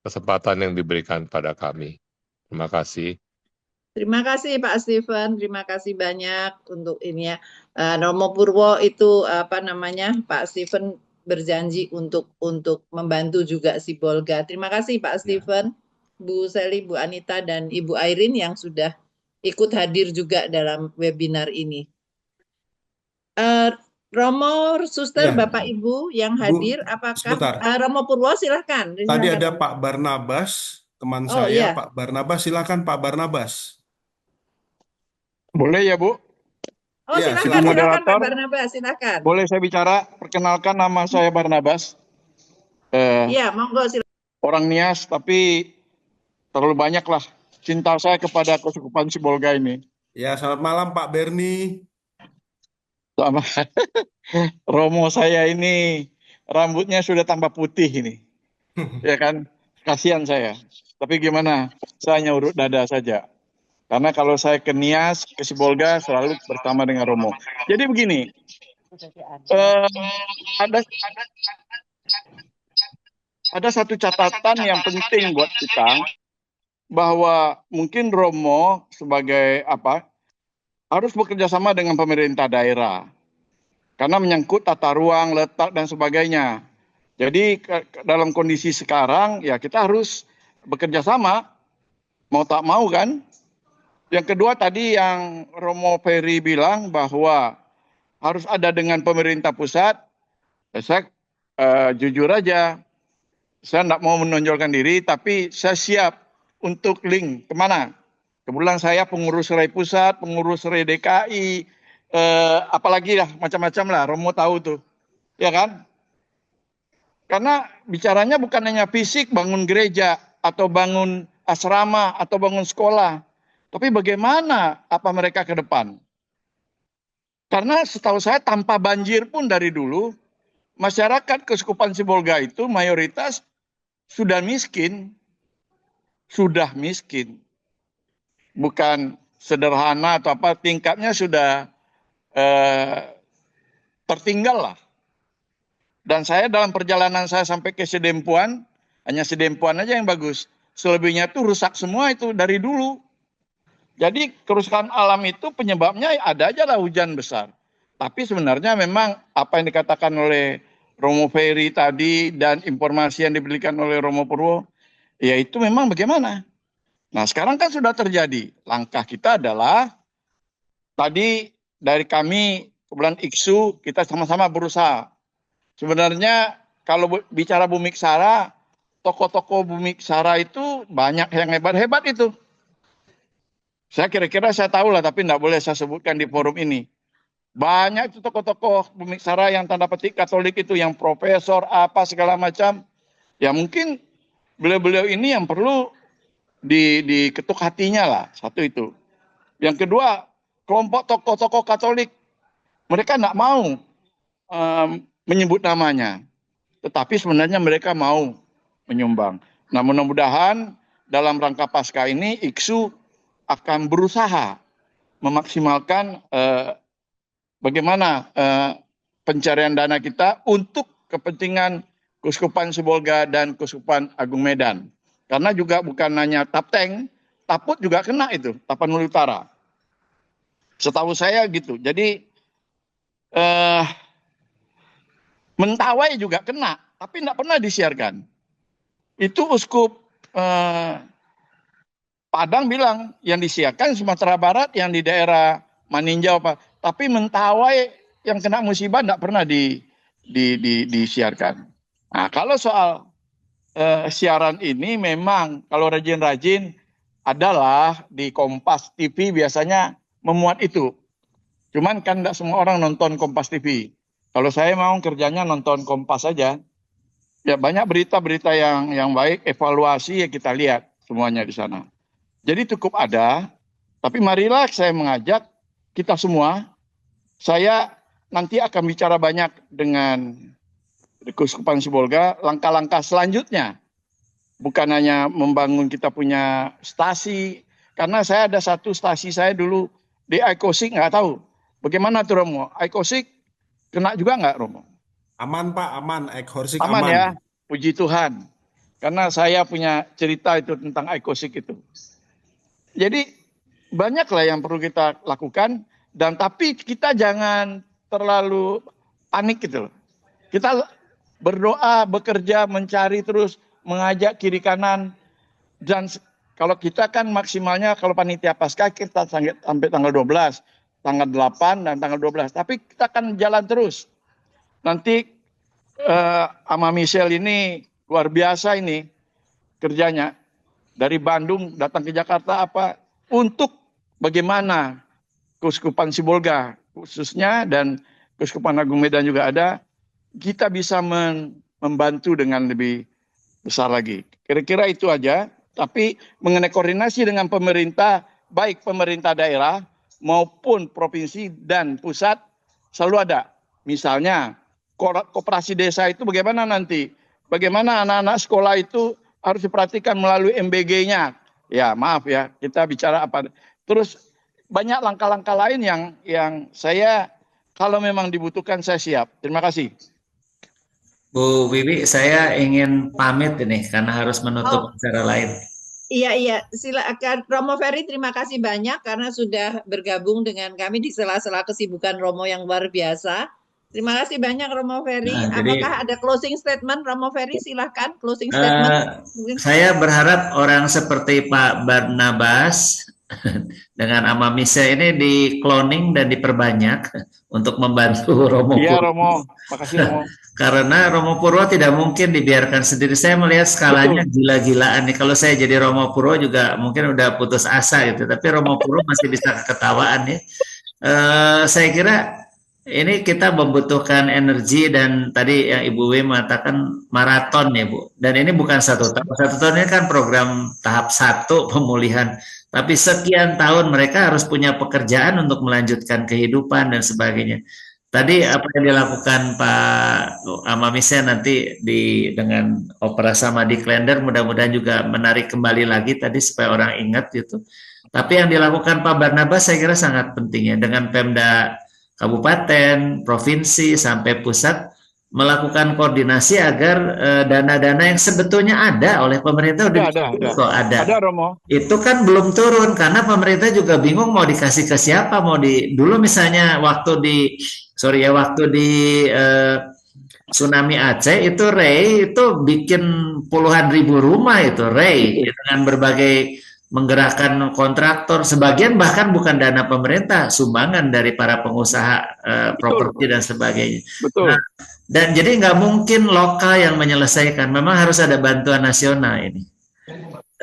kesempatan yang diberikan pada kami. Terima kasih. Terima kasih Pak Steven, terima kasih banyak untuk ini ya. Romo Purwo itu Pak Steven berjanji untuk membantu juga Sibolga. Terima kasih Pak Steven, Bu Seli, Bu Anita, dan Ibu Airin yang sudah ikut hadir juga dalam webinar ini. Romo, Suster, Ya. Bapak Ibu yang hadir, apakah sebentar. Romo Purwo silahkan. Tadi ada Pak Barnabas, teman saya, iya. Pak Barnabas, silakan Pak Barnabas. Boleh ya, Bu? Oh, Ya, silakan Pak moderator. Barnabas, silakan. Boleh saya bicara? Perkenalkan, nama saya Barnabas. Iya, monggo silakan. Orang Nias, tapi terlalu banyak lah cinta saya kepada Keuskupan Sibolga ini. Ya, selamat malam Pak Berni. Sama Romo saya ini rambutnya sudah tambah putih ini. Ya kan? Kasihan saya. Tapi gimana? Saya hanya urut dada saja. Karena kalau saya ke Nias, ke Sibolga selalu bersama dengan Romo. Jadi begini, ada satu catatan yang penting buat kita, bahwa mungkin Romo sebagai harus bekerja sama dengan pemerintah daerah. Karena menyangkut tata ruang, letak, dan sebagainya. Jadi dalam kondisi sekarang, ya kita harus bekerja sama, mau tak mau kan. Yang kedua tadi yang Romo Ferry bilang bahwa harus ada dengan pemerintah pusat. Saya jujur aja, saya tidak mau menonjolkan diri, tapi saya siap untuk link kemana. Kebetulan saya pengurus Rai Pusat, pengurus Rai DKI, apalagi lah macam-macam lah, Romo tahu tuh, ya kan? Karena bicaranya bukan hanya fisik bangun gereja atau bangun asrama atau bangun sekolah, tapi bagaimana apa mereka ke depan. Karena setahu saya tanpa banjir pun dari dulu masyarakat Keuskupan Sibolga itu mayoritas sudah miskin, bukan sederhana atau apa, tingkatnya sudah tertinggal lah. Dan saya dalam perjalanan saya sampai ke Sedempuan, hanya Sedempuan aja yang bagus. Selebihnya itu rusak semua itu dari dulu. Jadi kerusakan alam itu penyebabnya ada aja lah hujan besar. Tapi sebenarnya memang apa yang dikatakan oleh Romo Ferry tadi dan informasi yang diberikan oleh Romo Purwo, ya itu memang bagaimana. Nah sekarang kan sudah terjadi. Langkah kita adalah tadi dari kami kebetulan IKSU kita sama-sama berusaha. Sebenarnya kalau bicara Bumi Ksara, tokoh-tokoh Bumi Ksara itu banyak yang hebat-hebat itu. Saya kira-kira saya tahu lah, tapi tidak boleh saya sebutkan di forum ini. Banyak itu tokoh-tokoh Bumi Ksara yang tanda petik Katolik itu, yang profesor, apa segala macam. Ya mungkin beliau-beliau ini yang perlu diketuk hatinya lah, satu itu. Yang kedua, kelompok tokoh-tokoh Katolik, mereka tidak mau menyebut namanya. Tetapi sebenarnya mereka mau menyumbang. Nah mudah-mudahan dalam rangka Paskah ini IKSU akan berusaha memaksimalkan bagaimana pencarian dana kita untuk kepentingan Keuskupan Sibolga dan Keuskupan Agung Medan. Karena juga bukan hanya Tapteng, Taput juga kena itu, Tapanuli Utara. Setahu saya gitu. Jadi Mentawai juga kena, tapi tidak pernah disiarkan. Itu Uskup Padang bilang yang disiarkan Sumatera Barat, yang di daerah Maninjau apa. Tapi Mentawai yang kena musibah tidak pernah disiarkan. Nah, kalau soal siaran ini memang kalau rajin-rajin adalah di Kompas TV biasanya memuat itu. Cuman kan tidak semua orang nonton Kompas TV. Kalau saya mau kerjanya nonton Kompas saja. Ya banyak berita-berita yang baik, evaluasi ya kita lihat semuanya di sana. Jadi cukup ada, tapi marilah saya mengajak kita semua, saya nanti akan bicara banyak dengan Keuskupan Sibolga, langkah-langkah selanjutnya. Bukan hanya membangun kita punya stasi, karena saya ada satu stasi saya dulu di Aikosik, nggak tahu. Bagaimana tuh Romo? Aikosik kena juga nggak Romo? Aman Pak, aman. Horsik Aman aman. ya, puji Tuhan. Karena saya punya cerita itu tentang Aikosik itu. Jadi banyaklah yang perlu kita lakukan, dan tapi kita jangan terlalu panik gitu loh. Kita berdoa, bekerja, mencari terus, mengajak kiri kanan, dan kalau kita kan maksimalnya kalau panitia Paskah kita sampai tanggal 12, tanggal 8 dan tanggal 12. Tapi kita akan jalan terus. Nanti Ama Michelle ini luar biasa ini kerjanya. Dari Bandung datang ke Jakarta untuk bagaimana Keuskupan Sibolga khususnya dan Keuskupan Agung Medan juga ada, kita bisa membantu dengan lebih besar lagi. Kira-kira itu aja. Tapi mengenai koordinasi dengan pemerintah, baik pemerintah daerah maupun provinsi dan pusat selalu ada. Misalnya koperasi desa itu bagaimana nanti? Bagaimana anak-anak sekolah itu harus diperhatikan melalui MBG-nya. Ya maaf ya, kita bicara apa. Terus banyak langkah-langkah lain yang saya kalau memang dibutuhkan saya siap. Terima kasih. Bu Wiwi, saya ingin pamit ini karena harus menutup acara lain. Iya, silakan Romo Ferry, terima kasih banyak karena sudah bergabung dengan kami di sela-sela kesibukan Romo yang luar biasa. Terima kasih banyak Romo Ferry. Apakah ada closing statement Romo Ferry? Silahkan closing statement. Saya berharap orang seperti Pak Barnabas dengan Ama Mise ini di cloning dan diperbanyak untuk membantu Romo Purwo. Iya Romo, makasih Romo. Karena Romo Purwo tidak mungkin dibiarkan sendiri. Saya melihat skalanya gila-gilaan nih. Kalau saya jadi Romo Purwo juga mungkin udah putus asa gitu. Tapi Romo Purwo masih bisa ketawaan ya. Saya kira ini kita membutuhkan energi dan tadi yang Ibu W mengatakan maraton ya Bu. Dan ini bukan 1 tahun. 1 tahun ini kan program tahap 1 pemulihan. Tapi sekian tahun mereka harus punya pekerjaan untuk melanjutkan kehidupan dan sebagainya. Tadi apa yang dilakukan Pak Ama Mise nanti dengan Opera Samadhi Klender mudah-mudahan juga menarik kembali lagi tadi supaya orang ingat gitu. Tapi yang dilakukan Pak Barnabas saya kira sangat penting ya dengan Pemda Kabupaten, Provinsi sampai pusat melakukan koordinasi agar dana-dana yang sebetulnya ada oleh pemerintah ada Romo. Itu kan belum turun karena pemerintah juga bingung mau dikasih ke siapa, dulu misalnya waktu di tsunami Aceh itu Ray itu bikin puluhan ribu rumah itu Ray dengan berbagai menggerakkan kontraktor, sebagian bahkan bukan dana pemerintah, sumbangan dari para pengusaha properti dan sebagainya. Betul. Nah, dan jadi nggak mungkin lokal yang menyelesaikan, memang harus ada bantuan nasional ini.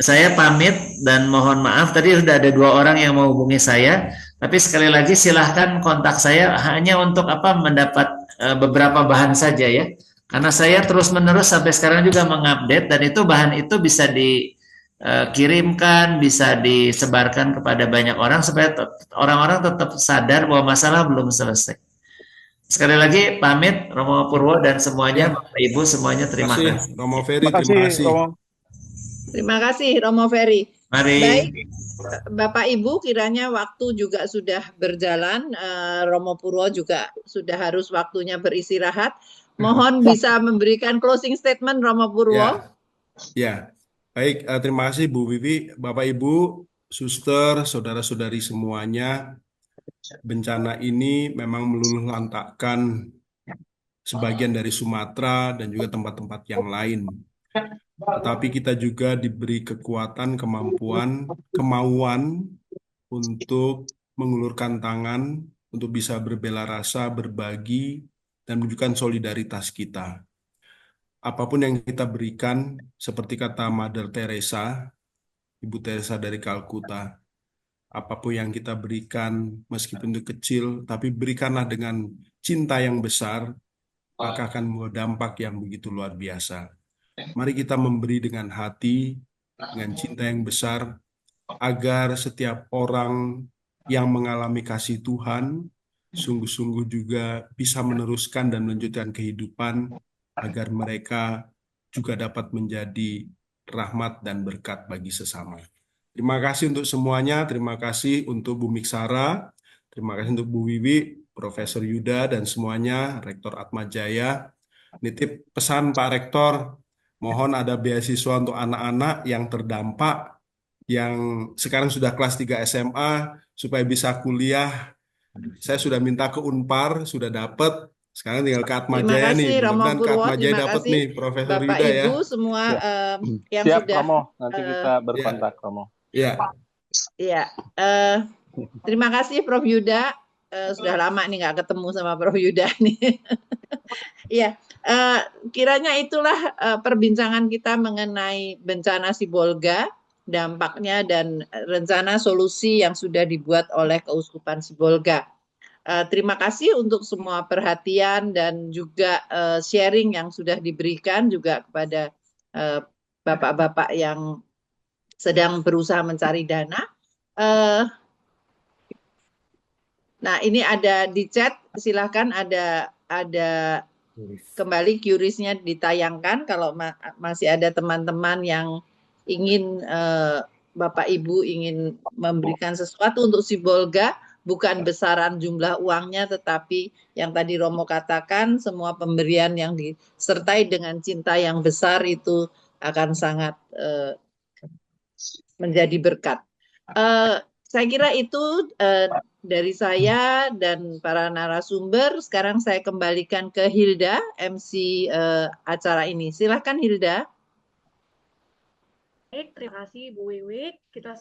Saya pamit dan mohon maaf tadi sudah ada 2 orang yang menghubungi saya, tapi sekali lagi silahkan kontak saya hanya untuk mendapat beberapa bahan saja ya, karena saya terus-menerus sampai sekarang juga mengupdate dan itu bahan itu bisa dikirimkan, bisa disebarkan kepada banyak orang supaya orang-orang tetap sadar bahwa masalah belum selesai. Sekali lagi pamit Romo Purwo dan semuanya, Bapak Ibu semuanya terima kasih. Romo Ferry, terima kasih. Terima kasih Romo Ferry. Mari. Baik, Bapak Ibu, kiranya waktu juga sudah berjalan. Romo Purwo juga sudah harus waktunya beristirahat. Mohon bisa memberikan closing statement Romo Purwo. Ya, baik. Terima kasih Bu Wiwi, Bapak Ibu, suster, saudara-saudari semuanya. Bencana ini memang meluluh lantakkan sebagian dari Sumatera dan juga tempat-tempat yang lain. tetapi kita juga diberi kekuatan, kemauan untuk mengulurkan tangan, untuk bisa berbela rasa, berbagi, dan menunjukkan solidaritas kita. Apapun yang kita berikan, seperti kata Mother Teresa, Ibu Teresa dari Kalkuta, apapun yang kita berikan, meskipun itu kecil, tapi berikanlah dengan cinta yang besar, maka akan membawa dampak yang begitu luar biasa. Mari kita memberi dengan hati, dengan cinta yang besar, agar setiap orang yang mengalami kasih Tuhan, sungguh-sungguh juga bisa meneruskan dan melanjutkan kehidupan, agar mereka juga dapat menjadi rahmat dan berkat bagi sesama. Terima kasih untuk semuanya, terima kasih untuk Bu Miksara, terima kasih untuk Bu Wiwi, Profesor Yuda, dan semuanya, Rektor Atmajaya. Nitip pesan Pak Rektor, mohon ada beasiswa untuk anak-anak yang terdampak, yang sekarang sudah kelas 3 SMA, supaya bisa kuliah. Saya sudah minta ke Unpar, sudah dapat. Sekarang tinggal ke Terima Atmajaya nih. kasih Romo Mudah-mudahan ke Purwo, Atmajaya terima dapat kasih nih, Profesor Bapak Yuda ya. Ibu semua Ya. yang Siap, sudah Romo. Nanti kita Ya, berkontak, Romo. ya. ya terima kasih Prof Yuda. Sudah lama nih nggak ketemu sama Prof Yuda nih. Ya, kiranya itulah perbincangan kita mengenai bencana Sibolga, dampaknya dan rencana solusi yang sudah dibuat oleh Keuskupan Sibolga. Terima kasih untuk semua perhatian dan juga sharing yang sudah diberikan juga kepada bapak-bapak yang sedang berusaha mencari dana. Nah, ini ada di chat, silakan ada kembali QRIS-nya ditayangkan kalau masih ada teman-teman yang ingin Bapak Ibu ingin memberikan sesuatu untuk Sibolga, bukan besaran jumlah uangnya, tetapi yang tadi Romo katakan, semua pemberian yang disertai dengan cinta yang besar itu akan sangat menjadi berkat. Saya kira itu dari saya dan para narasumber. Sekarang saya kembalikan ke Hilda, MC acara ini. Silakan Hilda. Baik, terima kasih Bu Wiwi. Kita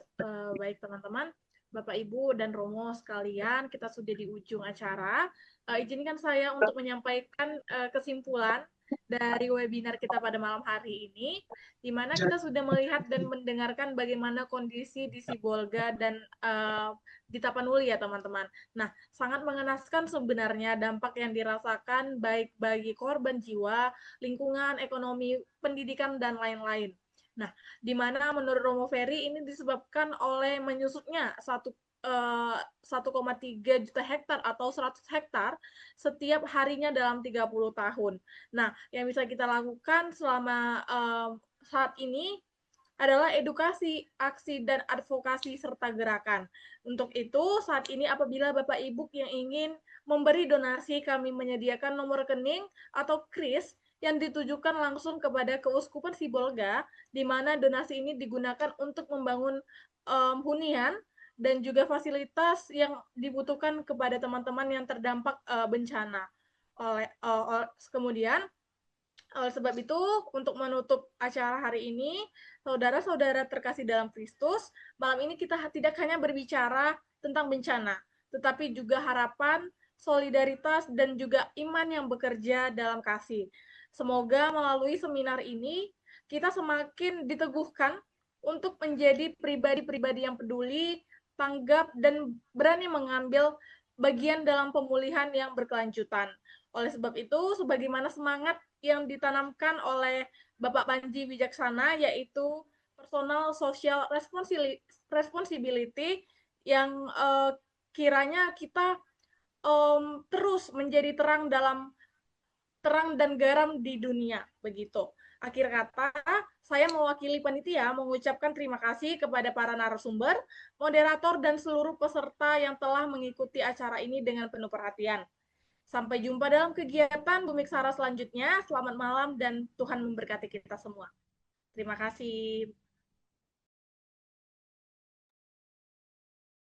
baik teman-teman, Bapak Ibu dan Romo sekalian, kita sudah di ujung acara. Izinkan saya untuk menyampaikan kesimpulan dari webinar kita pada malam hari ini, di mana kita sudah melihat dan mendengarkan bagaimana kondisi di Sibolga dan di Tapanuli ya teman-teman. Nah, sangat mengenaskan sebenarnya dampak yang dirasakan baik bagi korban jiwa, lingkungan, ekonomi, pendidikan, dan lain-lain. Nah, di mana menurut Romo Ferry ini disebabkan oleh menyusutnya 1,3 juta hektar atau 100 hektar setiap harinya dalam 30 tahun. Nah, yang bisa kita lakukan selama saat ini adalah edukasi, aksi, dan advokasi serta gerakan. Untuk itu, saat ini apabila Bapak Ibu yang ingin memberi donasi, kami menyediakan nomor rekening atau KRIS yang ditujukan langsung kepada Keuskupan Sibolga, di mana donasi ini digunakan untuk membangun hunian dan juga fasilitas yang dibutuhkan kepada teman-teman yang terdampak bencana. Kemudian, oleh sebab itu, untuk menutup acara hari ini, saudara-saudara terkasih dalam Kristus, malam ini kita tidak hanya berbicara tentang bencana, tetapi juga harapan, solidaritas, dan juga iman yang bekerja dalam kasih. Semoga melalui seminar ini, kita semakin diteguhkan untuk menjadi pribadi-pribadi yang peduli, tanggap, dan berani mengambil bagian dalam pemulihan yang berkelanjutan. Oleh sebab itu, sebagaimana semangat yang ditanamkan oleh Bapak Panji Wijaksana, yaitu personal social responsibility, yang kiranya kita terus menjadi terang dan garam di dunia, begitu. Akhir kata, saya mewakili panitia mengucapkan terima kasih kepada para narasumber, moderator, dan seluruh peserta yang telah mengikuti acara ini dengan penuh perhatian. Sampai jumpa dalam kegiatan Bu Miksara selanjutnya. Selamat malam dan Tuhan memberkati kita semua. Terima kasih.